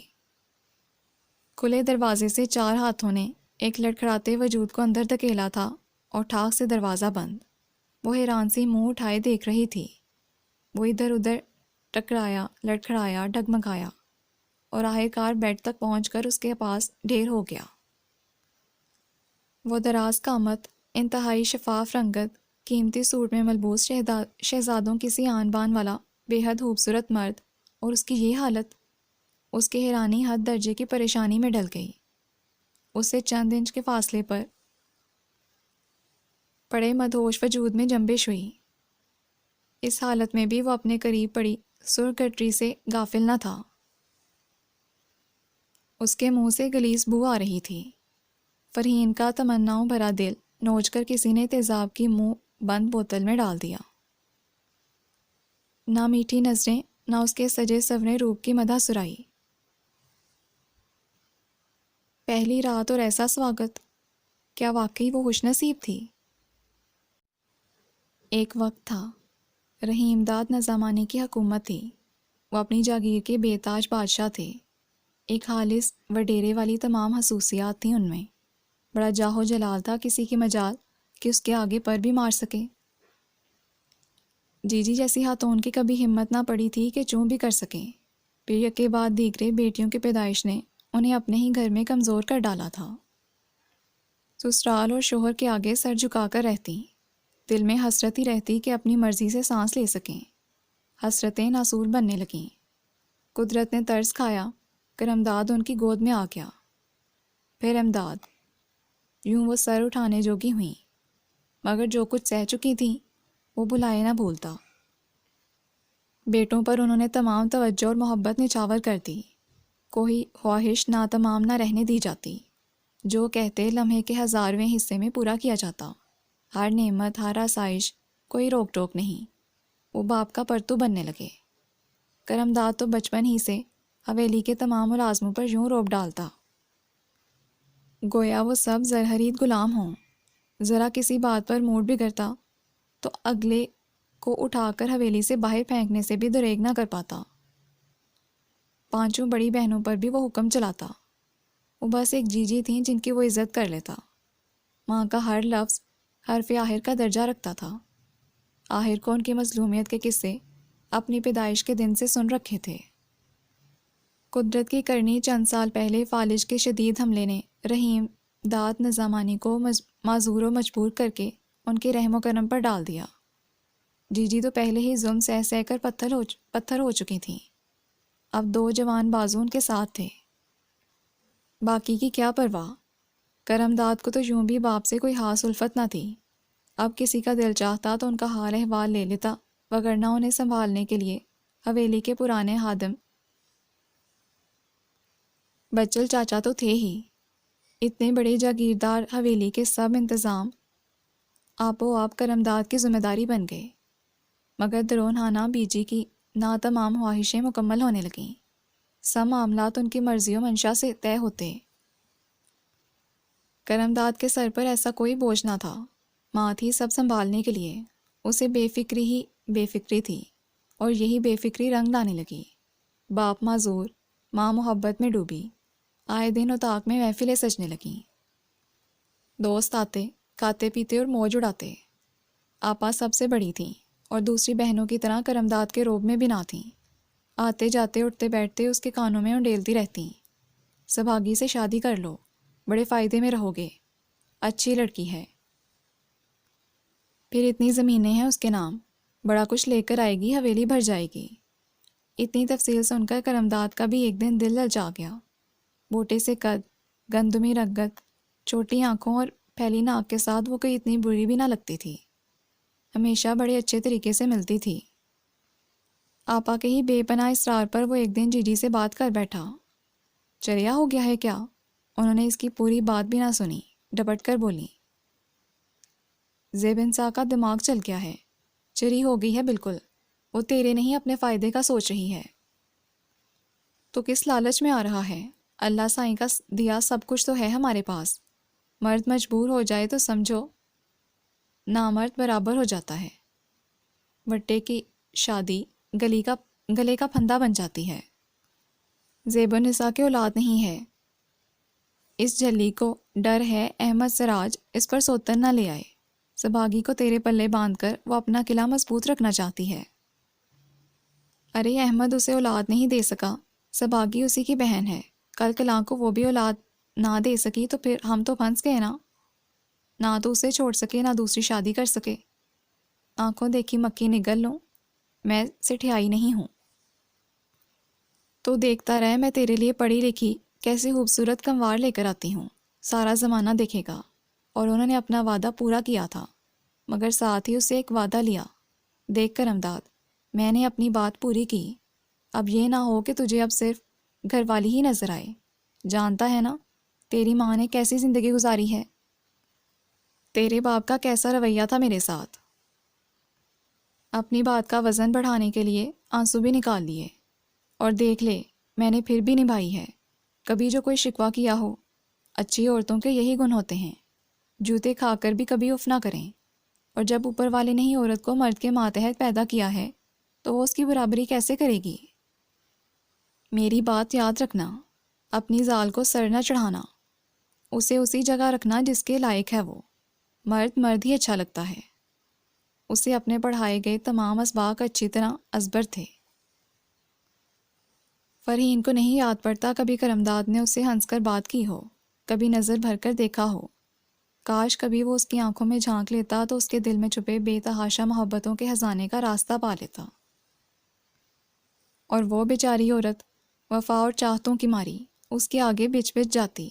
کھلے دروازے سے 4 ہاتھوں نے ایک لڑکھڑاتے وجود کو اندر دھکیلا تھا، اور ٹھاک سے دروازہ بند۔ وہ حیران سی منہ اٹھائے دیکھ رہی تھی۔ وہ ادھر ادھر ٹکرایا، لڑکھڑایا، ڈگمگایا اور آخرکار بیڈ تک پہنچ کر اس کے پاس ڈھیر ہو گیا۔ وہ دراز قامت، انتہائی شفاف رنگت، قیمتی سوٹ میں ملبوس شہزادوں کسی آن بان والا بے حد خوبصورت مرد، اور اس کی یہ حالت، اس کی حیرانی حد درجے کی پریشانی میں ڈل گئی۔ اس سے چند انچ کے فاصلے پر پڑے مدہوش وجود میں جنبش ہوئی۔ اس حالت میں بھی وہ اپنے قریب پڑی سرخ گٹری سے غافل نہ تھا۔ اس کے منہ سے غلیظ بو آ رہی تھی۔ فرحین کا تمناؤں بھرا دل نوچ کر کسی نے تیزاب کی منہ بند بوتل میں ڈال دیا۔ نہ میٹھی نظریں، نہ اس کے سجے سورے روپ کی مدح سرائی۔ پہلی رات اور ایسا سواگت، کیا واقعی وہ خوش نصیب تھی؟ ایک وقت تھا، رحیم داد نظامانی کی حکومت تھی۔ وہ اپنی جاگیر کے بے تاج بادشاہ تھے۔ ایک خالص وڈیرے والی تمام خصوصیات تھیں ان میں۔ بڑا جاہو جلال تھا کسی کی مجال کہ اس کے آگے پر بھی مار سکے۔ جی جیسی خاتون کی کبھی ہمت نہ پڑی تھی کہ چوں بھی کر سکیں۔ پھر یکے بعد دیگرے بیٹیوں کی پیدائش نے انہیں اپنے ہی گھر میں کمزور کر ڈالا تھا۔ سسرال اور شوہر کے آگے سر جھکا کر رہتی، دل میں حسرت ہی رہتی کہ اپنی مرضی سے سانس لے سکیں۔ حسرتیں ناصور بننے لگیں۔ قدرت نے طرز کھایا کر امداد ان کی گود میں آ گیا۔ پھر امداد، یوں وہ سر اٹھانے جوگی ہوئیں، مگر جو کچھ سہ چکی تھیں وہ بھلائے نہ بھولتا۔ بیٹوں پر انہوں نے تمام توجہ اور محبت نچھاور کر دی۔ کوئی خواہش ناتمام نہ رہنے دی جاتی۔ جو کہتے لمحے کے 1000ویں حصے میں پورا کیا جاتا۔ ہر نعمت، ہر آسائش، کوئی روک ٹوک نہیں۔ وہ باپ کا پرتو بننے لگے۔ کرمداد تو بچپن ہی سے حویلی کے تمام ملازموں پر یوں روب ڈالتا گویا وہ سب زرہرید غلام ہوں۔ ذرا کسی بات پر موڈ بگڑتا تو اگلے کو اٹھا کر حویلی سے باہر پھینکنے سے بھی دریغ نہ کر پاتا۔ 5 بڑی بہنوں پر بھی وہ حکم چلاتا۔ وہ بس ایک جیجی تھیں جن کی وہ عزت کر لیتا۔ ماں کا ہر لفظ حرف آخر کا درجہ رکھتا تھا۔ آخر کو ان کی مظلومیت کے قصے اپنی پیدائش کے دن سے سن رکھے تھے۔ قدرت کی کرنی چند سال پہلے فالج کے شدید حملے نے رحیم داد نظامانی کو معذور و مجبور کر کے ان کے رحم و کرم پر ڈال دیا۔ جی تو پہلے ہی ظلم سہ سہ کر پتھر ہو چکی تھیں۔ اب 2 جوان بازو ان کے ساتھ تھے۔ باقی کی کیا پرواہ؟ کرم داد کو تو یوں بھی باپ سے کوئی خاص الفت نہ تھی۔ اب کسی کا دل چاہتا تو ان کا حال احوال لے لیتا، وگرنہ انہیں سنبھالنے کے لیے حویلی کے پرانے خادم بچل چاچا تو تھے ہی۔ اتنے بڑے جاگیردار حویلی کے سب انتظام آپ و آپ کرمداد کی ذمہ داری بن گئے۔ مگر درون ہانہ بیجی کی ناتمام خواہشیں مکمل ہونے لگیں۔ سب معاملات ان کی مرضی و منشا سے طے ہوتے۔ کرمداد کے سر پر ایسا کوئی بوجھ نہ تھا۔ ماں تھی سب سنبھالنے کے لیے۔ اسے بے فکری ہی بے فکری تھی، اور یہی بے فکری رنگ لانے لگی۔ باپ معذور، ماں محبت میں ڈوبی۔ آئے دن اتاق میں محفلیں سجنے لگیں۔ دوست آتے، کھاتے پیتے اور موج اڑاتے۔ آپا سب سے بڑی تھیں اور دوسری بہنوں کی طرح کرمداد کے روب میں بھی نہ تھیں۔ آتے جاتے اٹھتے بیٹھتے اس کے کانوں میں انڈیلتی رہتیں، سبھاگی سے شادی کر لو، بڑے فائدے میں رہو گے، اچھی لڑکی ہے، پھر اتنی زمینیں ہیں اس کے نام، بڑا کچھ لے کر آئے گی، حویلی بھر جائے گی۔ اتنی تفصیل سن کر کرمداد کا بھی ایک دن دل للچا گیا۔ بوٹے سے قد، گندمی رنگت، چھوٹی آنکھوں اور پھیلی ناک کے ساتھ وہ کوئی اتنی بری بھی نہ لگتی تھی۔ ہمیشہ بڑے اچھے طریقے سے ملتی تھی۔ آپا کے ہی بے پناہ اصرار پر وہ ایک دن جیجی سے بات کر بیٹھا۔ چریا ہو گیا ہے کیا؟ انہوں نے اس کی پوری بات بھی نہ سنی، ڈپٹ کر بولی، زیب انسا کا دماغ چل گیا ہے، چری ہو گئی ہے بالکل، وہ تیرے نہیں اپنے فائدے کا سوچ رہی ہے۔ تو کس لالچ میں آ رہا ہے؟ اللہ سائیں کا دیا سب کچھ تو ہے ہمارے پاس، مرد مجبور ہو جائے تو سمجھو نامرد برابر ہو جاتا ہے۔ وٹے کی شادی گلے کا پھندا بن جاتی ہے۔ زیب النساء کے اولاد نہیں ہے۔ اس جھلی کو ڈر ہے احمد سراج اس پر سوتن نہ لے آئے۔ سبھاگی کو تیرے پلے باندھ کر وہ اپنا قلعہ مضبوط رکھنا چاہتی ہے۔ ارے احمد اسے اولاد نہیں دے سکا، سباگی اسی کی بہن ہے، کل کلاں کو وہ بھی اولاد نہ دے سکی تو پھر ہم تو پھنس گئے نا، نہ تو اسے چھوڑ سکے نہ دوسری شادی کر سکے۔ آنکھوں دیکھی مکھی نگل لوں، میں سٹھیائی نہیں ہوں۔ تو دیکھتا رہ، میں تیرے لیے پڑھی لکھی کیسی خوبصورت کموار لے کر آتی ہوں، سارا زمانہ دیکھے گا۔ اور انہوں نے اپنا وعدہ پورا کیا تھا، مگر ساتھ ہی اسے ایک وعدہ لیا، دیکھ کر امداد، میں نے اپنی بات پوری کی، اب یہ نہ ہو کہ تجھے اب صرف گھر والی ہی نظر آئے، جانتا ہے نا تیری ماں نے کیسی زندگی گزاری ہے، تیرے باپ کا کیسا رویہ تھا میرے ساتھ۔ اپنی بات کا وزن بڑھانے کے لیے آنسو بھی نکال لیے، اور دیکھ لے میں نے پھر بھی نبھائی ہے، کبھی جو کوئی شکوہ کیا ہو، اچھی عورتوں کے یہی گن ہوتے ہیں، جوتے کھا کر بھی کبھی اف نہ کریں، اور جب اوپر والے نے ہی عورت کو مرد کے ماتحت پیدا کیا ہے تو وہ اس کی برابری کیسے کرے گی؟ میری بات یاد رکھنا، اپنی ذال کو سر نہ چڑھانا، اسے اسی جگہ رکھنا جس کے لائق ہے، وہ مرد مرد ہی اچھا لگتا ہے۔ اسے اپنے پڑھائے گئے تمام اسباق اچھی طرح ازبر تھے۔ فرحین کو نہیں یاد پڑتا کبھی کرمداد نے اس سے ہنس کر بات کی ہو، کبھی نظر بھر کر دیکھا ہو، کاش کبھی وہ اس کی آنکھوں میں جھانک لیتا تو اس کے دل میں چھپے بے تحاشا محبتوں کے خزانے کا راستہ پا لیتا۔ اور وہ بیچاری عورت وفا اور چاہتوں کی ماری اس کے آگے بچ بچ جاتی،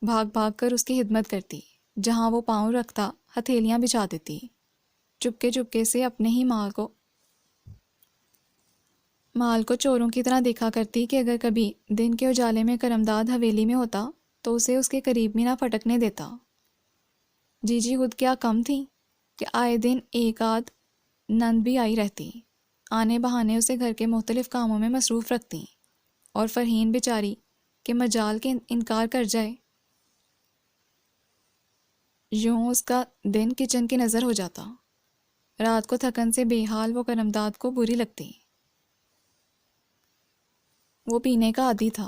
بھاگ بھاگ کر اس کی خدمت کرتی، جہاں وہ پاؤں رکھتا ہتھیلیاں بچھا دیتی، چپکے چپکے سے اپنے ہی مال کو چوروں کی طرح دیکھا کرتی کہ اگر کبھی دن کے اجالے میں کرمداد حویلی میں ہوتا تو اسے اس کے قریب بھی نہ پھٹکنے دیتا۔ جی جی خود کیا کم تھی کہ آئے دن ایک آدھ نند بھی آئی رہتی، آنے بہانے اسے گھر کے مختلف کاموں میں مصروف رکھتی، اور فرحین بیچاری کہ مجال کے انکار کر جائے، یوں اس کا دن کچن کی نظر ہو جاتا۔ رات کو تھکن سے بے حال وہ کرمداد کو بری لگتی۔ وہ پینے کا عادی تھا،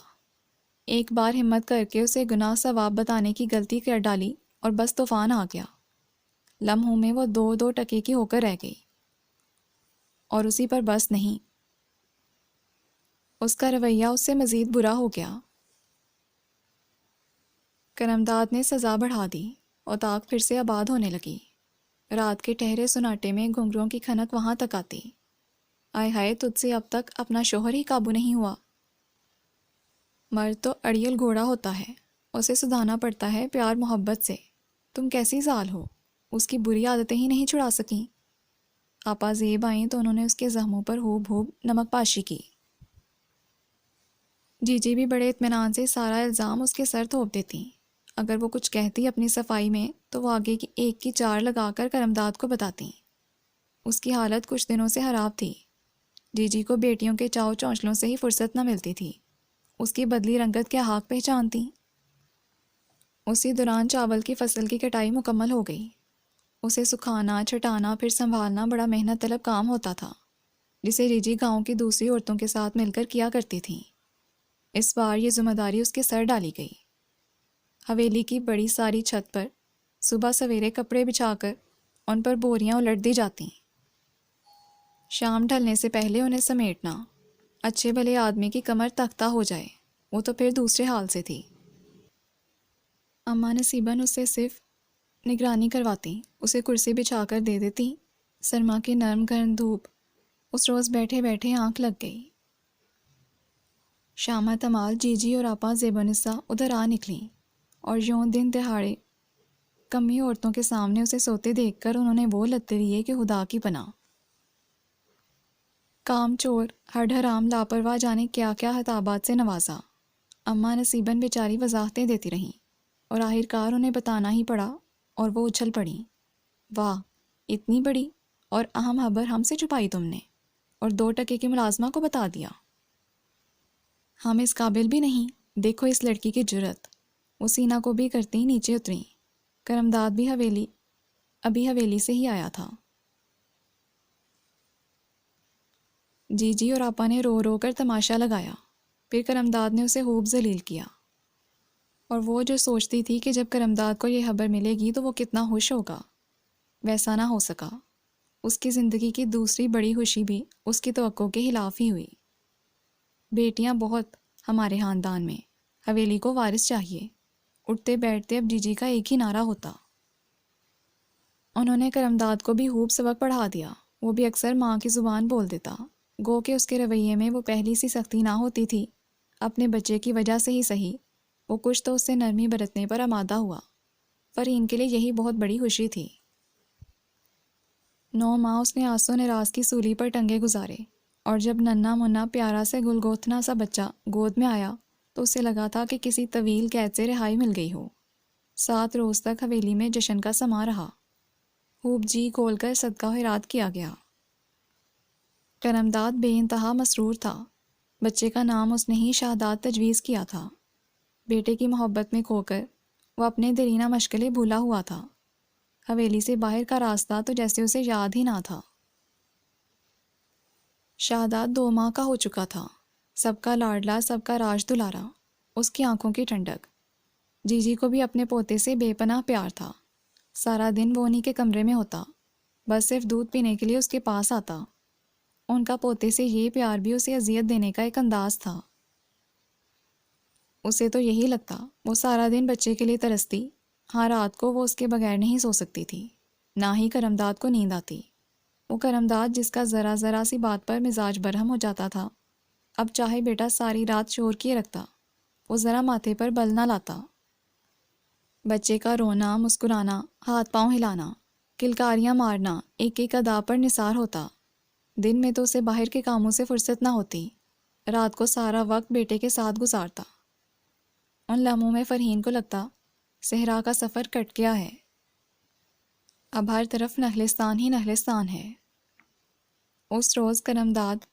ایک بار ہمت کر کے اسے گناہ ثواب بتانے کی غلطی کر ڈالی اور بس طوفان آ گیا، لمحوں میں وہ دو دو ٹکے کی ہو کر رہ گئی، اور اسی پر بس نہیں، اس کا رویہ اس سے مزید برا ہو گیا۔ کرمداد نے سزا بڑھا دی، اوطاق پھر سے آباد ہونے لگی، رات کے ٹہرے سناٹے میں گھنگروں کی کھنک وہاں تک آتی۔ آئے ہائے تجھ سے اب تک اپنا شوہر ہی قابو نہیں ہوا۔ مرد تو اڑیل گھوڑا ہوتا ہے، اسے سدھانا پڑتا ہے پیار محبت سے، تم کیسی ذال ہو، اس کی بری عادتیں ہی نہیں چھڑا سکیں۔ آپا زیب آئیں تو انہوں نے اس کے زخموں پر ہوب ہوب نمک پاشی کی۔ جی جی بھی بڑے اطمینان سے سارا الزام اس کے سر تھوپ دیتی، اگر وہ کچھ کہتی اپنی صفائی میں تو وہ آگے کی ایک کی چار لگا کر کرمداد کو بتاتی۔ اس کی حالت کچھ دنوں سے خراب تھی، جی جی کو بیٹیوں کے چاؤ چونچلوں سے ہی فرصت نہ ملتی تھی، اس کی بدلی رنگت کے حاق پہچانتی۔ اسی دوران چاول کی فصل کی کٹائی مکمل ہو گئی، اسے سکھانا چھٹانا پھر سنبھالنا بڑا محنت طلب کام ہوتا تھا، جسے جی جی گاؤں کی دوسری عورتوں کے ساتھ مل کر کیا کرتی تھیں۔ اس بار یہ ذمہ داری اس کے سر ڈالی گئی۔ حویلی کی بڑی ساری چھت پر صبح سویرے کپڑے بچھا کر ان پر بوریاں الٹ دی جاتیں، شام ڈھلنے سے پہلے انہیں سمیٹنا، اچھے بھلے آدمی کی کمر تختہ ہو جائے، وہ تو پھر دوسرے حال سے تھی۔ اماں نصیباً اس سے صرف نگرانی کرواتی، اسے کرسی بچھا کر دے دیتی، سرما کی نرم گرم دھوپ اس روز بیٹھے بیٹھے آنکھ لگ گئی۔ شامہ تمال جی جی اور آپا زیب و نساء ادھر آ نکلیں، اور یوں دن دہاڑے کمی عورتوں کے سامنے اسے سوتے دیکھ کر انہوں نے وہ لتے لیے کہ خدا کی پناہ۔ کام چور ہڈ حرام لاپرواہ جانے کیا کیا خطابات سے نوازا۔ اماں نصیباً بیچاری وضاحتیں دیتی رہیں، اور آخرکار انہیں بتانا ہی پڑا، اور وہ اچھل پڑیں۔ واہ، اتنی بڑی اور اہم خبر ہم سے چھپائی تم نے، اور 2 ٹکے کی ملازمہ کو بتا دیا۔ ہم اس قابل بھی نہیں، دیکھو اس لڑکی کی جرت۔ وہ سینہ کو بھی کرتی نیچے اتریں۔ کرمداد بھی ابھی حویلی سے ہی آیا تھا۔ جی جی اور آپا نے رو رو کر تماشا لگایا، پھر کرمداد نے اسے خوب ذلیل کیا، اور وہ جو سوچتی تھی کہ جب کرمداد کو یہ خبر ملے گی تو وہ کتنا خوش ہوگا، ویسا نہ ہو سکا۔ اس کی زندگی کی دوسری بڑی خوشی بھی اس کی توقع کے خلاف ہی ہوئی۔ بیٹیاں بہت ہمارے خاندان میں، حویلی کو وارث چاہیے۔ اٹھتے بیٹھتے اب جی کا ایک ہی نعرہ ہوتا۔ انہوں نے کرمداد کو بھی خوب سبق پڑھا دیا، وہ بھی اکثر ماں کی زبان بول دیتا، گو کہ اس کے رویے میں وہ پہلی سی سختی نہ ہوتی تھی، اپنے بچے کی وجہ سے ہی صحیح، وہ کچھ تو اس سے نرمی برتنے پر آمادہ ہوا۔ فرحین کے لیے یہی بہت بڑی خوشی تھی۔ 9 ماہ اس نے آسو نراز کی سولی پر ٹنگے گزارے، اور جب ننا منا پیارا سے گلگوتھنا سا بچہ گود میں آیا تو اسے لگا تھا کہ کسی طویل قید سے رہائی مل گئی ہو۔ 7 روز تک حویلی میں جشن کا سما رہا، خوب جی کھول کر صدقہ خیرات کیا گیا۔ کرمداد بے انتہا مسرور تھا، بچے کا نام اس نے ہی شہداد تجویز کیا تھا۔ بیٹے کی محبت میں کھو کر وہ اپنے دیرینہ مشغلے بھولا ہوا تھا، حویلی سے باہر کا راستہ تو جیسے اسے یاد ہی نہ تھا۔ شہداد 2 ماہ کا ہو چکا تھا، سب کا لاڈلا، سب کا راج دلارا، اس کی آنکھوں کی ٹھنڈک۔ جی جی کو بھی اپنے پوتے سے بے پناہ پیار تھا، سارا دن وہ انہی کے کمرے میں ہوتا، بس صرف دودھ پینے کے لیے اس کے پاس آتا۔ ان کا پوتے سے یہ پیار بھی اسے اذیت دینے کا ایک انداز تھا۔ اسے تو یہی لگتا وہ سارا دن بچے کے لیے ترستی، ہاں رات کو وہ اس کے بغیر نہیں سو سکتی تھی، نہ ہی کرمداد کو نیند آتی۔ وہ کرمداد جس کا ذرا ذرا سی بات پر مزاج برہم ہو جاتا تھا، اب چاہے بیٹا ساری رات شور کیے رکھتا، وہ ذرا ماتھے پر بل نہ لاتا۔ بچے کا رونا، مسکرانا، ہاتھ پاؤں ہلانا، کلکاریاں مارنا ایک ایک ادا پر نثار ہوتا۔ دن میں تو اسے باہر کے کاموں سے فرصت نہ ہوتی، رات کو سارا وقت بیٹے کے ساتھ گزارتا۔ ان لمحوں میں فرحین کو لگتا صحرا کا سفر کٹ گیا ہے، اب ہر طرف نخلستان ہی نخلستان ہے۔ اس روز کرمداد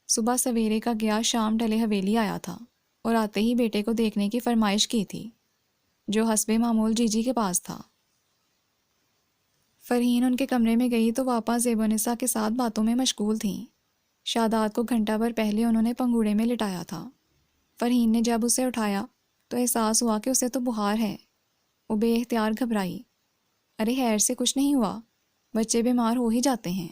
صبح سویرے کا گیا، شام ڈھلے حویلی آیا تھا، اور آتے ہی بیٹے کو دیکھنے کی فرمائش کی تھی، جو حسب معمول جی جی کے پاس تھا۔ فرحین ان کے کمرے میں گئی تو واپس زیب و نساء کے ساتھ باتوں میں مشغول تھیں۔ شاداد کو گھنٹہ بھر پہلے انہوں نے پنگوڑے میں لٹایا تھا۔ فرحین نے جب اسے اٹھایا تو احساس ہوا کہ اسے تو بخار ہے۔ وہ بے اختیار گھبرائی، ارے خیر سے کچھ نہیں ہوا، بچے بیمار ہو ہی جاتے ہیں۔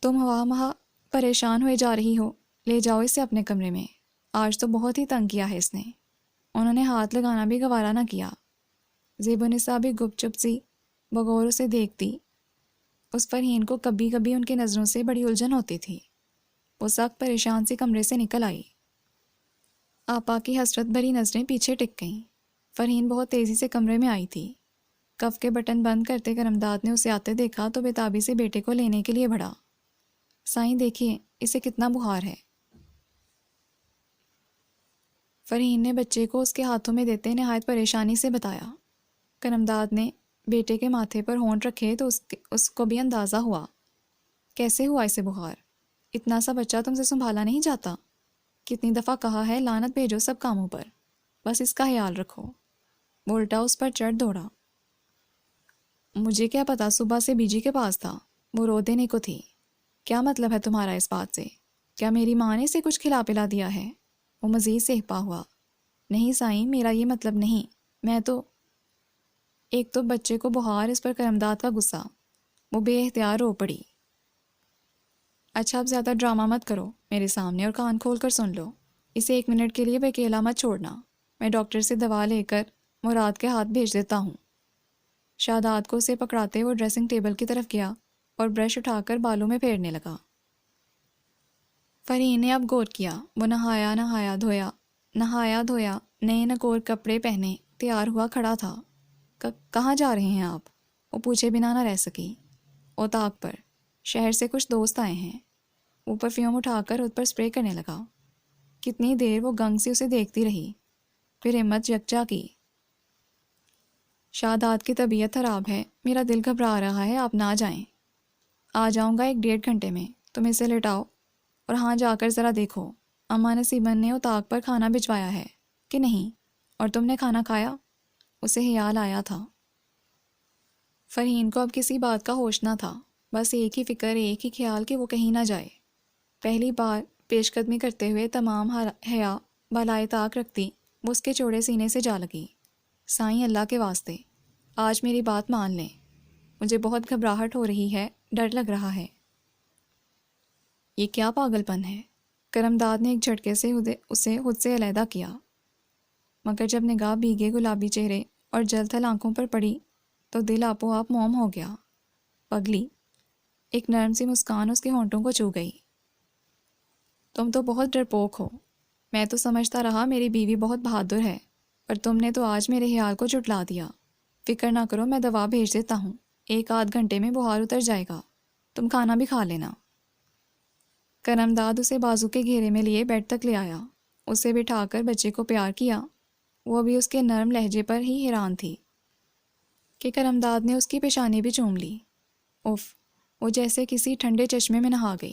تم ہوا مہا پریشان ہوئے جا رہی ہو، لے جاؤ اسے اپنے کمرے میں، آج تو بہت ہی تنگ کیا ہے اس نے۔ انہوں نے ہاتھ لگانا بھی گوارا نہ کیا۔ زیب و نساء بھی گپ چپ سی بغور اسے دیکھتی۔ اس فرحین کو کبھی کبھی ان کی نظروں سے بڑی الجھن ہوتی تھی۔ وہ سخت پریشان سی کمرے سے نکل آئی۔ آپا کی حسرت بھری نظریں پیچھے ٹک گئیں۔ فرحین بہت تیزی سے کمرے میں آئی تھی۔ کف کے بٹن بند کرتے کرمداد نے اسے آتے دیکھا تو بےتابی سے بیٹے کو لینے کے لیے بڑھا۔ سائیں دیکھیے اسے کتنا بخار ہے۔ فرحین نے بچے کو اس کے ہاتھوں میں دیتے نہایت پریشانی سے بتایا۔ کرمداد نے بیٹے کے ماتھے پر ہونٹ رکھے تو اس کو بھی اندازہ ہوا۔ کیسے ہوا اسے بخار؟ اتنا سا بچہ تم سے سنبھالا نہیں جاتا؟ کتنی دفعہ کہا ہے لعنت بھیجو سب کاموں پر، بس اس کا خیال رکھو۔ وہ الٹا اس پر چڑھ دوڑا۔ مجھے کیا پتا، صبح سے بیجی کے پاس تھا، وہ رو دینے کو تھی۔ کیا مطلب ہے تمہارا اس بات سے؟ کیا میری ماں نے اسے کچھ کھلا پلا دیا ہے؟ وہ مزید سہپا ہوا۔ نہیں سائیں، میرا یہ مطلب نہیں، میں تو… ایک تو بچے کو بخار، اس پر کرمداد کا غصہ، وہ بے اختیار رو پڑی۔ اچھا اب زیادہ ڈرامہ مت کرو میرے سامنے اور کان کھول کر سن لو، اسے 1 منٹ کے لیے اکیلا مت چھوڑنا، میں ڈاکٹر سے دوا لے کر مراد کے ہاتھ بھیج دیتا ہوں۔ شاداد کو اسے پکڑاتے وہ ڈریسنگ ٹیبل کی طرف گیا اور برش اٹھا کر بالوں میں پھیرنے لگا۔ فرحین نے اب غور کیا، وہ نہایا دھویا، نئے نکور کپڑے پہنے تیار ہوا کھڑا تھا۔ کہاں جا رہے ہیں آپ؟ وہ پوچھے بنا نہ رہ سکی۔ اوطاق پر، شہر سے کچھ دوست آئے ہیں۔ وہ پرفیوم اٹھا کر خود پر اسپرے کرنے لگا۔ کتنی دیر وہ گنگ سے اسے دیکھتی رہی، پھر ہمت یکجا کی۔ شاداد کی طبیعت خراب ہے، میرا دل گھبرا رہا ہے، آپ نہ جائیں۔ آ جاؤں گا 1-1.5 گھنٹے میں، تم اسے لٹاؤ اور ہاں جا کر ذرا دیکھو اماں نصیبن نے اوطاق پر کھانا بھجوایا ہے کہ نہیں، اور تم نے کھانا کھایا؟ اسے خیال آیا تھا۔ فرحین کو اب کسی بات کا ہوش نہ تھا، بس ایک ہی فکر، ایک ہی خیال کہ وہ کہیں نہ جائے۔ پہلی بار پیش قدمی کرتے ہوئے تمام حیا بالائے طاق رکھتی وہ اس کے چوڑے سینے سے جا لگی۔ سائیں اللہ کے واسطے آج میری بات مان لیں، مجھے بہت گھبراہٹ ہو رہی ہے، ڈر لگ رہا ہے۔ یہ کیا پاگل پن ہے؟ کرمداد نے ایک جھٹکے سے اسے خود سے علیحدہ کیا، مگر جب نگاہ بھیگے گلابی چہرے اور جل تھل آنکھوں پر پڑی تو دل آپ و آپ موم ہو گیا۔ پگلی، ایک نرم سی مسکان اس کے ہونٹوں کو چھو گئی۔ تم تو بہت ڈرپوک ہو، میں تو سمجھتا رہا میری بیوی بہت بہادر ہے، پر تم نے تو آج میرے خیال کو جھٹلا دیا۔ فکر نہ کرو، میں دوا بھیج دیتا ہوں، 1 آدھ گھنٹے میں بخار اتر جائے گا، تم کھانا بھی کھا لینا۔ کرمداد اسے بازو کے گھیرے میں لیے بیڈ تک لے آیا، اسے بٹھا کر بچے کو پیار کیا۔ وہ بھی اس کے نرم لہجے پر ہی حیران تھی کہ کرمداد نے اس کی پیشانی بھی چوم لی۔ اف، وہ جیسے کسی ٹھنڈے چشمے میں نہا گئی۔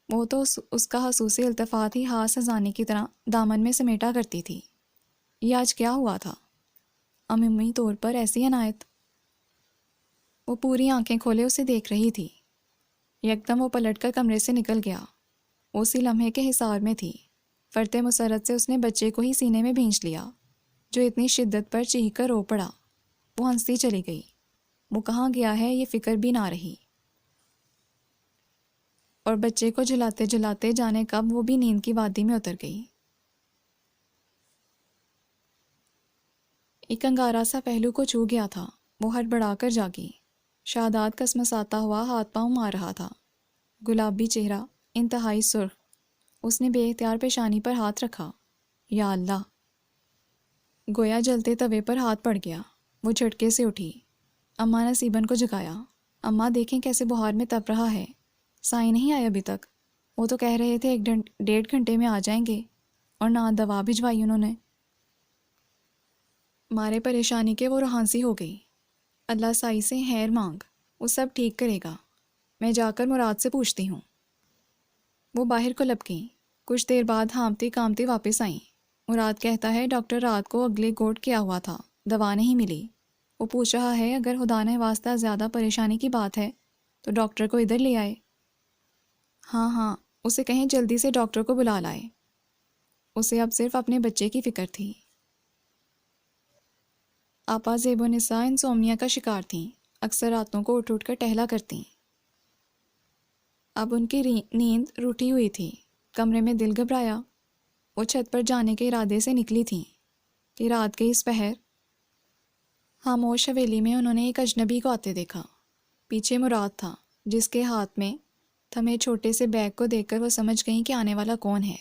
وہ تو اس کا حسوسی التفات ہی ہاتھ سزانے کی طرح دامن میں سمیٹا کرتی تھی۔ یہ آج کیا ہوا تھا؟ عمومی طور پر ایسی عنایت۔ وہ پوری آنکھیں کھولے اسے دیکھ رہی تھی۔ یکدم وہ پلٹ کر کمرے سے نکل گیا۔ اسی لمحے کے حصار میں تھی۔ فرتے مسرت سے اس نے بچے کو ہی سینے میں بھینچ لیا، جو اتنی شدت پر چیخ کر رو پڑا۔ وہ ہنستی چلی گئی۔ وہ کہاں گیا ہے یہ فکر بھی نہ رہی، اور بچے کو جلاتے جلاتے جانے کب وہ بھی نیند کی وادی میں اتر گئی۔ ایک انگارا سا پہلو کو چھو گیا تھا۔ وہ ہڑبڑا کر جاگی۔ شاداب کسمساتا ہوا ہاتھ پاؤں مار رہا تھا، گلابی چہرہ انتہائی سرخ۔ اس نے بے اختیار پیشانی پر ہاتھ رکھا۔ یا اللہ! گویا جلتے توے پر ہاتھ پڑ گیا۔ وہ جھٹکے سے اٹھی۔ اماں نصیبن کو جگایا۔ اماں دیکھیں کیسے بخار میں تپ رہا ہے۔ سائی نہیں آئے ابھی تک؟ وہ تو کہہ رہے تھے 1-1.5 گھنٹے میں آ جائیں گے، اور نہ دوا بھجوائی انہوں نے۔ مارے پریشانی کے وہ روحانسی ہو گئی۔ اللہ سائی سے خیر مانگ، وہ سب ٹھیک کرے گا۔ میں جا کر مراد سے پوچھتی ہوں۔ وہ باہر کو لپکیں۔ کچھ دیر بعد ہانپتی کامتی واپس آئیں۔ مراد کہتا ہے ڈاکٹر رات کو اگلے گوٹ کیا ہوا تھا، دوا نہیں ملی۔ وہ پوچھ رہا ہے اگر خدا نے واسطہ زیادہ پریشانی کی بات ہے تو ڈاکٹر کو ادھر لے آئے۔ ہاں ہاں، اسے کہیں جلدی سے ڈاکٹر کو بلا لائے۔ اسے اب صرف اپنے بچے کی فکر تھی۔ آپا زیب و نساء انسومنیا کا شکار تھیں، اکثر راتوں کو اٹھ اٹھ کر ٹہلا کرتیں۔ اب ان کی نیند روٹھی ہوئی تھی۔ کمرے میں دل گھبرایا۔ وہ چھت پر جانے کے ارادے سے نکلی تھیں کہ رات کے اس پہر خاموش حویلی میں انہوں نے ایک اجنبی کو آتے دیکھا۔ پیچھے مراد تھا، جس کے ہاتھ میں تھمے چھوٹے سے بیگ کو دیکھ کر وہ سمجھ گئیں کہ آنے والا کون ہے۔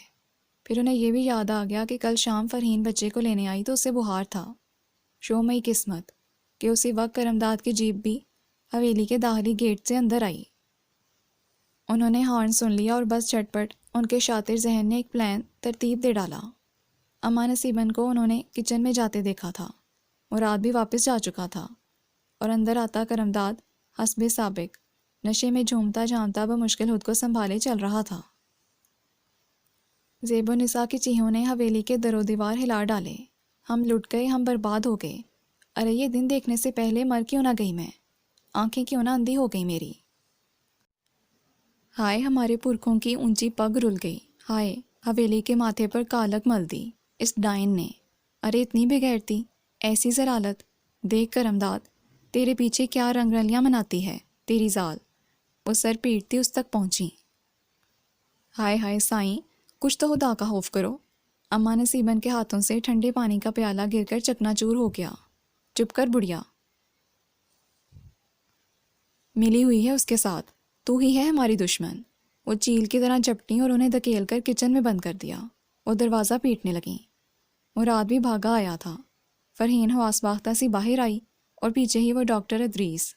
پھر انہیں یہ بھی یاد آ گیا کہ کل شام فرحین بچے کو لینے آئی تو اسے بخار تھا۔ شومئی قسمت کہ اسی وقت کرمداد کی جیپ بھی حویلی کے داخلی گیٹ سے اندر آئی۔ انہوں نے ہارن سن لیا اور بس جھٹ پٹ ان کے شاطر ذہن نے ایک پلان ترتیب دے ڈالا۔ اماں نصیبن کو انہوں نے کچن میں جاتے دیکھا تھا۔ مراد بھی واپس جا چکا تھا، اور اندر آتا کرمداد حسب سابق نشے میں جھومتا جھامتا بمشکل خود کو سنبھالے چل رہا تھا۔ زیب و نساء کی چیخوں نے حویلی کے در و دیوار ہلا ڈالے۔ ہم لٹ گئے، ہم برباد ہو گئے۔ ارے یہ دن دیکھنے سے پہلے مر کیوں نہ گئی میں؟ آنکھیں کیوں نہ اندھی ہو گئی میری؟ ہائے ہمارے پرکھوں کی اونچی پگ رل گئی۔ ہائے حویلی کے ماتھے پر کالک مل دی اس ڈائن نے۔ ارے اتنی بغیرتی، ایسی ضلالت! دیکھ کرمداد، تیرے پیچھے کیا رنگ رلیاں مناتی ہے تیری ذال۔ وہ سر پیٹتی اس تک پہنچی۔ ہائے ہائے سائیں، کچھ تو خدا کا خوف کرو۔ اماں نصیبن کے ہاتھوں سے ٹھنڈے پانی کا پیالہ گر کر چکنا چور ہو گیا۔ چپ کر بڑھیا، ملی ہوئی ہے اس کے ساتھ، تو ہی ہے ہماری دشمن۔ وہ چیل کی طرح جپٹیں اور انہیں دھکیل کر کچن میں بند کر دیا۔ وہ دروازہ پیٹنے لگیں۔ مراد بھی بھاگا آیا تھا۔ فرحین حواس باختہ سی باہر آئی، اور پیچھے ہی وہ ڈاکٹر ادریس۔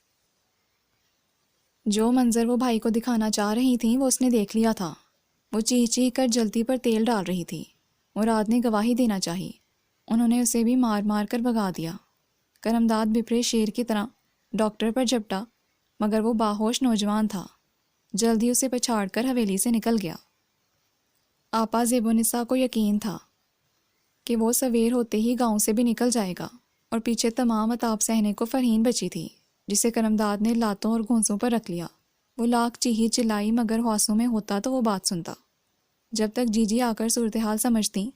جو منظر وہ بھائی کو دکھانا چاہ رہی تھیں وہ اس نے دیکھ لیا تھا۔ وہ چیخ چیخ کر جلتی پر تیل ڈال رہی تھی۔ مراد نے گواہی دینا چاہی، انہوں نے اسے بھی مار مار کر بھگا دیا۔ کرمداد بپرے شیر کی طرح ڈاکٹر پر جھپٹا، مگر وہ باہوش نوجوان تھا، جلد ہی اسے پچھاڑ کر حویلی سے نکل گیا۔ آپا زیب و نساء کو یقین تھا کہ وہ سویر ہوتے ہی گاؤں سے بھی نکل جائے گا، اور پیچھے تمام عطاب سہنے کو فرحین بچی تھی، جسے کرمداد نے لاتوں اور گھونسوں پر رکھ لیا۔ وہ لاکھ چیخی چلائی، مگر حواسوں میں ہوتا تو وہ بات سنتا۔ جب تک جی جی آ کر صورتحال سمجھتی،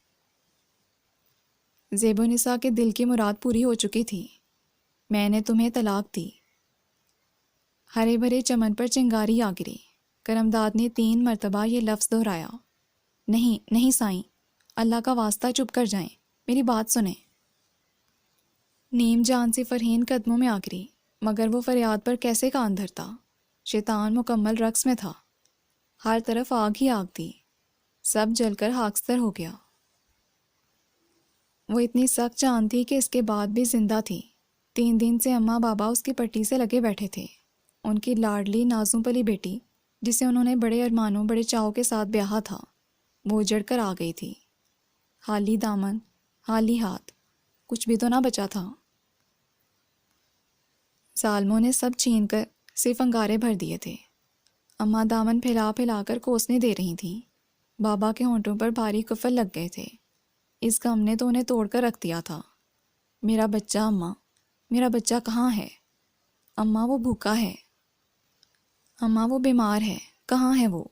زیب و نساء کے دل کی مراد پوری ہو چکی تھی۔ میں نے تمہیں طلاق دی۔ ہرے بھرے چمن پر چنگاری آ گری۔ کرمداد نے 3 مرتبہ یہ لفظ دہرایا۔ نہیں نہیں سائیں، اللہ کا واسطہ چپ کر جائیں، میری بات سنیں۔ نیم جان سے فرحین قدموں میں آ گری، مگر وہ فریاد پر کیسے کان دھرتا؟ شیطان مکمل رقص میں تھا، ہر طرف آگ ہی آگ تھی، سب جل کر خاکستر ہو گیا۔ وہ اتنی سخت جان تھی کہ اس کے بعد بھی زندہ تھی۔ 3 دن سے اماں بابا اس کی پٹی سے لگے بیٹھے تھے۔ ان کی لاڈلی نازوں پلی بیٹی، جسے انہوں نے بڑے ارمانوں بڑے چاؤ کے ساتھ بیاہا تھا، وہ اجڑ کر آ گئی تھی۔ خالی دامن، خالی ہاتھ، کچھ بھی تو نہ بچا تھا۔ ظالموں نے سب چھین کر صرف انگارے بھر دیے تھے۔ اماں دامن پھیلا پھیلا کر کوسنے دے رہی تھیں۔ بابا کے ہونٹوں پر بھاری کفل لگ گئے تھے، اس غم نے تو انہیں توڑ کر رکھ دیا تھا۔ میرا بچہ اماں، میرا بچہ کہاں ہے؟ اماں وہ بھوکا ہے، اماں وہ بیمار ہے، کہاں ہے وہ؟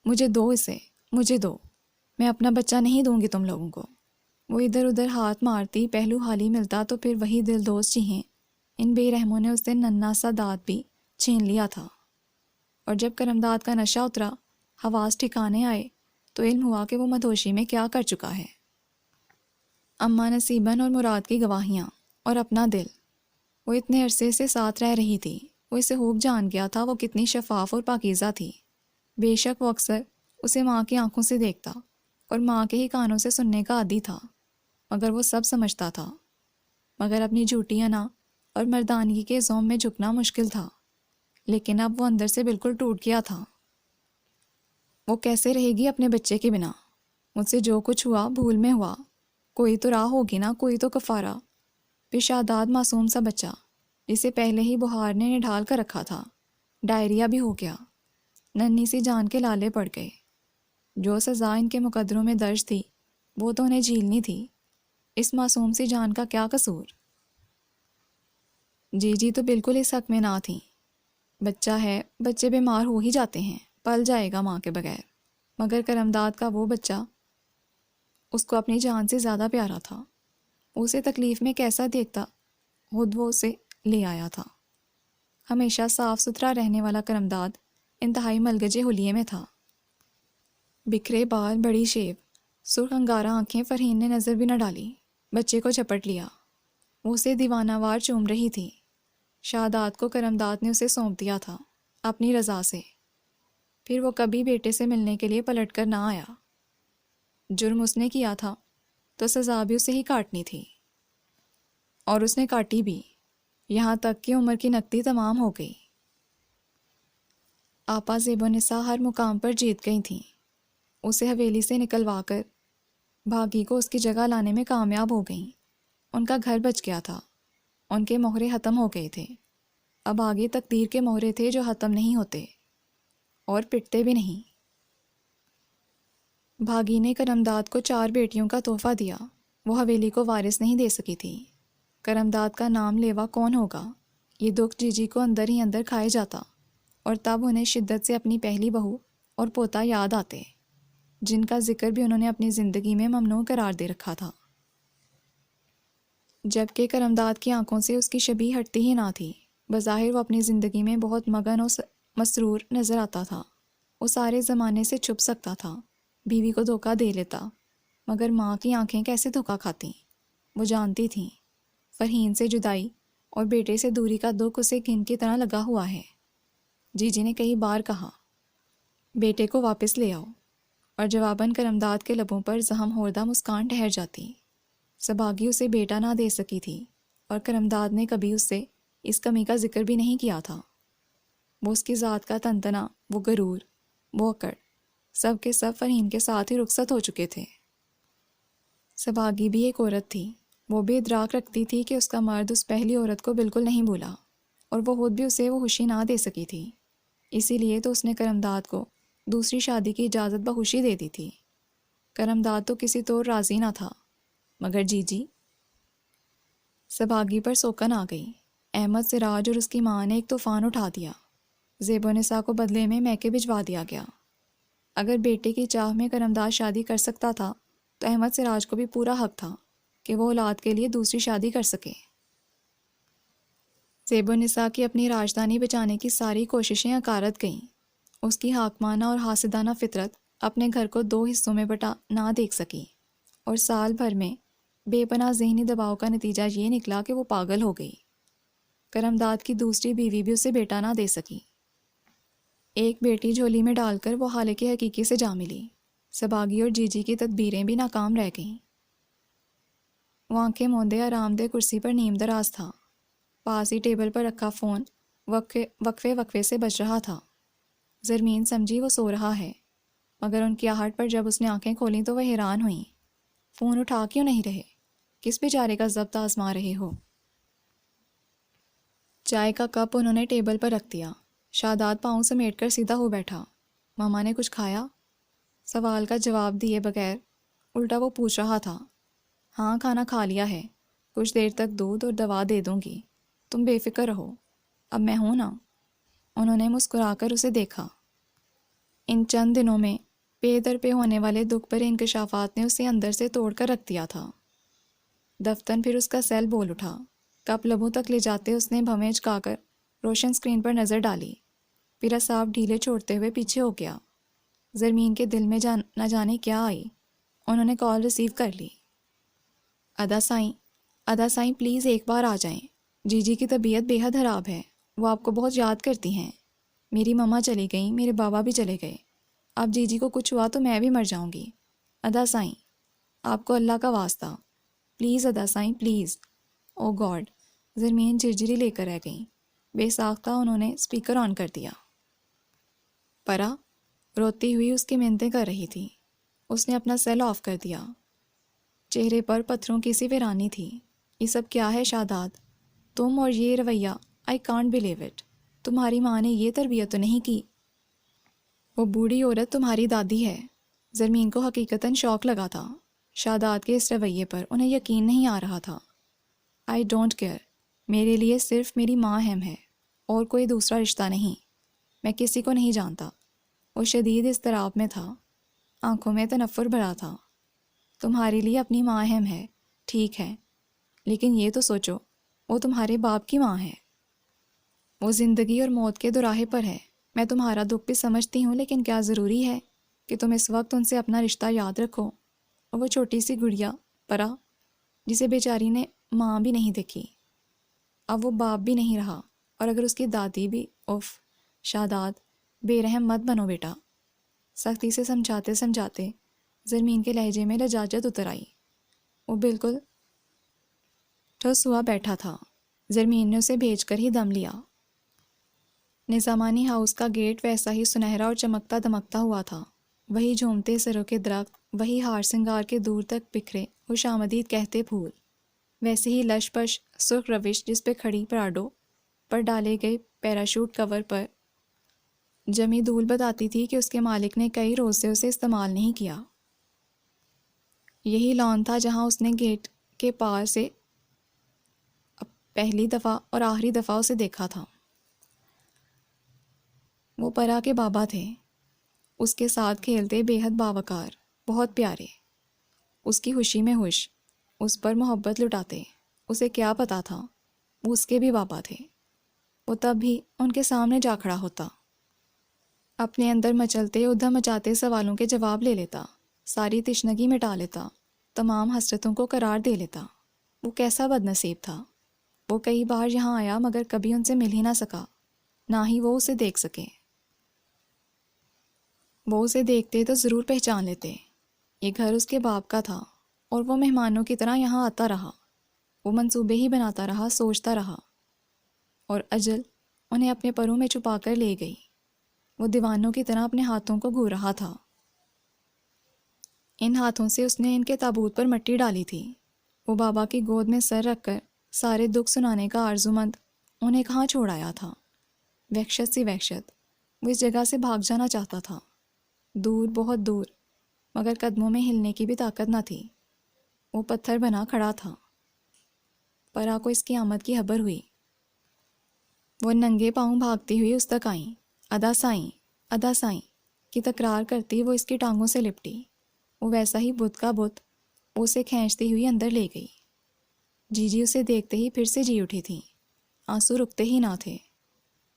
مجھے دو اسے، مجھے دو، میں اپنا بچہ نہیں دوں گی تم لوگوں کو۔ وہ ادھر ادھر ہاتھ مارتی، پہلو حالی ملتا تو پھر وہی دل دوست چیخیں۔ ان بے رحموں نے اس دن ننھا سا دانت بھی چھین لیا تھا، اور جب کرمداد کا نشہ اترا، حواس ٹھکانے آئے، تو علم ہوا کہ وہ مدہوشی میں کیا کر چکا ہے۔ اماں نصیباً اور مراد کی گواہیاں، اور اپنا دل۔ وہ اتنے عرصے سے ساتھ رہ رہی تھی، وہ اسے خوب جان گیا تھا وہ کتنی شفاف اور پاکیزہ تھی۔ بے شک وہ اکثر اسے ماں کی آنکھوں سے دیکھتا اور ماں کے ہی کانوں سے سننے کا عادی تھا، مگر وہ سب سمجھتا تھا۔ مگر اپنی جھوٹی انا اور مردانگی کے زوم میں جھکنا مشکل تھا، لیکن اب وہ اندر سے بالکل ٹوٹ گیا تھا۔ وہ کیسے رہے گی اپنے بچے کے بنا؟ مجھ سے جو کچھ ہوا بھول میں ہوا، کوئی تو راہ ہوگی نا، کوئی تو کفارہ۔ پھر شاداد معصوم سا بچہ، جسے پہلے ہی بخار نے نڈھال کر رکھا تھا، ڈائریا بھی ہو گیا، ننھی سی جان کے لالے پڑ گئے۔ جو سزا ان کے مقدروں میں درج تھی وہ تو انہیں جھیلنی تھی، اس معصوم سی جان کا کیا قصور؟ جی تو بالکل اس حق میں نہ تھیں۔ بچہ ہے، بچے بیمار ہو ہی جاتے ہیں، پل جائے گا ماں کے بغیر، مگر کرمداد کا وہ بچہ اس کو اپنی جان سے زیادہ پیارا تھا۔ اسے تکلیف میں کیسا دیکھتا، خود وہ اسے لے آیا تھا۔ ہمیشہ صاف ستھرا رہنے والا کرمداد انتہائی ملگجے حلیے میں تھا۔ بکھرے بال، بڑی شیب، سرخ انگارہ آنکھیں، فرحین نے نظر بھی نہ ڈالی، بچے کو جھپٹ لیا۔ وہ اسے دیوانہ وار چوم رہی تھی۔ شاداد کو کرمداد نے اسے سونپ دیا تھا اپنی رضا سے۔ پھر وہ کبھی بیٹے سے ملنے کے لیے پلٹ کر نہ آیا۔ جرم اس نے کیا تھا تو سزا بھی اسے ہی کاٹنی تھی، اور اس نے کاٹی بھی، یہاں تک کہ عمر کی نقدی تمام ہو گئی۔ آپا زیب و نساء ہر مقام پر جیت گئی تھیں، اسے حویلی سے نکلوا کر بھاگی کو اس کی جگہ لانے میں کامیاب ہو گئیں۔ ان کا گھر بچ گیا تھا، ان کے مہرے ختم ہو گئے تھے، اب آگے تقدیر کے مہرے تھے جو ختم نہیں ہوتے اور پٹتے بھی نہیں۔ بھاگی نے کرمداد کو 4 بیٹیوں کا تحفہ دیا، وہ حویلی کو وارث نہیں دے سکی تھی۔ کرمداد کا نام لیوا کون ہوگا؟ یہ دکھ جی کو اندر ہی اندر کھائے جاتا، اور تب انہیں شدت سے اپنی پہلی بہو اور پوتا یاد آتے، جن کا ذکر بھی انہوں نے اپنی زندگی میں ممنوع قرار دے رکھا تھا۔ جبکہ کرمداد کی آنکھوں سے اس کی شبیہ ہٹتی ہی نہ تھی، بظاہر وہ اپنی زندگی میں بہت مگن اور مسرور نظر آتا تھا۔ وہ سارے زمانے سے چھپ سکتا تھا، بیوی کو دھوکہ دے لیتا، مگر ماں کی آنکھیں کیسے دھوکہ کھاتیں؟ وہ جانتی تھیں فرحین سے جدائی اور بیٹے سے دوری کا دکھ اسے گھن کی طرح لگا ہوا ہے۔ جی نے کئی بار کہا، بیٹے کو واپس لے آؤ، اور جواباً کرمداد کے لبوں پر زہم خوردہ مسکان ٹھہر جاتی۔ سباگی اسے بیٹا نہ دے سکی تھی، اور کرمداد نے کبھی اس سے اس کمی کا ذکر بھی نہیں کیا تھا۔ وہ اس کی ذات کا تنتنا، وہ غرور، وہ اکڑ، سب کے سب فرحین کے ساتھ ہی رخصت ہو چکے تھے۔ سباگی بھی ایک عورت تھی، وہ بھی ادراک رکھتی تھی کہ اس کا مرد اس پہلی عورت کو بالکل نہیں بھولا، اور وہ خود بھی اسے وہ خوشی نہ دے سکی تھی۔ اسی لیے تو اس نے کرمداد کو دوسری شادی کی اجازت بخوشی دے دی تھی۔ کرمداد تو کسی طور راضی نہ تھا، مگر جی سباگی پر سوکن آ گئی۔ احمد سراج اور اس کی ماں نے ایک طوفان اٹھا دیا۔ زیب و نساء کو بدلے میں میکے بھجوا دیا گیا۔ اگر بیٹے کی چاہ میں کرمداد شادی کر سکتا تھا تو احمد سراج کو بھی پورا حق تھا کہ وہ اولاد کے لیے دوسری شادی کر سکے۔ زیب و نساء کی اپنی راجدھانی بچانے کی ساری کوششیں اکارت گئیں۔ اس کی حاکمانہ اور حاسدانہ فطرت اپنے گھر کو 2 حصوں میں بٹا نہ دیکھ سکی، اور سال بھر میں بے پناہ ذہنی دباؤ کا نتیجہ یہ نکلا کہ وہ پاگل ہو گئی۔ کرمداد کی دوسری بیوی بھی اسے بیٹا نہ دے سکی۔ ایک بیٹی جھولی میں ڈال کر وہ خالق حقیقی سے جا ملی۔ سباگی اور جی جی کی تدبیریں بھی ناکام رہ گئیں۔ وہ آنکھیں موندے آرام دہ کرسی پر نیم دراز تھا۔ پاس ہی ٹیبل پر رکھا فون وقفے سے بج رہا تھا۔ زرمین سمجھی وہ سو رہا ہے، مگر ان کی آہٹ پر جب اس نے آنکھیں کھولیں تو وہ حیران ہوئیں۔ فون اٹھا کیوں نہیں رہے؟ کس بیچارے کا ضبط آزما رہے ہو؟ چائے کا کپ انہوں نے ٹیبل پر رکھ دیا۔ شاداب پاؤں سمیٹ کر سیدھا ہو بیٹھا۔ ماما نے کچھ کھایا؟ سوال کا جواب دیے بغیر الٹا وہ پوچھ رہا تھا۔ ہاں، کھانا کھا لیا ہے، کچھ دیر تک دودھ اور دوا دے دوں گی، تم بے فکر رہو، اب میں ہوں نا۔ انہوں نے مسکرا کر اسے دیکھا۔ ان چند دنوں میں پے در پہ ہونے والے دکھ پر انکشافات نے اسے اندر سے توڑ کر رکھ دیا تھا۔ دفتن پھر اس کا سیل بول اٹھا۔ کپ لبوں تک لے جاتے اس نے بھویں چکا کر روشن سکرین پر نظر ڈالی، پھر اعصاب ڈھیلے چھوڑتے ہوئے پیچھے ہو گیا۔ زرمین کے دل میں نہ جانے کیا آئی۔ انہوں نے کال ریسیو کر لی۔ ادا سائیں پلیز ایک بار آ جائیں، جی جی کی طبیعت بے حد خراب ہے، وہ آپ کو بہت یاد کرتی ہیں۔ میری ماما چلی گئیں، میرے بابا بھی چلے گئے، اب جی جی کو کچھ ہوا تو میں بھی مر جاؤں گی۔ ادا سائیں، آپ کو اللہ کا واسطہ، پلیز ادا سائیں پلیز۔ او گاڈ، زرمین جھرجھری لے کر رہ گئیں۔ بے ساختہ انہوں نے اسپیکر آن کر دیا۔ پرا روتی ہوئی اس کی منتیں کر رہی تھی۔ اس نے اپنا سیل آف کر دیا۔ چہرے پر پتھروں کی سی ویرانی تھی۔ یہ سب کیا ہے شاداد؟ تم اور یہ رویہ، آئی کانٹ بلیو اٹ۔ تمہاری ماں نے یہ تربیت تو نہیں کی؟ وہ بوڑھی عورت تمہاری دادی ہے۔ زرمین کو حقیقتاً شوق لگا تھا شاداد کے اس رویے پر، انہیں یقین نہیں آ رہا تھا۔ آئی ڈونٹ کیئر، میرے لیے صرف میری ماں اہم ہے اور کوئی دوسرا رشتہ نہیں۔ میں کسی کو نہیں جانتا۔ وہ شدید اضطراب میں تھا، آنکھوں میں تنفر بھرا تھا۔ تمہارے لیے اپنی ماں اہم ہے، ٹھیک ہے، لیکن یہ تو سوچو، وہ تمہارے باپ کی ماں ہے۔ وہ زندگی اور موت کے دوراہے پر ہے۔ میں تمہارا دکھ بھی سمجھتی ہوں، لیکن کیا ضروری ہے کہ تم اس وقت ان سے اپنا رشتہ یاد رکھو؟ اور وہ چھوٹی سی گڑیا پرا، جسے بیچاری نے ماں بھی نہیں دیکھی، اب وہ باپ بھی نہیں رہا، اور اگر اس کی دادی بھی، اف شاداد، بے رحم مت بنو بیٹا۔ سختی سے سمجھاتے زرمین کے لہجے میں لجاجت اتر آئی۔ وہ بالکل ٹھس ہوا بیٹھا تھا۔ زرمین نے اسے بھیج کر ہی دم لیا۔ نظامانی ہاؤس کا گیٹ ویسا ہی سنہرا اور چمکتا دمکتا ہوا تھا۔ وہی جھومتے سروں کے درخت، وہی ہار سنگار کے دور تک بکھرے خوش آمدید کہتے پھول، ویسے ہی لش پش سرخ روش جس پہ کھڑی پراڈو پر ڈالے گئے پیراشوٹ کور پر جمی دھول بتاتی تھی کہ اس کے مالک نے کئی روز سے اسے استعمال نہیں کیا۔ یہی لان تھا جہاں اس نے گیٹ کے پار سے پہلی دفعہ اور آخری دفعہ اسے دیکھا تھا۔ وہ پرا کے بابا تھے، اس کے ساتھ کھیلتے، بے حد باوقار، بہت پیارے، اس کی خوشی میں خوش، اس پر محبت لٹاتے۔ اسے کیا پتا تھا وہ اس کے بھی بابا تھے۔ وہ تب بھی ان کے سامنے جا کھڑا ہوتا، اپنے اندر مچلتے ادھم مچاتے سوالوں کے جواب لے لیتا، ساری تشنگی مٹا لیتا، تمام حسرتوں کو قرار دے لیتا۔ وہ کیسا بد نصیب تھا۔ وہ کئی بار یہاں آیا مگر کبھی ان سے مل ہی نہ سکا، نہ ہی وہ اسے دیکھ سکے۔ وہ اسے دیکھتے تو ضرور پہچان لیتے۔ یہ گھر اس کے باپ کا تھا، اور وہ مہمانوں کی طرح یہاں آتا رہا۔ وہ منصوبے ہی بناتا رہا، سوچتا رہا، اور اجل انہیں اپنے پروں میں چھپا کر لے گئی۔ وہ دیوانوں کی طرح اپنے ہاتھوں کو گھو رہا تھا۔ ان ہاتھوں سے اس نے ان کے تابوت پر مٹی ڈالی تھی۔ وہ بابا کی گود میں سر رکھ کر سارے دکھ سنانے کا آرزومند انہیں کہاں چھوڑ آیا تھا۔ وحشت سی وحشت، وہ اس جگہ سے بھاگ جانا چاہتا تھا، دور، بہت دور، مگر قدموں میں ہلنے کی بھی طاقت نہ تھی۔ وہ پتھر بنا کھڑا تھا۔ پرا کو اس کی آمد کی خبر ہوئی۔ وہ ننگے پاؤں بھاگتی ہوئی اس تک آئیں۔ ادا سائیں کی تکرار کرتی وہ اس کی ٹانگوں سے لپٹی۔ وہ ویسا ہی بت کا بت اسے کھینچتی ہوئی اندر لے گئی۔ جی جی اسے دیکھتے ہی پھر سے جی اٹھی تھیں، آنسو رکتے ہی نہ تھے۔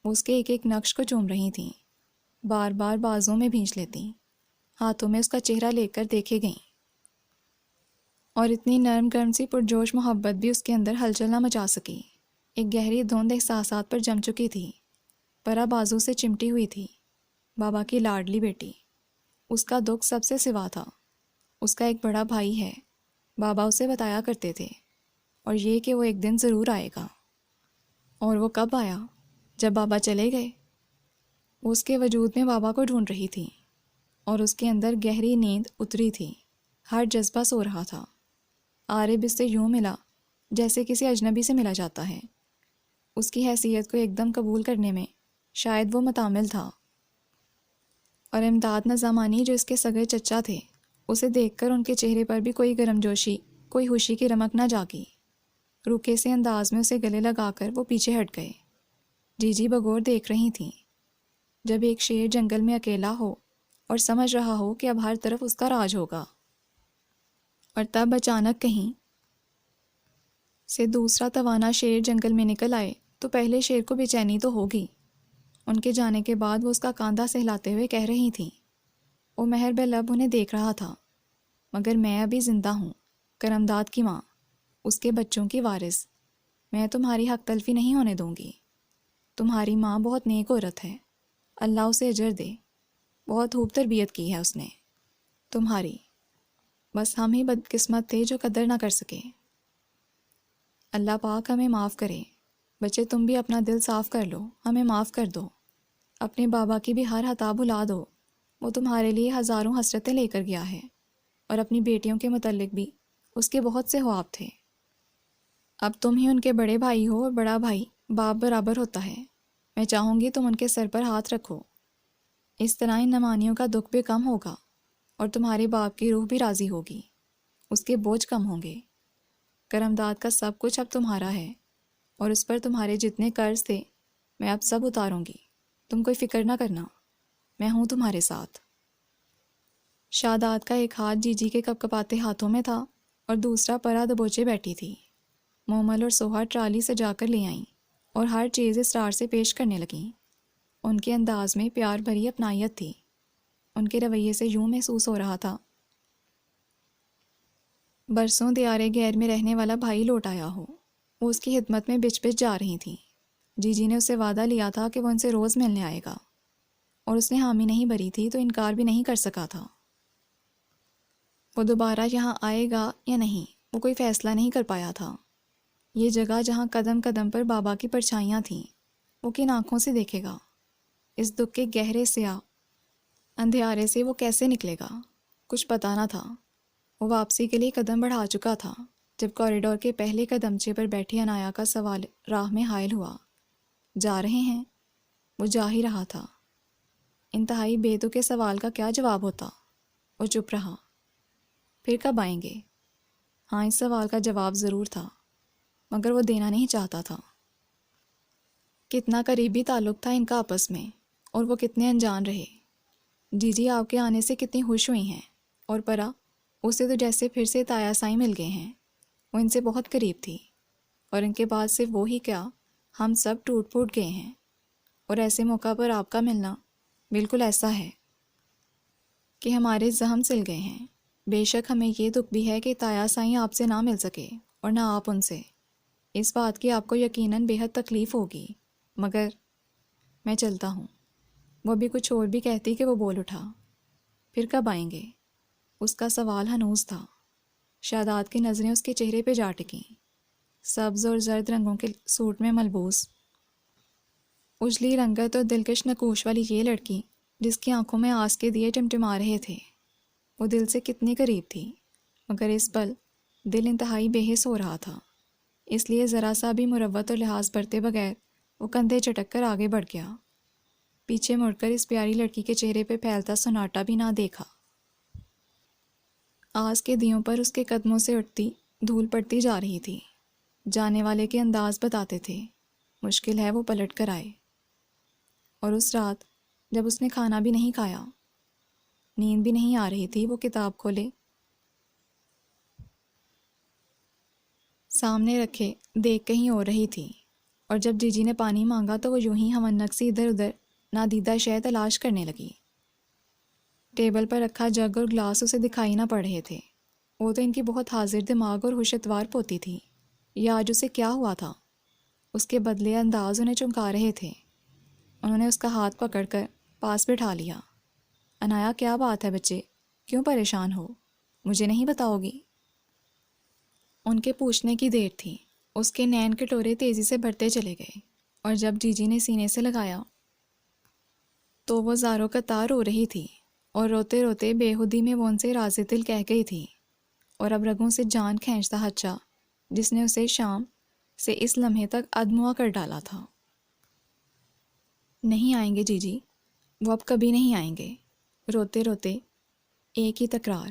وہ اس کے ایک ایک نقش کو چوم رہی تھیں، بار بار بازوں میں بھینچ لیتیں۔ ہاتھوں میں اس کا چہرہ لے کر دیکھے گئیں، اور اتنی نرم گرم سی پرجوش محبت بھی اس کے اندر ہلچل نہ مچا سکی۔ ایک گہری دھند احساسات پر جم چکی تھی۔ پرا بازو سے چمٹی ہوئی تھی، بابا کی لاڈلی بیٹی۔ اس کا دکھ سب سے سوا تھا۔ اس کا ایک بڑا بھائی ہے، بابا اسے بتایا کرتے تھے، اور یہ کہ وہ ایک دن ضرور آئے گا۔ اور وہ کب آیا؟ جب بابا چلے گئے۔ وہ اس کے وجود میں بابا کو ڈھونڈ رہی تھی، اور اس کے اندر گہری نیند اتری تھی۔ ہر جذبہ سو رہا تھا۔ عارب اس سے یوں ملا جیسے کسی اجنبی سے ملا جاتا ہے۔ اس کی حیثیت کو ایک دم قبول کرنے میں شاید وہ متعامل تھا۔ اور امداد نظامانی جو اس کے سگے چچا تھے، اسے دیکھ کر ان کے چہرے پر بھی کوئی گرم جوشی، کوئی خوشی کی رمق نہ جاگی۔ روکھے سے انداز میں اسے گلے لگا کر وہ پیچھے ہٹ گئے۔ جی جی بغور دیکھ رہی تھیں۔ جب ایک شیر جنگل میں اکیلا ہو اور سمجھ رہا ہو کہ اب ہر طرف اس کا راج ہوگا، اور تب اچانک کہیں سے دوسرا توانا شیر جنگل میں نکل آئے تو پہلے شیر کو بے چینی تو ہوگی۔ ان کے جانے کے بعد وہ اس کا کاندھا سہلاتے ہوئے کہہ رہی تھیں۔ وہ مہر بے لب انہیں دیکھ رہا تھا۔ مگر میں ابھی زندہ ہوں، کرمداد کی ماں، اس کے بچوں کی وارث۔ میں تمہاری حق تلفی نہیں ہونے دوں گی۔ تمہاری ماں بہت نیک عورت ہے، اللہ اسے اجر دے، بہت خوب تربیت کی ہے اس نے تمہاری۔ بس ہم ہی بدقسمت تھے جو قدر نہ کر سکے۔ اللہ پاک ہمیں معاف کرے۔ بچے تم بھی اپنا دل صاف کر لو، ہمیں معاف کر دو۔ اپنے بابا کی بھی ہر خطا بھلا دو، وہ تمہارے لیے ہزاروں حسرتیں لے کر گیا ہے، اور اپنی بیٹیوں کے متعلق بھی اس کے بہت سے خواب تھے۔ اب تم ہی ان کے بڑے بھائی ہو، اور بڑا بھائی باپ برابر ہوتا ہے۔ میں چاہوں گی تم ان کے سر پر ہاتھ رکھو۔ اس طرح ان نمانیوں کا دکھ بھی کم ہوگا، اور تمہارے باپ کی روح بھی راضی ہوگی، اس کے بوجھ کم ہوں گے۔ کرمداد کا سب کچھ اب تمہارا ہے، اور اس پر تمہارے جتنے قرض تھے میں اب سب اتاروں گی۔ تم کوئی فکر نہ کرنا، میں ہوں تمہارے ساتھ۔ شاداد کا ایک ہاتھ جی جی کے کپ کپاتے ہاتھوں میں تھا، اور دوسرا پرا دبوچے بیٹھی تھی۔ مومل اور سوہا ٹرالی سے جا کر لے آئیں، اور ہر چیز اسرار سے پیش کرنے لگیں۔ ان کے انداز میں پیار بھری اپنائیت تھی۔ ان کے رویے سے یوں محسوس ہو رہا تھا برسوں دیار غیر میں رہنے والا بھائی لوٹ آیا ہو۔ وہ اس کی خدمت میں بچ بچ جا رہی تھیں۔ جی جی نے اسے وعدہ لیا تھا کہ وہ ان سے روز ملنے آئے گا، اور اس نے حامی نہیں بھری تھی تو انکار بھی نہیں کر سکا تھا۔ وہ دوبارہ یہاں آئے گا یا نہیں، وہ کوئی فیصلہ نہیں کر پایا تھا۔ یہ جگہ جہاں قدم قدم پر بابا کی پرچھائیاں تھیں، وہ کن آنکھوں سے دیکھے گا؟ اس دکھ کے گہرے سیاہ اندھیارے سے وہ کیسے نکلے گا؟ کچھ پتہ نہ تھا۔ وہ واپسی کے لیے قدم بڑھا چکا تھا جب کوریڈور کے پہلے قدمچے پر بیٹھی انایا کا سوال راہ میں حائل ہوا۔ جا رہے ہیں؟ وہ جا ہی رہا تھا۔ انتہائی بے تکے سوال کا کیا جواب ہوتا؟ وہ چپ رہا۔ پھر کب آئیں گے؟ ہاں، اس سوال کا جواب ضرور تھا، مگر وہ دینا نہیں چاہتا تھا۔ کتنا قریبی تعلق تھا ان کا آپس میں، اور وہ کتنے انجان رہے۔ جی جی آپ کے آنے سے کتنی خوش ہوئی ہیں، اور پرا اسے تو جیسے پھر سے تایا سائی مل گئے ہیں۔ وہ ان سے بہت قریب تھی، اور ان کے بعد صرف وہی کیا، ہم سب ٹوٹ پھوٹ گئے ہیں۔ اور ایسے موقع پر آپ کا ملنا بالکل ایسا ہے کہ ہمارے زخم سل گئے ہیں۔ بے شک ہمیں یہ دکھ بھی ہے کہ تایا سائی آپ سے نہ مل سکے، اور نہ آپ ان سے۔ اس بات کی آپ کو یقیناً بے حد تکلیف ہوگی، مگر میں چلتا ہوں۔ وہ بھی کچھ اور بھی کہتی کہ وہ بول اٹھا۔ پھر کب آئیں گے؟ اس کا سوال ہنوز تھا۔ شاداد کی نظریں اس کے چہرے پہ جا ٹکیں۔ سبز اور زرد رنگوں کے سوٹ میں ملبوس، اجلی رنگت اور دلکش نقوش والی یہ لڑکی، جس کی آنکھوں میں آس کے دیے ٹمٹما رہے تھے، وہ دل سے کتنی قریب تھی، مگر اس پل دل انتہائی بے حس ہو رہا تھا۔ اس لیے ذرا سا بھی مروت اور لحاظ برتے بغیر وہ کندھے چٹک کر آگے بڑھ گیا۔ پیچھے مڑ کر اس پیاری لڑکی کے چہرے پہ پھیلتا سناٹا بھی نہ دیکھا۔ آس کے دیوں پر اس کے قدموں سے اٹھتی دھول پڑتی جا رہی تھی۔ جانے والے کے انداز بتاتے تھے مشکل ہے وہ پلٹ کر آئے۔ اور اس رات جب اس نے کھانا بھی نہیں کھایا، نیند بھی نہیں آ رہی تھی، وہ کتاب کھولے سامنے رکھے دیکھ کہیں اور رہی تھی، اور جب جی جی نے پانی مانگا تو وہ یوں ہی ہمنک سی ادھر ادھر نادیدہ شے تلاش کرنے لگی۔ ٹیبل پر رکھا جگ اور گلاس اسے دکھائی نہ پڑ رہے تھے۔ وہ تو ان کی بہت حاضر دماغ اور ہوش اتوار پوتی تھی، یا آج اسے کیا ہوا تھا؟ اس کے بدلے انداز انہیں چونکا رہے تھے۔ انہوں نے اس کا ہاتھ پکڑ کر پاس بٹھا لیا۔ انایا، کیا بات ہے بچے، کیوں پریشان ہو؟ مجھے نہیں بتاؤ گی؟ ان کے پوچھنے کی دیر تھی، اس کے نین کٹورے تیزی سے بڑھتے چلے گئے، اور جب جی جی نے سینے سے لگایا تو وہ زاروں قطار رو رہی تھی، اور روتے روتے بے خودی میں وہ ان سے راز دل کہہ گئی تھی، اور اب رگوں سے جان کھینچتا حادثہ جس نے اسے شام سے اس لمحے تک ادموا کر ڈالا تھا۔ نہیں آئیں گے جی جی، وہ اب کبھی نہیں آئیں گے، روتے روتے ایک ہی تکرار۔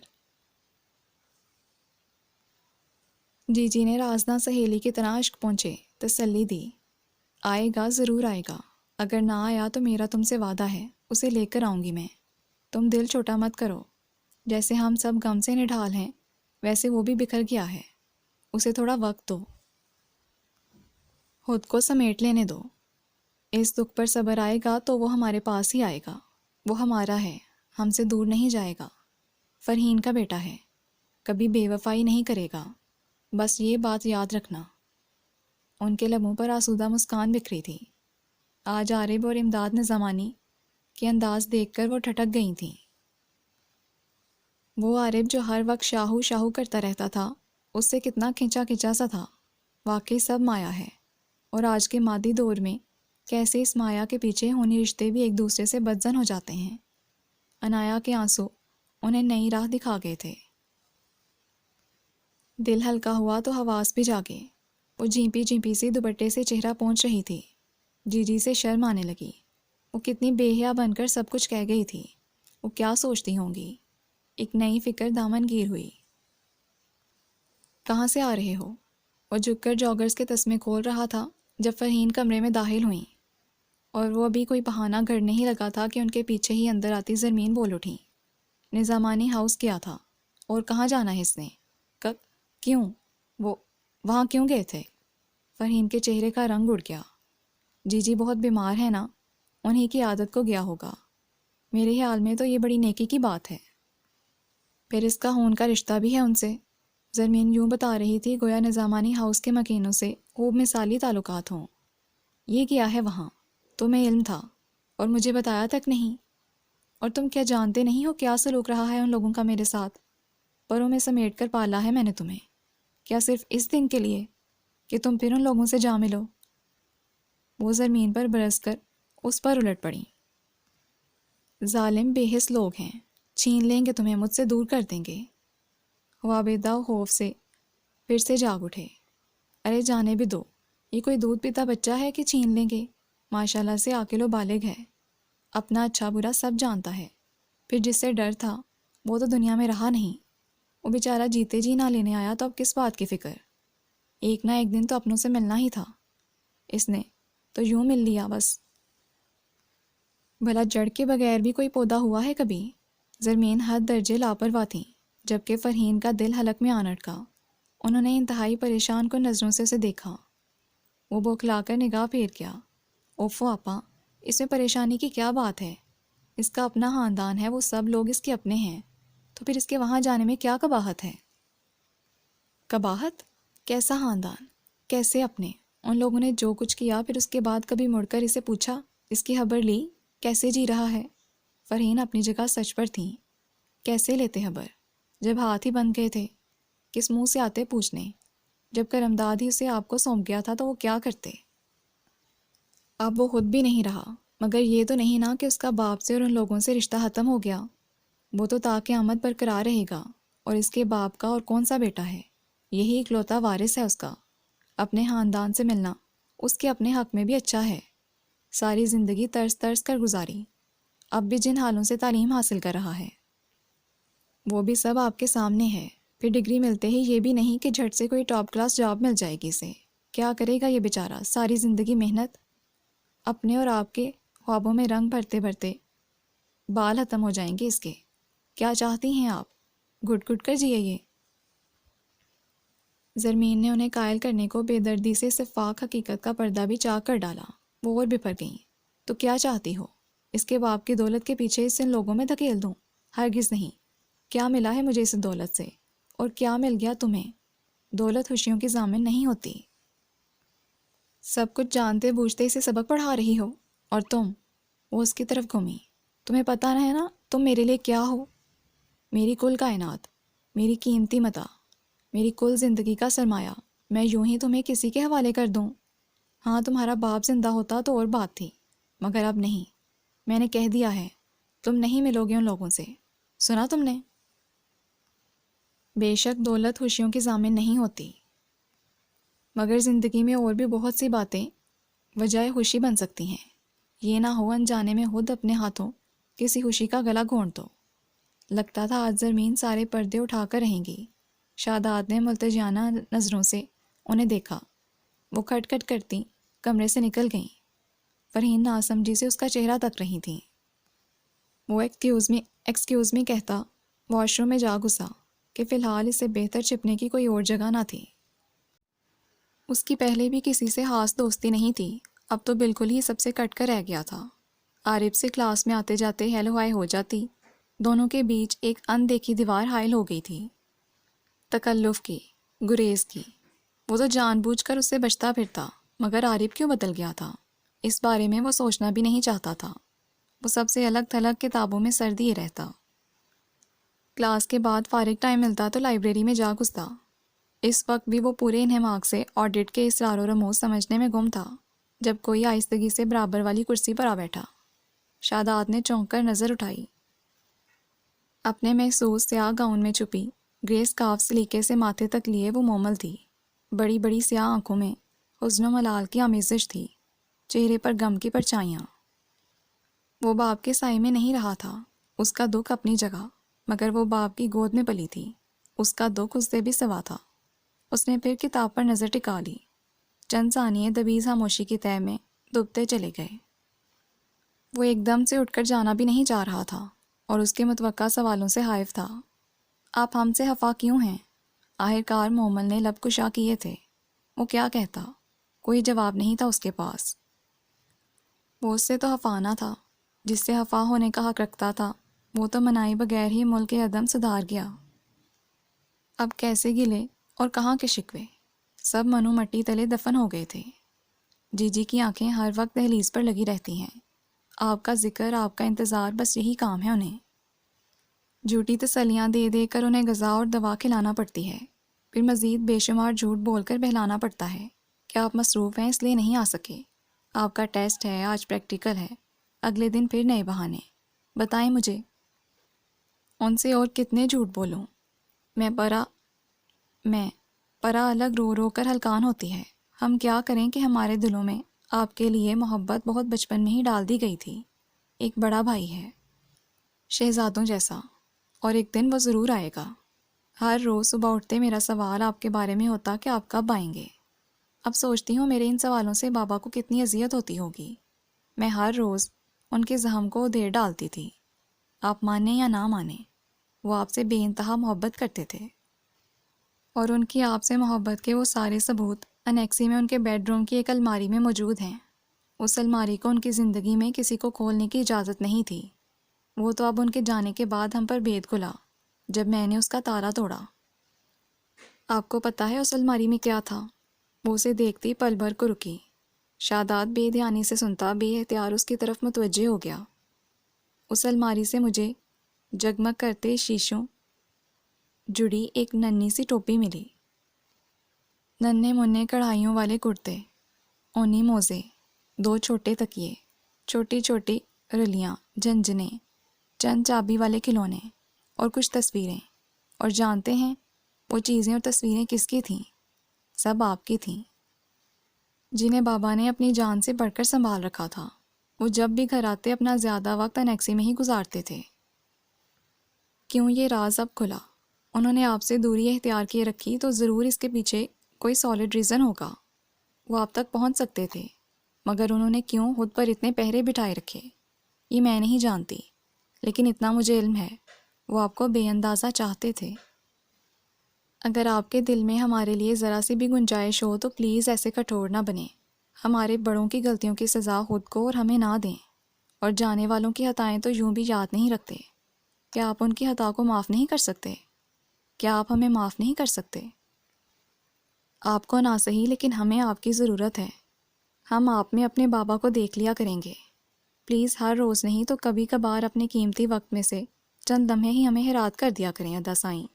جی جی نے رازداں سہیلی کی طرح اشک پہنچے تسلی دی، آئے گا، ضرور آئے گا، اگر نہ آیا تو میرا تم سے وعدہ ہے اسے لے کر آؤں گی میں۔ تم دل چھوٹا مت کرو، جیسے ہم سب غم سے نڈھال ہیں ویسے وہ بھی بکھر گیا ہے، اسے تھوڑا وقت دو، خود کو سمیٹ لینے دو۔ اس دکھ پر صبر آئے گا تو وہ ہمارے پاس ہی آئے گا، وہ ہمارا ہے، ہم سے دور نہیں جائے گا، فرحین کا بیٹا ہے، کبھی بے وفائی نہیں کرے گا، بس یہ بات یاد رکھنا۔ ان کے لبوں پر آسودہ مسکان بکھری تھی۔ آج عارب اور امداد نظامانی کے انداز دیکھ کر وہ ٹھٹک گئی تھیں۔ وہ عارب جو ہر وقت شاہو شاہو کرتا رہتا تھا، اس سے کتنا کھنچا کھنچا سا تھا۔ واقعی سب مایا ہے، اور آج کے مادی دور میں کیسے اس مایا کے پیچھے ہونی رشتے بھی ایک دوسرے سے بدزن ہو جاتے ہیں۔ انایا کے آنسو انہیں نئی راہ دکھا گئے تھے۔ دل ہلکا ہوا تو حواس بھی جاگے۔ وہ جھیپی جھیپی سی دوپٹے سے چہرہ پونچھ رہی تھی۔ جی جی سے شرم آنے لگی، وہ کتنی بے حیا بن کر سب کچھ کہہ گئی تھی، وہ کیا سوچتی ہوں گی؟ ایک نئی فکر دامن گیر ہوئی۔ کہاں سے آ رہے ہو؟ وہ جھک کر جاگرز کے تسمے کھول رہا تھا جب فرحین کمرے میں داخل ہوئیں، اور وہ ابھی کوئی بہانہ گھڑنے ہی لگا تھا کہ ان کے پیچھے ہی اندر آتی زرمین بول اٹھیں، نظامانی ہاؤس کیا تھا اور کہاں جانا ہے اس نے؟ کیوں؟ وہ وہاں کیوں گئے تھے؟ فرحین کے چہرے کا رنگ اڑ گیا۔ جی جی بہت بیمار ہے نا، انہی کی عادت کو گیا ہوگا، میرے خیال میں تو یہ بڑی نیکی کی بات ہے۔ پھر اس کا خون کا رشتہ بھی ہے ان سے، زرمین یوں بتا رہی تھی گویا نظامانی ہاؤس کے مکینوں سے خوب مثالی تعلقات ہوں۔ یہ کیا ہے وہاں؟ تمہیں علم تھا اور مجھے بتایا تک نہیں؟ اور تم کیا جانتے نہیں ہو کیا سلوک رہا ہے ان لوگوں کا میرے ساتھ؟ پروں میں سمیٹ کر پالا ہے میں نے تمہیں، کیا صرف اس دن کے لیے کہ تم پھر ان لوگوں سے جا ملو؟ وہ زمین پر برس کر اس پر الٹ پڑیں۔ ظالم بے حس لوگ ہیں، چھین لیں گے تمہیں، مجھ سے دور کر دیں گے۔ خوابیدہ خوف سے پھر سے جاگ اٹھے۔ ارے جانے بھی دو، یہ کوئی دودھ پیتا بچہ ہے کہ چھین لیں گے؟ ماشاءاللہ سے عاقل و بالغ ہے، اپنا اچھا برا سب جانتا ہے۔ پھر جس سے ڈر تھا وہ تو دنیا میں رہا نہیں، وہ بیچارہ جیتے جی نہ لینے آیا تو اب کس بات کی فکر؟ ایک نہ ایک دن تو اپنوں سے ملنا ہی تھا، اس نے تو یوں مل لیا بس۔ بھلا جڑ کے بغیر بھی کوئی پودا ہوا ہے کبھی؟ زرمین حد درجے لاپرواہ تھیں، جبکہ فرحین کا دل حلق میں آن اٹکا۔ انہوں نے انتہائی پریشان کن نظروں سے اسے دیکھا۔ وہ بوکھلا کر نگاہ پھیر گیا۔ اوفو آپا، اس میں پریشانی کی کیا بات ہے؟ اس کا اپنا خاندان ہے، وہ سب لوگ اس کے اپنے ہیں، تو پھر اس کے وہاں جانے میں کیا قباحت ہے؟ قباحت؟ کیسا خاندان؟ کیسے اپنے؟ ان لوگوں نے جو کچھ کیا پھر اس کے بعد کبھی مڑ کر اسے پوچھا، اس کی خبر لی کیسے جی رہا ہے؟ فرحین اپنی جگہ سچ پر تھیں۔ کیسے لیتے خبر جب ہاتھ ہی بند گئے تھے؟ کس منہ سے آتے پوچھنے؟ جب کرمداد ہی اسے آپ کو سونپ گیا تھا تو وہ کیا کرتے؟ اب وہ خود بھی نہیں رہا، مگر یہ تو نہیں نا کہ اس کا باپ سے اور ان لوگوں سے رشتہ ختم ہو گیا؟ وہ تو تا قیامت برقرار رہے گا، اور اس کے باپ کا اور کون سا بیٹا ہے؟ یہی اکلوتا وارث ہے اس کا۔ اپنے خاندان سے ملنا اس کے اپنے حق میں بھی اچھا ہے۔ ساری زندگی ترس ترس کر گزاری، اب بھی جن حالوں سے تعلیم حاصل کر رہا ہے وہ بھی سب آپ کے سامنے ہے۔ پھر ڈگری ملتے ہی یہ بھی نہیں کہ جھٹ سے کوئی ٹاپ کلاس جاب مل جائے گی اسے۔ کیا کرے گا یہ بیچارہ؟ ساری زندگی محنت، اپنے اور آپ کے خوابوں میں رنگ بھرتے بھرتے بال ختم ہو جائیں گے اس کے۔ کیا چاہتی ہیں آپ؟ گھٹ گھٹ کر جیے یہ۔ زرمین نے انہیں قائل کرنے کو بے دردی سے شفاف حقیقت کا پردہ بھی چاک کر ڈالا۔ وہ اور بپھر گئیں۔ تو کیا چاہتی ہو؟ اس کے باپ کی دولت کے پیچھے اسے ان لوگوں میں دھکیل دوں؟ ہرگز نہیں۔ کیا ملا ہے مجھے اس دولت سے، اور کیا مل گیا تمہیں؟ دولت خوشیوں کی ضامن نہیں ہوتی۔ سب کچھ جانتے بوجھتے اسے سبق پڑھا رہی ہو، اور تم؟ وہ اس کی طرف گھومی۔ تمہیں پتہ نہ ہے نا تم میرے لیے کیا ہو؟ میری کل کائنات، میری قیمتی متاع، میری کل زندگی کا سرمایہ۔ میں یوں ہی تمہیں کسی کے حوالے کر دوں؟ ہاں، تمہارا باپ زندہ ہوتا تو اور بات تھی، مگر اب نہیں۔ میں نے کہہ دیا ہے، تم نہیں ملو گے ان لوگوں سے۔ سنا تم نے؟ بے شک دولت خوشیوں کی ضامن نہیں ہوتی، مگر زندگی میں اور بھی بہت سی باتیں وجہ خوشی بن سکتی ہیں۔ یہ نہ ہو انجانے میں خود اپنے ہاتھوں کسی خوشی کا گلا گھونٹ دو۔ لگتا تھا آج زرمین سارے پردے اٹھا کر رہیں گی۔ شاداب نے ملتجیانہ نظروں سے انہیں دیکھا۔ وہ کھٹ کھٹ کرتی کمرے سے نکل گئیں۔ فرحین ناسمجھی سے اس کا چہرہ تک رہی تھیں۔ وہ ایکسکیوز می کہتا واش روم میں جا گھسا کہ فی الحال اسے بہتر چھپنے کی کوئی اور جگہ نہ تھی۔ اس کی پہلے بھی کسی سے خاص دوستی نہیں تھی، اب تو بالکل ہی سب سے کٹ کر رہ گیا تھا۔ عارف سے کلاس میں آتے جاتے ہیلو ہائے ہو جاتی، دونوں کے بیچ ایک اندیکھی دیوار حائل ہو گئی تھی، تکلف کی، گریز کی۔ وہ تو جان بوجھ کر اس سے بچتا پھرتا، مگر عارف کیوں بدل گیا تھا، اس بارے میں وہ سوچنا بھی نہیں چاہتا تھا۔ وہ سب سے الگ تھلگ کتابوں میں سر دیے رہتا۔ کلاس کے بعد فارغ ٹائم ملتا تو لائبریری میں جا گھستا۔ اس وقت بھی وہ پورے انہماک سے آڈٹ کے اسرار و رموز سمجھنے میں گم تھا، جب کوئی آہستگی سے برابر والی کرسی پر آ بیٹھا۔ شاداب نے چونک کر نظر اٹھائی۔ اپنے محسوس سیاہ گاؤن میں چھپی گرے اسکارف سلیقے سے ماتھے تک لیے وہ مومل تھی۔ بڑی بڑی سیاہ آنکھوں میں حزن و ملال کی آمیزش تھی، چہرے پر غم کی پرچھائیاں۔ وہ باپ کے سائے میں نہیں رہا تھا، اس کا دکھ اپنی جگہ، مگر وہ باپ کی گود میں پلی تھی، اس کا دکھ اس سے بھی سوا تھا۔ اس نے پھر کتاب پر نظر ٹکا لی۔ چند ثانیے دبیز خاموشی کی تہہ میں ڈوبتے چلے گئے۔ وہ ایک دم سے اٹھ کر جانا بھی نہیں چاہ رہا تھا، اور اس کے متوقع سوالوں سے خائف تھا۔ آپ ہم سے خفا کیوں ہیں؟ آخرکار مومل نے لب کشا کیے تھے۔ وہ کیا کہتا؟ کوئی جواب نہیں تھا اس کے پاس۔ وہ اس سے تو خفا نہ تھا، جس سے خفا ہونے کا حق رکھتا تھا، وہ تو منائے بغیر ہی ملک عدم سدھار گیا۔ اب کیسے گلے اور کہاں کے شکوے، سب منو مٹی تلے دفن ہو گئے تھے۔ جی جی کی آنکھیں ہر وقت دہلیز پر لگی رہتی ہیں۔ آپ کا ذکر، آپ کا انتظار، بس یہی کام ہے انہیں۔ جھوٹی تسلیاں دے دے کر انہیں غذا اور دوا کھلانا پڑتی ہے، پھر مزید بے شمار جھوٹ بول کر بہلانا پڑتا ہے کہ آپ مصروف ہیں اس لیے نہیں آ سکے، آپ کا ٹیسٹ ہے، آج پریکٹیکل ہے، اگلے دن پھر نئے بہانے۔ بتائیں مجھے، ان سے اور کتنے جھوٹ بولوں؟ میں پرا الگ رو رو کر ہلکان ہوتی ہے۔ ہم کیا کریں کہ ہمارے دلوں میں آپ کے لیے محبت بہت بچپن میں ہی ڈال دی گئی تھی۔ ایک بڑا بھائی ہے، شہزادوں جیسا، اور ایک دن وہ ضرور آئے گا۔ ہر روز صبح اٹھتے میرا سوال آپ کے بارے میں ہوتا کہ آپ کب آئیں گے۔ اب سوچتی ہوں میرے ان سوالوں سے بابا کو کتنی اذیت ہوتی ہوگی۔ میں ہر روز ان کے زخم کو دیر ڈالتی تھی۔ آپ مانیں یا نہ مانیں، وہ آپ سے بے انتہا محبت کرتے تھے، اور ان کی آپ سے محبت کے وہ سارے ثبوت انیکسی میں ان کے بیڈ روم کی ایک الماری میں موجود ہیں۔ اس الماری کو ان کی زندگی میں کسی کو کھولنے کی اجازت نہیں تھی۔ وہ تو اب ان کے جانے کے بعد ہم پر بھید کھلا جب میں نے اس کا تالا توڑا۔ آپ کو پتہ ہے اس الماری میں کیا تھا؟ وہ اسے دیکھتی پل بھر کو رکی۔ شاداب بے دھیانی سے سنتا بے اختیار اس کی طرف متوجہ ہو گیا۔ اس الماری سے مجھے جگمگ کرتے شیشوں جڑی ایک ننھی سی ٹوپی ملی، ننھے منھے کڑھائیوں والے کرتے، اونی موزے، 2 چھوٹے تکیے، چھوٹی چھوٹی رلیاں، جھنجھنے، چند چابی والے کھلونے، اور کچھ تصویریں۔ اور جانتے ہیں وہ چیزیں اور تصویریں کس کی تھیں؟ سب آپ کی تھیں، جنہیں بابا نے اپنی جان سے بڑھ کر سنبھال رکھا تھا۔ وہ جب بھی گھر آتے اپنا زیادہ وقت انیکسی میں ہی گزارتے تھے۔ کیوں یہ راز اب کھلا؟ انہوں نے آپ سے دوری اختیار کیے رکھی تو ضرور اس کے پیچھے کوئی سالڈ ریزن ہوگا۔ وہ آپ تک پہنچ سکتے تھے، مگر انہوں نے کیوں خود پر اتنے پہرے بٹھائے رکھے، یہ میں نہیں جانتی، لیکن اتنا مجھے علم ہے، وہ آپ کو بے اندازہ چاہتے تھے۔ اگر آپ کے دل میں ہمارے لیے ذرا سی بھی گنجائش ہو تو پلیز ایسے کٹھور نہ بنیں۔ ہمارے بڑوں کی غلطیوں کی سزا خود کو اور ہمیں نہ دیں، اور جانے والوں کی خطائیں تو یوں بھی یاد نہیں رکھتے۔ کیا آپ ان کی خطا کو معاف نہیں کر سکتے؟ کیا آپ ہمیں معاف نہیں کر سکتے؟ آپ کو نہ صحیح لیکن ہمیں آپ کی ضرورت ہے۔ ہم آپ میں اپنے بابا کو دیکھ لیا کریں گے۔ پلیز ہر روز نہیں تو کبھی کبھار اپنے قیمتی وقت میں سے چند لمحے ہی ہمیں ہیرات کر دیا کریں ادا سائیں۔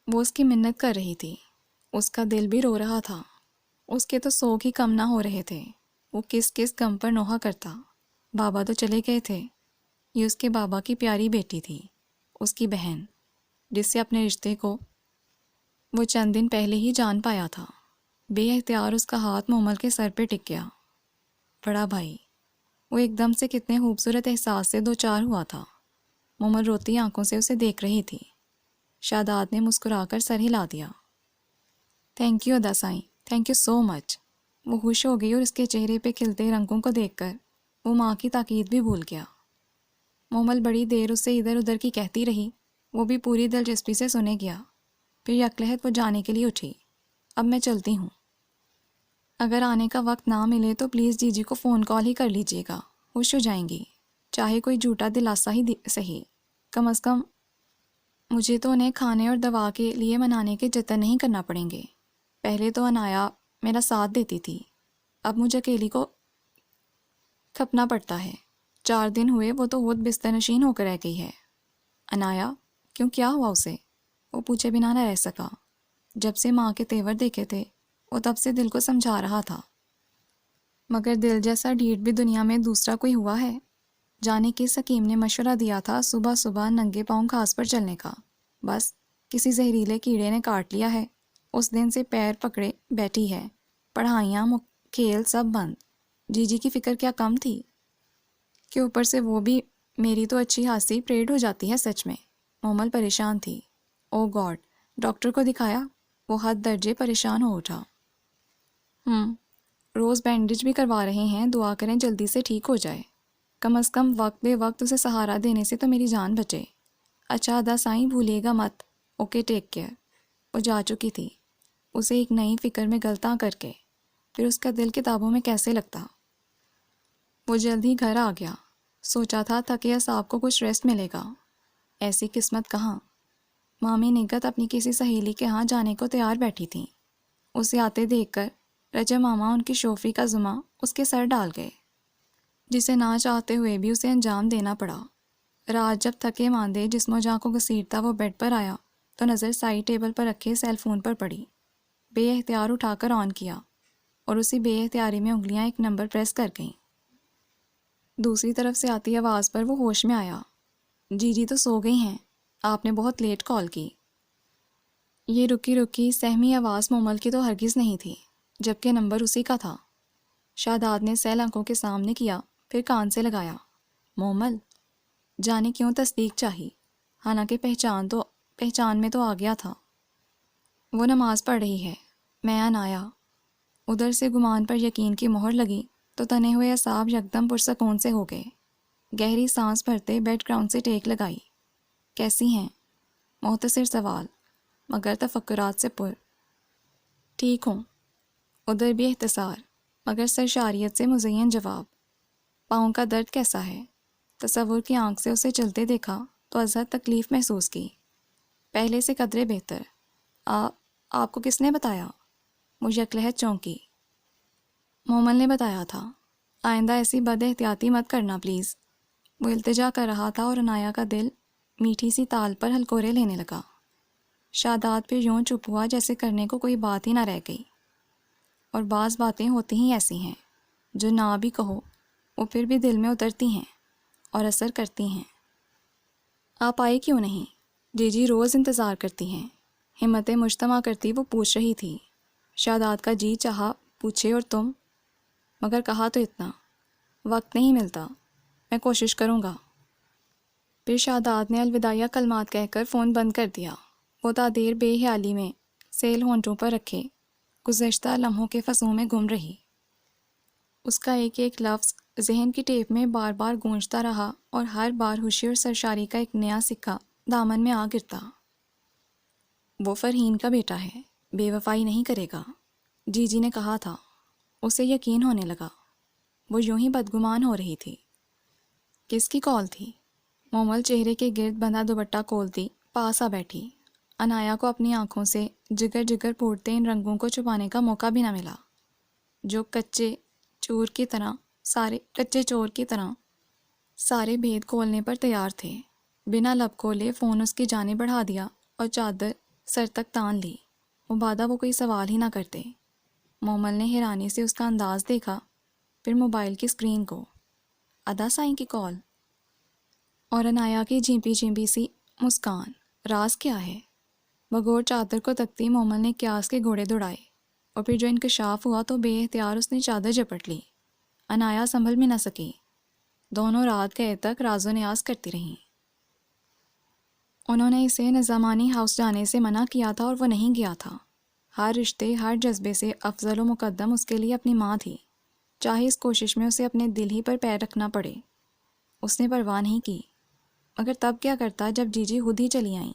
وہ اس کی منت کر رہی تھی، اس کا دل بھی رو رہا تھا، اس کے تو سوگ ہی کم نہ ہو رہے تھے۔ وہ کس کس غم پر نوحہ کرتا۔ بابا تو چلے گئے تھے، یہ اس کے بابا کی پیاری بیٹی تھی، اس کی بہن، جس سے اپنے رشتے کو وہ چند دن پہلے ہی جان پایا تھا۔ بے اختیار اس کا ہاتھ مومل کے سر پہ ٹک گیا۔ بڑا بھائی، وہ ایک دم سے کتنے خوبصورت احساس سے دوچار ہوا تھا۔ مومل روتی آنکھوں سے اسے دیکھ رہی تھی۔ شاداد نے مسکرا کر سر ہلا دیا۔ تھینک یو ادا سائیں، تھینک یو سو مچ۔ وہ خوش ہو گئی اور اس کے چہرے پہ کھلتے رنگوں کو دیکھ کر وہ ماں کی تاکید بھی بھول گیا۔ مومل بڑی دیر اسے ادھر ادھر کی کہتی رہی، وہ بھی پوری دلچسپی سے سنے گیا۔ پھر یکلہت وہ جانے کے لیے اٹھی۔ اب میں چلتی ہوں، اگر آنے کا وقت نہ ملے تو پلیز جی جی کو فون کال ہی کر لیجیے گا، خوش ہو جائیں گی، چاہے کوئی جھوٹا دلاسا ہی صحیح، کم از کم مجھے تو انہیں کھانے اور دوا کے لیے منانے کے جتن نہیں کرنا پڑیں گے۔ پہلے تو انایا میرا ساتھ دیتی تھی، اب مجھے اکیلی کو کھپنا پڑتا ہے۔ 4 دن ہوئے وہ تو خود بستر نشین ہو کر رہ گئی ہے۔ انایا کیوں، کیا ہوا اسے؟ وہ پوچھے بنا نہ رہ سکا۔ جب سے ماں کے تیور دیکھے تھے وہ تب سے دل کو سمجھا رہا تھا، مگر دل جیسا ڈھیٹ بھی دنیا میں دوسرا کوئی ہوا ہے؟ جانے کس حکیم نے مشورہ دیا تھا صبح صبح ننگے پاؤں گھاس پر چلنے کا؟ بس کسی زہریلے کیڑے نے کاٹ لیا ہے۔ اس دن سے پیر پکڑے بیٹھی ہے، پڑھائیاں کھیل سب بند۔ جی جی کی فکر کیا کم تھی کہ اوپر سے وہ بھی؟ میری تو اچھی خاصی پریڈ ہو جاتی ہے سچ میں۔ مومل پریشان تھی۔ او گاڈ، ڈاکٹر کو دکھایا؟ وہ حد درجے پریشان ہو اٹھا۔ روز بینڈیج بھی کروا رہے ہیں، دعا کریں جلدی سے ٹھیک ہو جائے۔ کم از کم وقت بے وقت اسے سہارا دینے سے تو میری جان بچے۔ اچھا ادا سائیں، بھولیے گا مت۔ Okay, take care. وہ جا چکی تھی، اسے ایک نئی فکر میں گلتا کر کے۔ پھر اس کا دل کتابوں میں کیسے لگتا؟ وہ جلد ہی گھر آ گیا۔ سوچا تھا تھکے اعصاب کو کچھ ریسٹ ملے گا، ایسی قسمت کہاں۔ مامی نگت اپنی کسی سہیلی کے ہاں جانے کو تیار بیٹھی تھیں۔ اسے آتے دیکھ کر رجا ماما ان کی شوفری کا ذمہ اس کے سر ڈال گئے، جسے نہ چاہتے ہوئے بھی اسے انجام دینا پڑا۔ رات جب تھکے ماندے جسم و جاں کو گھسیٹتا وہ بیڈ پر آیا تو نظر سائڈ ٹیبل پر رکھے سیل فون پر پڑی۔ بے اختیار اٹھا کر آن کیا اور اسی بے اختیاری میں انگلیاں ایک نمبر پریس کر گئیں۔ دوسری طرف سے آتی آواز پر وہ ہوش میں آیا۔ جی جی تو سو گئی ہیں، آپ نے بہت لیٹ کال کی۔ یہ رکی رکی سہمی آواز مومل کی تو ہرگز نہیں تھی، جبکہ نمبر اسی کا تھا۔ شاداد نے سیل آنکھوں کے سامنے کیا، پھر کان سے لگایا۔ مومل؟ جانے کیوں تصدیق چاہی، حالانکہ پہچان میں تو آ گیا تھا۔ وہ نماز پڑھ رہی ہے، میں انایا۔ ادھر سے گمان پر یقین کی مہر لگی تو تنے ہوئے اعصاب یکدم پرسکون سے ہو گئے۔ گہری سانس بھرتے بیڈ گراؤنڈ سے ٹیک لگائی۔ کیسی ہیں؟ مختصر سوال مگر تفکرات سے پر۔ ٹھیک ہوں۔ ادھر بھی اختصار مگر سرشاریت سے مزین جواب۔ پاؤں کا درد کیسا ہے؟ تصور کی آنکھ سے اسے چلتے دیکھا تو ازحد تکلیف محسوس کی۔ پہلے سے قدرے بہتر۔ آپ کو کس نے بتایا؟ مجھے یکلہت چونکی۔ مومل نے بتایا تھا۔ آئندہ ایسی بد احتیاطی مت کرنا پلیز۔ وہ التجا کر رہا تھا اور انایا کا دل میٹھی سی تال پر ہلکورے لینے لگا۔ شاداد پھر یوں چپ ہوا جیسے کرنے کو کوئی بات ہی نہ رہ گئی۔ اور بعض باتیں ہوتی ہی ایسی ہیں جو نہ بھی کہو وہ پھر بھی دل میں اترتی ہیں اور اثر کرتی ہیں۔ آپ آئی کیوں نہیں؟ جی جی روز انتظار کرتی ہیں، ہمتیں مجتمع کرتی وہ پوچھ رہی تھی۔ شاداد کا جی چاہا پوچھے اور تم، مگر کہا تو اتنا، وقت نہیں ملتا، میں کوشش کروں گا۔ پھر شاداد نے الوداعیہ کلمات کہہ کر فون بند کر دیا۔ وہ تا دیر بے حیالی میں سیل ہونٹوں پر رکھے گزشتہ لمحوں کے فضوں میں گم رہی۔ اس کا ایک ایک لفظ ذہن کی ٹیپ میں بار بار گونجتا رہا اور ہر بار خوشی اور سرشاری کا ایک نیا سکہ دامن میں آ گرتا۔ وہ فرحین کا بیٹا ہے، بے وفائی نہیں کرے گا، جی جی نے کہا تھا۔ اسے یقین ہونے لگا۔ وہ یوں ہی بدگمان ہو رہی تھی۔ کس کی کال تھی؟ مومل چہرے کے گرد بندھا دوپٹہ کھولتی پاس آ بیٹھی۔ انایا کو اپنی آنکھوں سے جگر جگر پھوٹتے ان رنگوں کو چھپانے کا موقع بھی نہ ملا، جو کچے چور کی طرح سارے بھید کھولنے پر تیار تھے۔ بنا لب کھولے فون اس کی جانب بڑھا دیا اور چادر سر تک تان لی، مبادہ وہ کوئی سوال ہی نہ کرتے۔ مومل نے حیرانی سے اس کا انداز دیکھا، پھر موبائل کی اسکرین کو۔ ادا سائیں کی کال، اور انایا کی جھیمپی جھیمپی سی مسکان۔ راز کیا ہے؟ بغور چادر کو تکتی مومل نے قیاس کے گھوڑے دوڑائے، اور پھر جو انکشاف ہوا تو بے اختیار اس نے چادر جپٹ لی۔ انایا سنبھل بھی نہ سکی، دونوں رات گئے تک راز و نیاز کرتی رہیں۔ انہوں نے اسے نظامانی ہاؤس جانے سے منع کیا تھا اور وہ نہیں گیا تھا۔ ہر رشتے، ہر جذبے سے افضل و مقدم اس کے لیے اپنی ماں تھی، چاہے اس کوشش میں اسے اپنے دل ہی پر پیر رکھنا پڑے۔ اس نے پرواہ نہیں کی، مگر تب کیا کرتا جب جی جی خود ہی چلی آئیں۔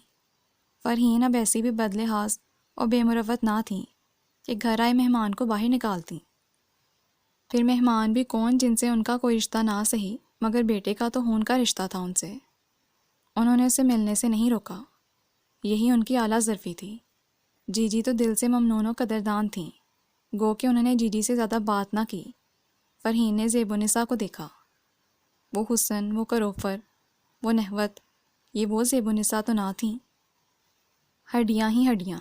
فرحین اب ایسی بھی بد لحاظ اور بے مروت نہ تھیں کہ گھر آئے مہمان کو باہر نکالتیں۔ پھر مہمان بھی کون جن سے ان کا کوئی رشتہ نہ سہی، مگر بیٹے کا تو خون کا رشتہ تھا ان سے۔ انہوں نے اسے ملنے سے نہیں روکا، یہی ان کی اعلیٰ ظرفی تھی۔ جی جی تو دل سے ممنون و قدردان تھیں، گو کہ انہوں نے جی جی سے زیادہ بات نہ کی۔ فرحین نے زیب النساء کو دیکھا، وہ حسن، وہ کروفر، وہ نحوت، یہ وہ زیب النساء تو نہ تھیں، ہڈیاں ہی ہڈیاں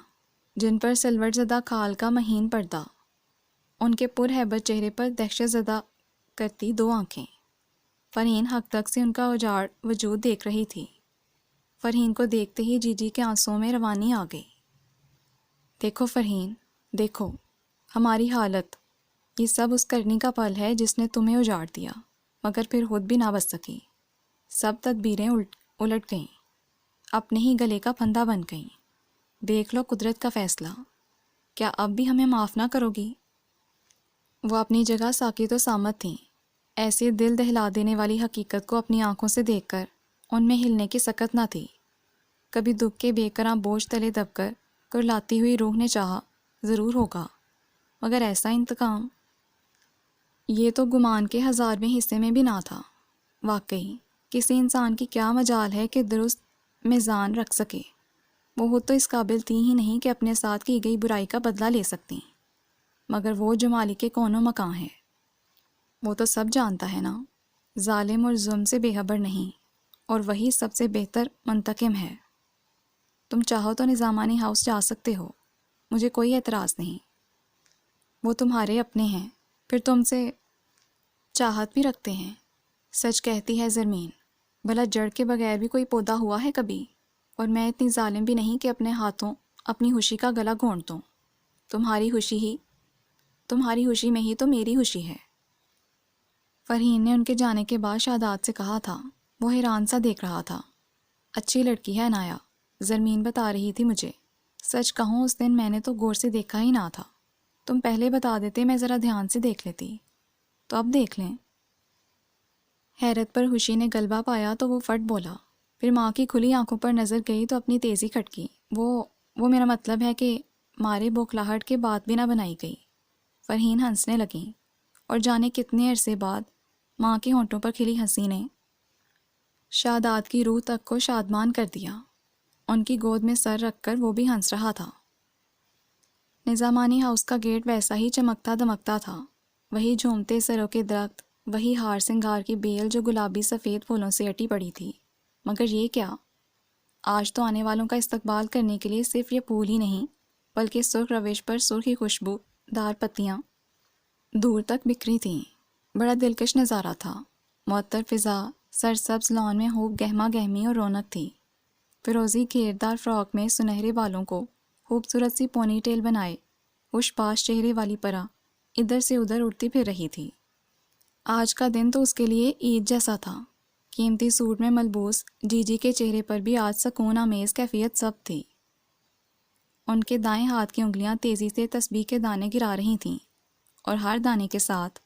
جن پر سلوٹ زدہ کھال کا مہین پردہ، ان کے پر ہیبت چہرے پر دہشت زدہ کرتی دو آنکھیں۔ فرحین حق تک سے ان کا اجاڑ وجود دیکھ رہی تھی۔ فرحین کو دیکھتے ہی جی جی کے آنسوں میں روانی آ گئی۔ دیکھو فرحین، دیکھو ہماری حالت، یہ سب اس کرنی کا پل ہے جس نے تمہیں اجاڑ دیا، مگر پھر خود بھی نہ بچ سکی۔ سب تدبیریں الٹ گئیں، اپنے ہی گلے کا پھندا بن گئیں۔ دیکھ لو قدرت کا فیصلہ، کیا اب بھی ہمیں معاف نہ کرو گی؟ وہ اپنی جگہ ساکت و صامت تھیں، ایسے دل دہلا دینے والی حقیقت کو اپنی آنکھوں سے دیکھ کر ان میں ہلنے کی سکت نہ تھی۔ کبھی دکھ کے بے کراں بوجھ تلے دب کر کرلاتی ہوئی روح نے چاہا ضرور ہوگا، مگر ایسا انتقام، یہ تو گمان کے 1000ویں حصے میں بھی نہ تھا۔ واقعی کسی انسان کی کیا مجال ہے کہ درست میزان رکھ سکے؟ وہ خود تو اس قابل تھی ہی نہیں کہ اپنے ساتھ کی گئی برائی کا بدلہ لے سکتی، مگر وہ جو مالک کے کون و مکان ہے، وہ تو سب جانتا ہے نا، ظالم اور ظلم سے بے خبر نہیں، اور وہی سب سے بہتر منتقم ہے۔ تم چاہو تو نظامانی ہاؤس جا سکتے ہو، مجھے کوئی اعتراض نہیں، وہ تمہارے اپنے ہیں، پھر تم سے چاہت بھی رکھتے ہیں۔ سچ کہتی ہے زرمین، بھلا جڑ کے بغیر بھی کوئی پودا ہوا ہے کبھی؟ اور میں اتنی ظالم بھی نہیں کہ اپنے ہاتھوں اپنی خوشی کا گلا گھونٹ دوں۔ تمہاری خوشی میں ہی تو میری خوشی ہے۔ فرحین نے ان کے جانے کے بعد شاداب سے کہا تھا، وہ حیران سا دیکھ رہا تھا۔ اچھی لڑکی ہے انایا، زرمین بتا رہی تھی مجھے۔ سچ کہوں اس دن میں نے تو غور سے دیکھا ہی نہ تھا، تم پہلے بتا دیتے میں ذرا دھیان سے دیکھ لیتی، تو اب دیکھ لیں۔ حیرت پر خوشی نے غلبہ پایا تو وہ فٹ بولا، پھر ماں کی کھلی آنکھوں پر نظر گئی تو اپنی تیزی کھٹکی۔ وہ میرا مطلب ہے کہ مارے بوکھلاہٹ کے بات بھی نہ بنائی گئی۔ فرحین ہنسنے لگیں، اور جانے کتنے عرصے بعد ماں کے ہونٹوں پر کھلی ہنسی نے شاداب کی روح تک کو شادمان کر دیا۔ ان کی گود میں سر رکھ کر وہ بھی ہنس رہا تھا۔ نظامانی ہاؤس کا گیٹ ویسا ہی چمکتا دمکتا تھا، وہی جھومتے سروں کے درخت، وہی ہار سنگار کی بیل جو گلابی سفید پھولوں سے اٹی پڑی تھی، مگر یہ کیا، آج تو آنے والوں کا استقبال کرنے کے لیے صرف یہ پھول ہی نہیں بلکہ سرخ روش پر سرخی خوشبو دار پتیاں دور تک بکھری تھیں۔ بڑا دلکش نظارہ تھا، معطر فضا، سرسبز لان میں خوب گہما گہمی اور رونق تھی۔ فیروزی گھیردار فراک میں سنہرے بالوں کو خوبصورت سی پونی ٹیل بنائے خوش پاش چہرے والی پرا ادھر سے ادھر اڑتی پھر رہی تھی۔ آج کا دن تو اس کے لیے عید جیسا تھا۔ قیمتی سوٹ میں ملبوس جی جی کے چہرے پر بھی آج سکون آمیز کیفیت سب تھی۔ ان کے دائیں ہاتھ کی انگلیاں تیزی سے تسبیح کے دانے گرا رہی تھیں، اور ہر دانے کے ساتھ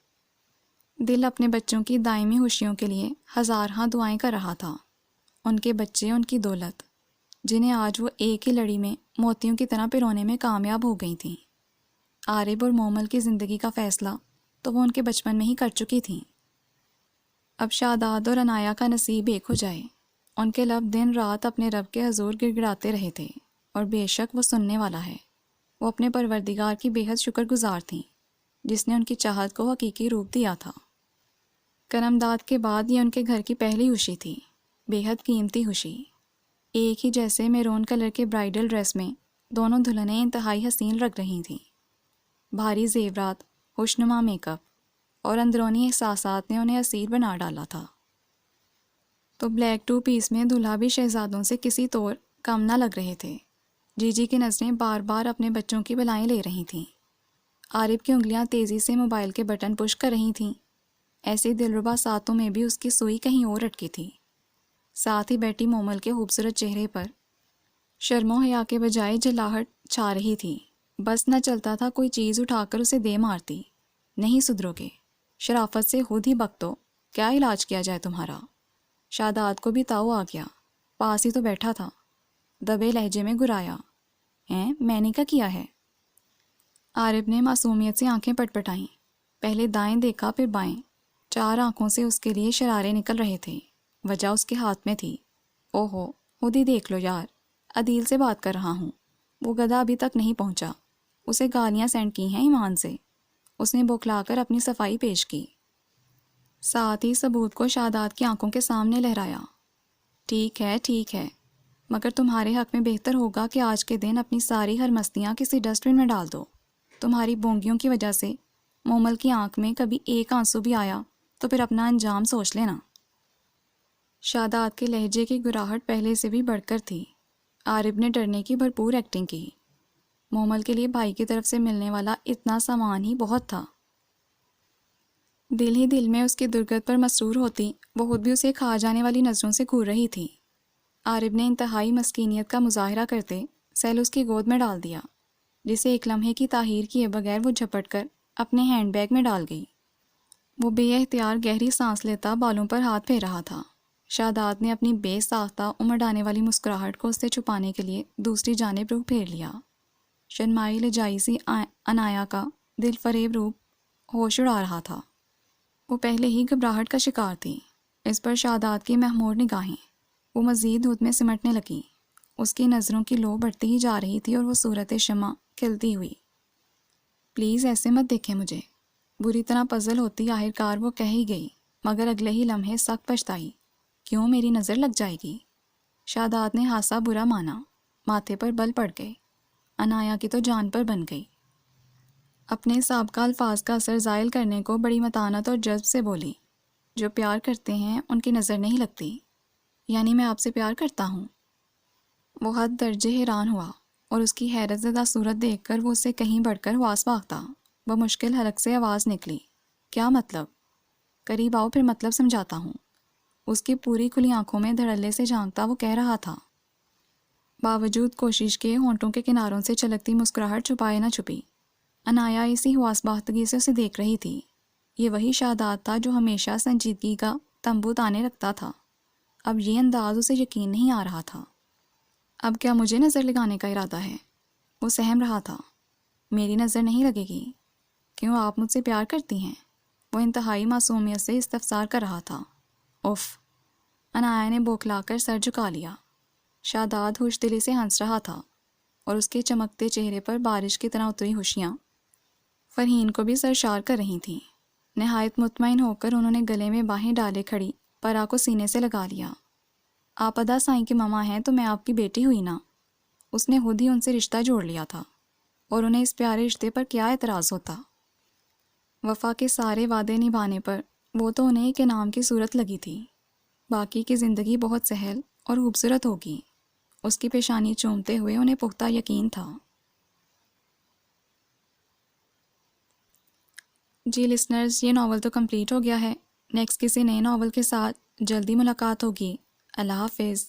دل اپنے بچوں کی دائمی خوشیوں کے لیے ہزارہاں دعائیں کر رہا تھا۔ ان کے بچے، ان کی دولت، جنہیں آج وہ ایک ہی لڑی میں موتیوں کی طرح پرونے میں کامیاب ہو گئی تھیں۔ عارب اور مومل کی زندگی کا فیصلہ تو وہ ان کے بچپن میں ہی کر چکی تھیں۔ اب شاداب اور انایا کا نصیب ایک ہو جائے، ان کے لب دن رات اپنے رب کے حضور گڑ گڑاتے رہے تھے، اور بے شک وہ سننے والا ہے۔ وہ اپنے پروردگار کی بے حد شکر گزار تھیں جس نے ان کی چاہت کو حقیقی روپ دیا تھا۔ کرم داد کے بعد یہ ان کے گھر کی پہلی خوشی تھی، بے حد قیمتی خوشی۔ ایک ہی جیسے میرون کلر کے برائیڈل ڈریس میں دونوں دلہنیں انتہائی حسین لگ رہی تھیں۔ بھاری زیورات، خوشنما میک اپ اور اندرونی احساسات نے انہیں اسیر بنا ڈالا تھا۔ تو بلیک ٹو پیس میں دلہا بھی شہزادوں سے کسی طور کم نہ لگ رہے تھے۔ جی جی کی نظریں بار بار اپنے بچوں کی بلائیں لے رہی تھیں۔ عارف کی انگلیاں تیزی سے موبائل کے بٹن پش کر رہی تھیں۔ ایسی دلربا ساتوں میں بھی اس کی سوئی کہیں اور اٹکی تھی۔ ساتھ ہی بیٹی مومل کے خوبصورت چہرے پر شرم و حیا کے بجائے جلاہٹ چھا رہی تھی۔ بس نہ چلتا تھا کوئی چیز اٹھا کر اسے دے مارتی۔ نہیں سدھرو گے، شرافت سے خود ہی بکتو، کیا علاج کیا جائے تمہارا؟ شاداد کو بھی تاؤ آ گیا، پاس ہی تو بیٹھا تھا۔ دبے لہجے میں گرایا، میں نے کیا ہے؟ عارف نے معصومیت سے آنکھیں پٹ پٹائیں، پہلے دائیں دیکھا پھر بائیں۔ 4 آنکھوں سے اس کے لیے شرارے نکل رہے تھے۔ وجہ اس کے ہاتھ میں تھی۔ اوہو، خود ہی دیکھ لو یار، عدیل سے بات کر رہا ہوں، وہ گدھا ابھی تک نہیں پہنچا، اسے گالیاں سینڈ کی ہیں ایمان سے۔ اس نے بوکھلا کر اپنی صفائی پیش کی، ساتھ ہی ثبوت کو شاداد کی آنکھوں کے سامنے لہرایا۔ ٹھیک ہے، مگر تمہارے حق میں بہتر ہوگا کہ آج کے دن اپنی ساری ہر مستیاں کسی ڈسٹ بن میں ڈال دو۔ تمہاری بونگیوں کی وجہ سے مومل کی آنکھ میں کبھی ایک آنسو بھی آیا تو پھر اپنا انجام سوچ لینا۔ شاداد کے لہجے کی گراہٹ پہلے سے بھی بڑھ کر تھی۔ عارف نے ڈرنے کی بھرپور ایکٹنگ کی۔ مومل کے لیے بھائی کی طرف سے ملنے والا اتنا سامان ہی بہت تھا۔ دل ہی دل میں اس کی درگت پر مسرور ہوتی، وہ خود بھی اسے کھا جانے والی نظروں سے گھور رہی تھی۔ عارف نے انتہائی مسکینیت کا مظاہرہ کرتے سیل اس کی گود میں ڈال دیا، جسے ایک لمحے کی تاخیر کیے بغیر وہ جھپٹ کر اپنے ہینڈ بیگ میں ڈال گئی۔ وہ بے اختیار گہری سانس لیتا بالوں پر ہاتھ پھیر رہا تھا۔ شاداد نے اپنی بے ساختہ امڑ آنے والی مسکراہٹ کو اس سے چھپانے کے لیے دوسری جانب رخ پھیر لیا۔ شرمائی لجائی سی انایا کا دل فریب روپ ہوش اڑا رہا تھا۔ وہ پہلے ہی گھبراہٹ کا شکار تھی۔ اس پر شاداد کی مہمور نگاہیں وہ مزید دھوت میں سمٹنے لگیں۔ اس کی نظروں کی لو بڑھتی ہی جا رہی تھی اور وہ صورت شمع کھلتی ہوئی۔ پلیز ایسے مت دیکھیں مجھے۔ بری طرح پزل ہوتی آخرکار وہ کہہ ہی گئی، مگر اگلے ہی لمحے سخت پچھتائی۔ کیوں میری نظر لگ جائے گی؟ شاداد نے ہاسا برا مانا، ماتھے پر بل پڑ گئے۔ انایا کی تو جان پر بن گئی۔ اپنے سابقہ الفاظ کا اثر زائل کرنے کو بڑی متانت اور جذب سے بولی، جو پیار کرتے ہیں ان کی نظر نہیں لگتی۔ یعنی میں آپ سے پیار کرتا ہوں؟ وہ حد درجے حیران ہوا، اور اس کی حیرت زدہ صورت دیکھ کر وہ اس سے کہیں بڑھ کر واس بھاگتا۔ وہ مشکل حلق سے آواز نکلی، کیا مطلب؟ قریب آؤ پھر مطلب سمجھاتا ہوں۔ اس کی پوری کھلی آنکھوں میں دھڑلے سے جھانکتا وہ کہہ رہا تھا۔ باوجود کوشش کے ہونٹوں کے کناروں سے چلکتی مسکراہٹ چھپائے نہ چھپی۔ انایا اسی حواس باختگی سے اسے دیکھ رہی تھی۔ یہ وہی شاداد تھا جو ہمیشہ سنجیدگی کا تنبو تانے رکھتا تھا۔ اب یہ انداز اسے یقین نہیں آ رہا تھا۔ اب کیا مجھے نظر لگانے کا ارادہ ہے؟ وہ سہم رہا تھا۔ میری نظر نہیں لگے گی؟ کیوں، آپ مجھ سے پیار کرتی ہیں؟ وہ انتہائی معصومیت سے استفسار کر رہا تھا۔ اف! انایا نے بوکھلا کر سر جھکا لیا۔ شاداد ہوش دلی سے ہنس رہا تھا، اور اس کے چمکتے چہرے پر بارش کی طرح اتری خوشیاں فرحین کو بھی سرشار کر رہی تھیں۔ نہایت مطمئن ہو کر انہوں نے گلے میں باہیں ڈالے کھڑی پرا کو سینے سے لگا لیا۔ آپ ادا سائیں کی ماما ہیں تو میں آپ کی بیٹی ہوئی نا۔ اس نے خود ہی ان سے رشتہ جوڑ لیا تھا، اور انہیں اس پیارے رشتے پر کیا اعتراض ہوتا؟ وفا کے سارے وعدے نبھانے پر وہ تو انہیں ایک انعام کی صورت لگی تھی۔ باقی کی زندگی بہت سہل اور خوبصورت ہوگی۔ اس کی پیشانی چومتے ہوئے انہیں پختہ یقین تھا۔ جی لسنرز، یہ ناول تو کمپلیٹ ہو گیا ہے۔ نیکسٹ کسی نئے ناول کے ساتھ جلدی ملاقات ہوگی۔ اللہ حافظ۔